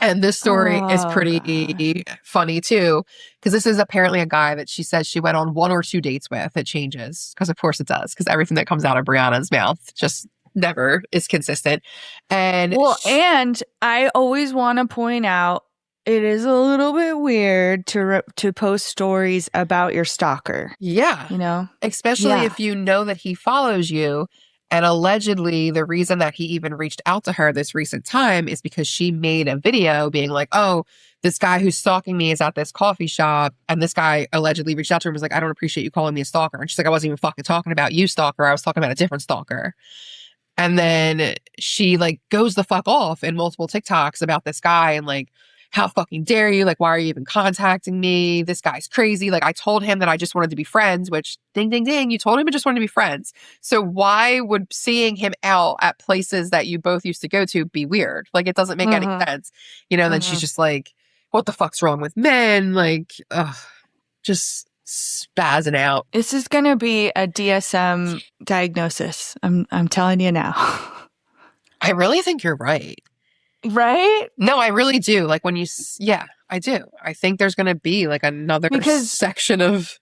S2: And this story is pretty funny too, because this is apparently a guy that she says she went on 1 or 2 dates with. It changes, because of course it does, because everything that comes out of Brianna's mouth just never is consistent. And
S1: and I always want to point out, it is a little bit weird to post stories about your stalker.
S2: Yeah.
S1: You know?
S2: Especially if you know that he follows you. And allegedly, the reason that he even reached out to her this recent time is because she made a video being like, oh, this guy who's stalking me is at this coffee shop. And this guy allegedly reached out to her and was like, I don't appreciate you calling me a stalker. And she's like, I wasn't even fucking talking about you, stalker. I was talking about a different stalker. And then she like goes the fuck off in multiple TikToks about this guy and like, how fucking dare you? Like, why are you even contacting me? This guy's crazy. Like, I told him that I just wanted to be friends, which ding, ding, ding. You told him you just wanted to be friends. So why would seeing him out at places that you both used to go to be weird? Like, it doesn't make any sense. You know, then she's just like, what the fuck's wrong with men? Like, just spazzing out.
S1: This is going to be a DSM diagnosis. I'm telling you now.
S2: I really think you're right.
S1: Right?
S2: No, I really do. Like when I do. I think there's going to be like another section of.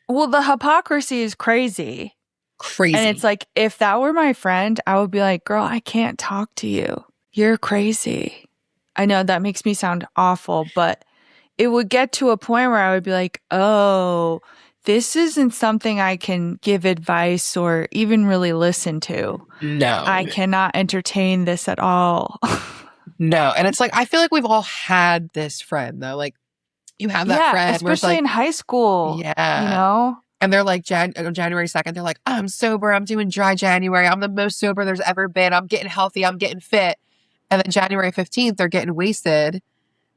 S1: Well, the hypocrisy is crazy.
S2: Crazy.
S1: And it's like, if that were my friend, I would be like, girl, I can't talk to you. You're crazy. I know that makes me sound awful, but it would get to a point where I would be like, oh, this isn't something I can give advice or even really listen to.
S2: No.
S1: I cannot entertain this at all.
S2: No. And it's like, I feel like we've all had this friend though. Like you have that friend.
S1: Especially in high school.
S2: Yeah.
S1: You know?
S2: And they're like, January 2nd, they're like, I'm sober. I'm doing dry January. I'm the most sober there's ever been. I'm getting healthy. I'm getting fit. And then January 15th, they're getting wasted.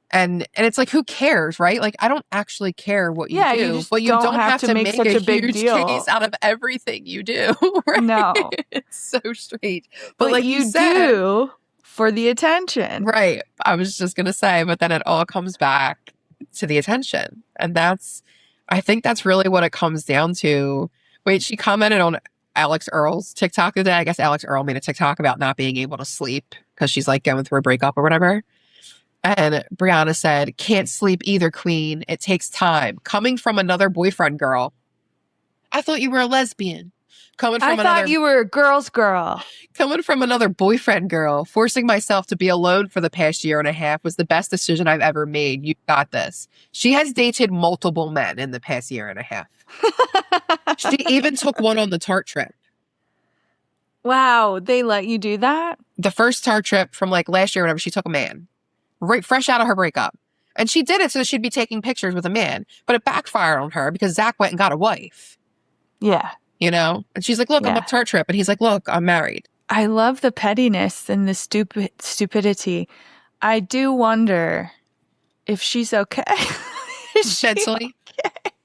S2: And it's like, who cares, right? Like, I don't actually care what you do, but you don't have to make such a big deal case out of everything you do. Right? No. It's so strange. But like you said,
S1: do for the attention.
S2: Right. I was just going to say, but then it all comes back to the attention. And I think that's really what it comes down to. Wait, she commented on Alex Earl's TikTok today. I guess Alex Earl made a TikTok about not being able to sleep because she's like going through a breakup or whatever. And Brianna said, can't sleep either, queen. It takes time. Coming from another boyfriend girl. I thought you were a lesbian. I
S1: thought you were a girl's girl.
S2: Coming from another boyfriend girl. Forcing myself to be alone for the past year and a half was the best decision I've ever made. You got this. She has dated multiple men in the past year and a half. She even took one on the Tart trip.
S1: Wow. They let you do that?
S2: The first Tart trip from like last year or whatever, she took a man. Right, fresh out of her breakup. And she did it so she'd be taking pictures with a man. But it backfired on her because Zach went and got a wife.
S1: Yeah.
S2: You know? And she's like, look, I'm on a Tart trip. And he's like, look, I'm married.
S1: I love the pettiness and the stupidity. I do wonder if she's okay.
S2: Mentally.
S1: Okay?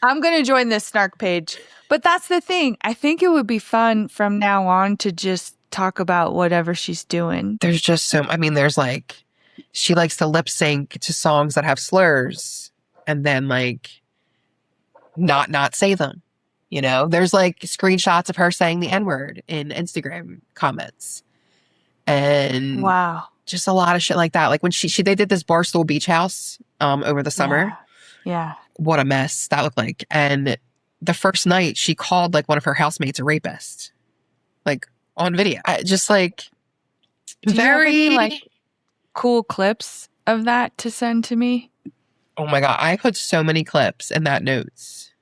S1: I'm going to join this snark page. But that's the thing. I think it would be fun from now on to just talk about whatever she's doing.
S2: There's just there's like, she likes to lip sync to songs that have slurs and then like not say them. You know, there's like screenshots of her saying the N-word in Instagram comments. And
S1: wow,
S2: just a lot of shit like that. Like when they did this Barstool Beach House over the summer.
S1: Yeah.
S2: What a mess that looked like. And the first night she called like one of her housemates a rapist. Like on video. Just like
S1: Do you have any, like cool clips of that to send to me?
S2: Oh my God. I put so many clips in that notes.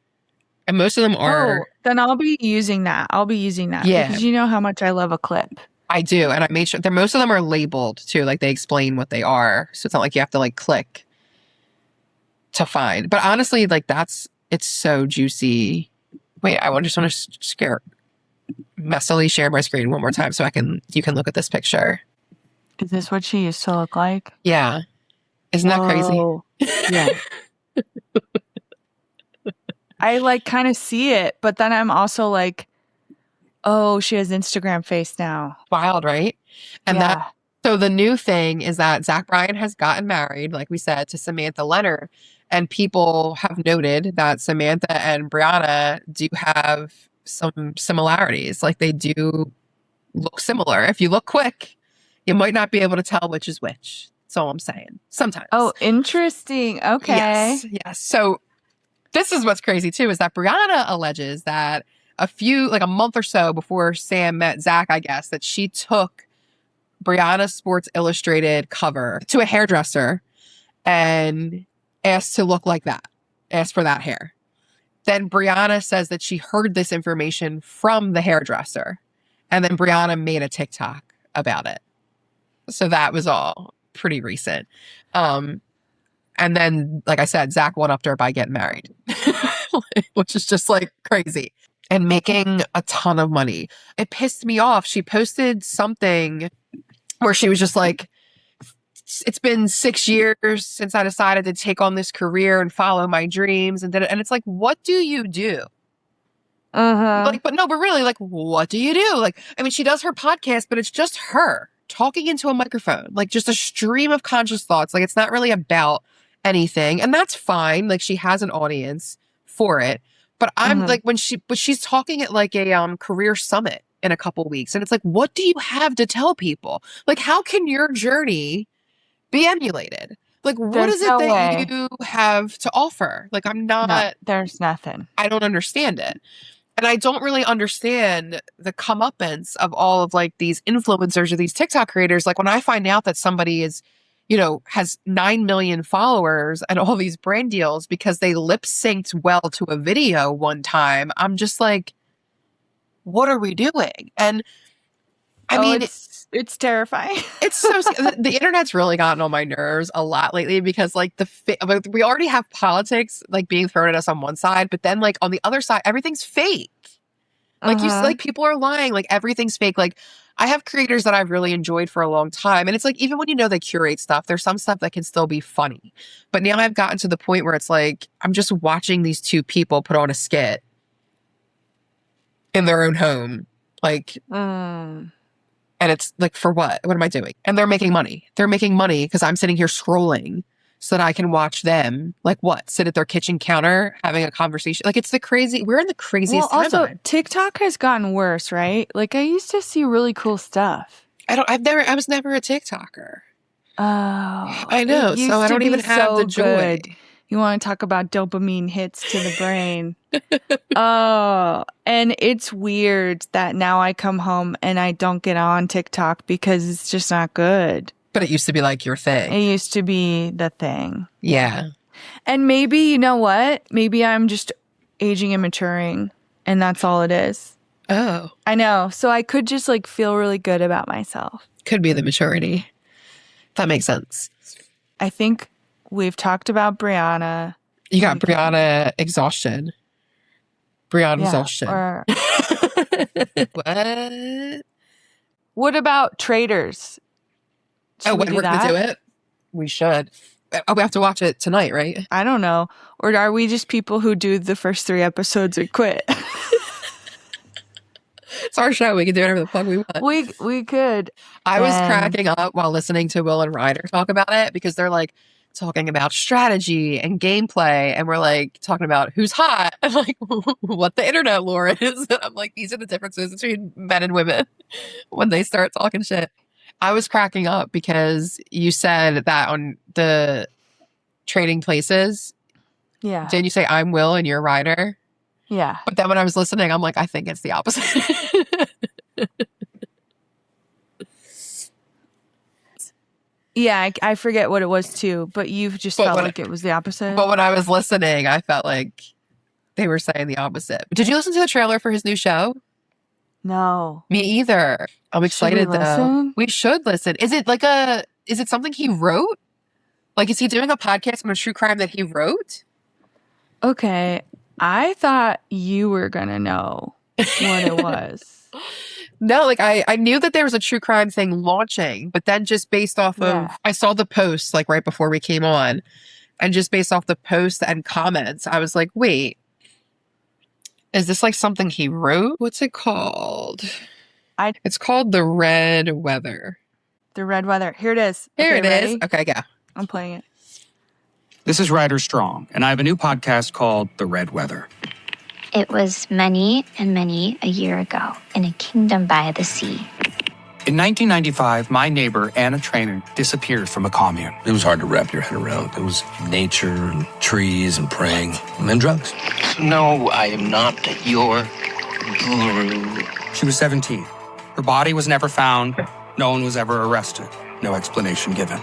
S2: And most of them are.
S1: Oh, then I'll be using that.
S2: Yeah.
S1: Because you know how much I love a clip.
S2: I do. And I made sure most of them are labeled too. Like they explain what they are. So it's not like you have to like click to find. But honestly, like it's so juicy. Wait, I just want to messily share my screen one more time so you can look at this picture.
S1: Is this what she used to look like?
S2: Yeah. Isn't that crazy?
S1: Yeah. I like kind of see it, but then I'm also like, oh, she has Instagram face now.
S2: Wild, right? And so the new thing is that Zach Bryan has gotten married, like we said, to Samantha Leonard. And people have noted that Samantha and Brianna do have some similarities. Like they do look similar. If you look quick, you might not be able to tell which is which. That's all I'm saying. Sometimes.
S1: Oh, interesting. Okay.
S2: Yes. So this is what's crazy too, is that Brianna alleges that a month or so before Sam met Zach, I guess, that she took Brianna's Sports Illustrated cover to a hairdresser and asked to look like that, asked for that hair. Then Brianna says that she heard this information from the hairdresser. And then Brianna made a TikTok about it. So that was all pretty recent. And then, like I said, Zach went up to her by getting married, which is just like crazy. And making a ton of money. It pissed me off. She posted something where she was just like, it's been 6 years since I decided to take on this career and follow my dreams. And it's like, what do you do? Like, but really, like, what do you do? Like, I mean, she does her podcast, but it's just her talking into a microphone, like just a stream of conscious thoughts. Like, it's not really about anything. And that's fine. Like, she has an audience for it. But I'm like, she's talking at like a career summit in a couple weeks. And it's like, what do you have to tell people? Like, how can your journey be emulated? Like, what is it that you have to offer? Like,
S1: there's nothing.
S2: I don't understand it. And I don't really understand the comeuppance of all of like these influencers or these TikTok creators. Like when I find out that somebody is, has 9 million followers and all these brand deals because they lip synced well to a video one time, I'm just like, what are we doing? And I mean,
S1: it's terrifying.
S2: It's so the internet's really gotten on my nerves a lot lately because like we already have politics like being thrown at us on one side, but then like on the other side, everything's fake. Like like people are lying, like everything's fake. Like I have creators that I've really enjoyed for a long time. And it's like, even when they curate stuff, there's some stuff that can still be funny. But now I've gotten to the point where it's like, I'm just watching these two people put on a skit in their own home. Like, and it's like, for what? What am I doing? And they're making money. They're making money because I'm sitting here scrolling so that I can watch them, like what? Sit at their kitchen counter having a conversation. Like we're in the craziest timeline.
S1: Also, TikTok has gotten worse, right? Like I used to see really cool stuff.
S2: I was never a TikToker.
S1: Oh.
S2: I know. So I don't even have the joy.
S1: Good. You want to talk about dopamine hits to the brain. Oh, and it's weird that now I come home and I don't get on TikTok because it's just not good.
S2: But it used to be like your thing.
S1: It used to be the thing.
S2: Yeah.
S1: And maybe, you know what? Maybe I'm just aging and maturing and that's all it is.
S2: Oh.
S1: I know. So I could just like feel really good about myself.
S2: Could be the maturity. That makes sense.
S1: I think we've talked about Brianna.
S2: You got Brianna exhaustion. Exhaustion. What?
S1: What about Traders?
S2: We're going to do it? We should. We have to watch it tonight, right?
S1: I don't know. Or are we just people who do the first 3 episodes and quit?
S2: It's our show. We can do whatever the fuck we want.
S1: We could.
S2: I was cracking up while listening to Will and Ryder talk about it because they're like talking about strategy and gameplay. And we're like talking about who's hot and like what the internet lore is. And I'm like, these are the differences between men and women when they start talking shit. I was cracking up because you said that on the Trading Places.
S1: Yeah.
S2: Didn't you say I'm Will and you're Ryder?
S1: Yeah.
S2: But then when I was listening, I'm like, I think it's the opposite.
S1: Yeah, I forget what it was too, but you've just felt like it was the opposite.
S2: But when I was listening, I felt like they were saying the opposite. Did you listen to the trailer for his new show?
S1: No.
S2: Me either. I'm excited though. We should listen. Is it something he wrote? Like, is he doing a podcast on a true crime that he wrote?
S1: Okay. I thought you were going to know. what it was.
S2: No, like I knew that there was a true crime thing launching, but then just based off of, I saw the post like right before we came on, and just based off the posts and comments, I was like, wait, is this like something he wrote? What's it called? It's called The Red Weather.
S1: The Red Weather. Here it is.
S2: Here
S1: Okay,
S2: it
S1: ready?
S2: is. Okay, yeah.
S1: I'm playing it.
S14: This is Ryder Strong, and I have a new podcast called The Red Weather.
S15: It was many and many a year ago in a kingdom by the sea.
S14: In 1995, my neighbor, Anna Trainer, disappeared from a commune.
S16: It was hard to wrap your head around. It was nature and trees and praying and then drugs.
S17: No, I am not your guru.
S14: She was 17. Her body was never found. No one was ever arrested. No explanation given.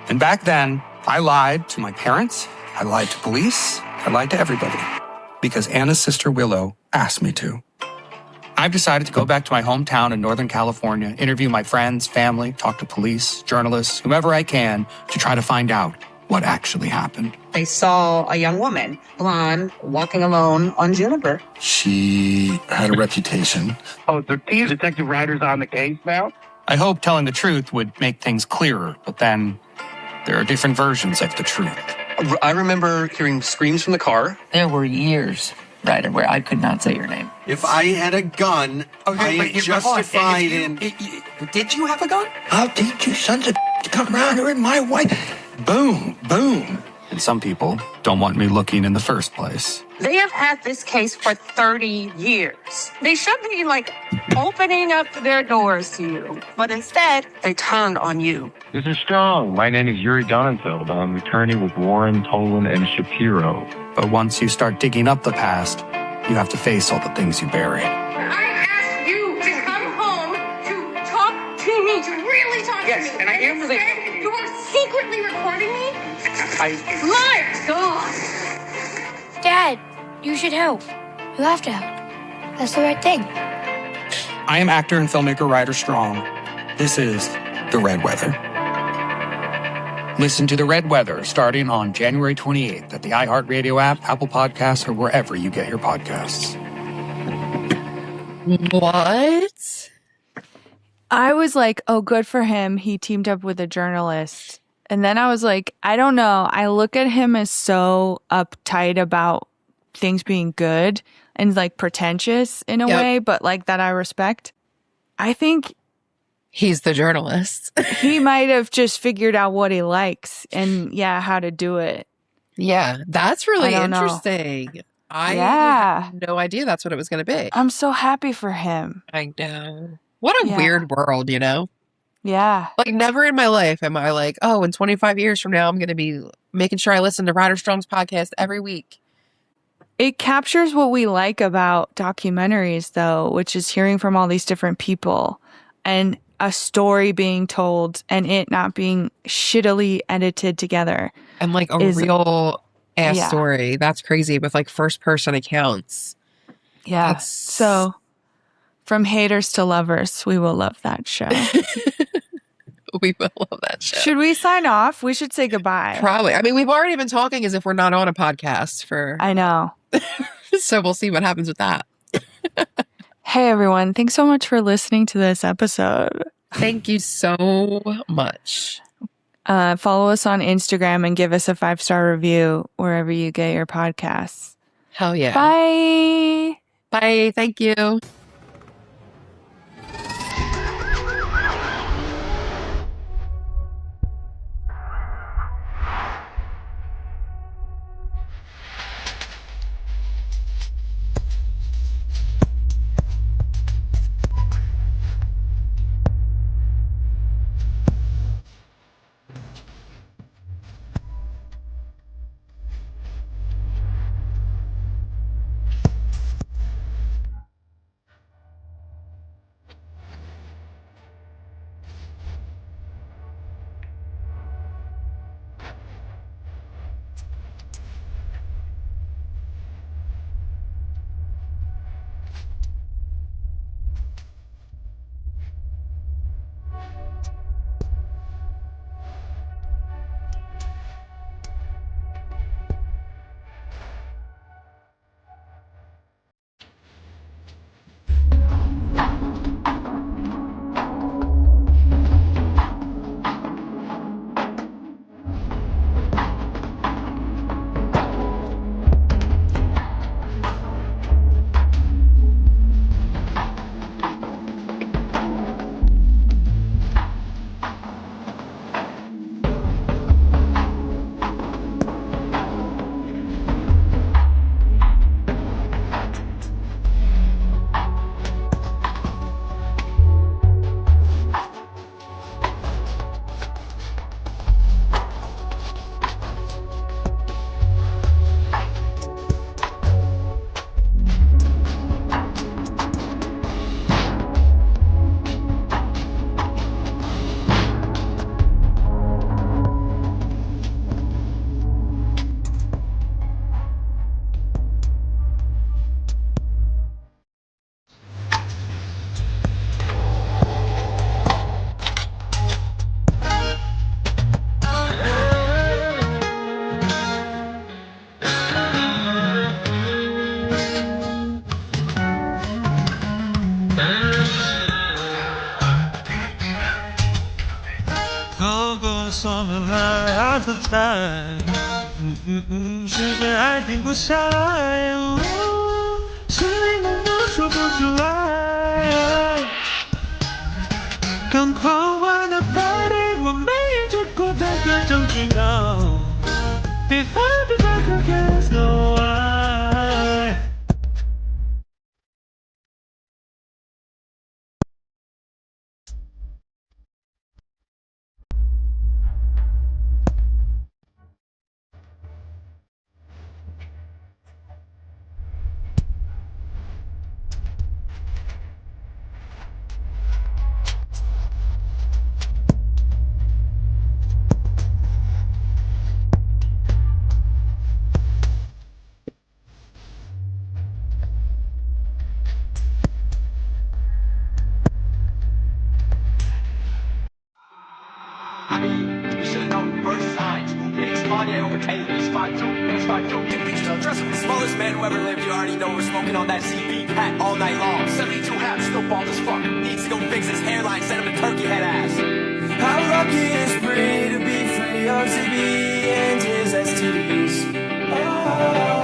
S14: And back then, I lied to my parents. I lied to police. I lied to everybody. Because Anna's sister Willow asked me to. I've decided to go back to my hometown in Northern California, interview my friends, family, talk to police, journalists, whomever I can, to try to find out what actually happened.
S18: They saw a young woman, blonde, walking alone on Juniper.
S16: She had a reputation.
S14: Oh, so Detective Ryder's on the case now? I hope telling the truth would make things clearer, but then there are different versions of the truth.
S17: I remember hearing screams from the car.
S18: There were years, Ryder, where I could not say your name.
S19: If I had a gun, I am justified in...
S14: Did you have a gun? I'll teach you sons of to come around here in my way. Boom, boom. And some people don't want me looking in the first place.
S18: They have had this case for 30 years. They should be, opening up their doors to you. But instead, they turned on you.
S20: This is Strong. My name is Yuri Donenfeld. I'm an attorney with Warren, Tolan, and Shapiro.
S14: But once you start digging up the past, you have to face all the things you buried.
S13: I asked you to come home to talk to me, to really talk to me.
S18: Yes, and I am really talking to you.
S13: You are secretly recording me? My God!
S15: Dad, you should help. You have to help. That's the right thing.
S14: I am actor and filmmaker Ryder Strong. This is The Red Weather. Listen to The Red Weather starting on January 28th at the iHeartRadio app, Apple Podcasts, or wherever you get your podcasts.
S2: What?
S1: I was like, oh, good for him. He teamed up with a journalist. And then I was like, I don't know. I look at him as so uptight about things being good and pretentious in a way, but that I respect. I think
S2: he's the journalist.
S1: He might have just figured out what he likes and how to do it.
S2: Yeah, that's really interesting. I had no idea that's what it was going to be.
S1: I'm so happy for him.
S2: I know. What a weird world, you know?
S1: Yeah.
S2: Never in my life am I like, oh, in 25 years from now, I'm going to be making sure I listen to Ryder Strong's podcast every week.
S1: It captures what we like about documentaries, though, which is hearing from all these different people and a story being told and it not being shittily edited together.
S2: And a real ass story. That's crazy with first person accounts.
S1: Yeah. So from haters to lovers, we will love that show.
S2: We will love that show.
S1: Should we sign off? We should say goodbye.
S2: Probably. I mean, we've already been talking as if we're not on a podcast for...
S1: I know.
S2: So we'll see what happens with that.
S1: Hey, everyone. Thanks so much for listening to this episode.
S2: Thank you so much.
S1: Follow us on Instagram and give us a 5-star review wherever you get your podcasts.
S2: Hell yeah.
S1: Bye.
S2: Bye. Thank you.
S11: butterfly. I think we're shy. Sitting on the 4th of July. 경커와 나 바래고 매일 듣고 다가 정신가. Before the dark gets no eye. Smallest man who ever lived, you already know we're smoking on that CB pack all night long. 72 hats, still bald as fuck. Needs to go fix his hairline, send him a turkey head ass. How lucky is free to be free of CB and his STDs. Oh.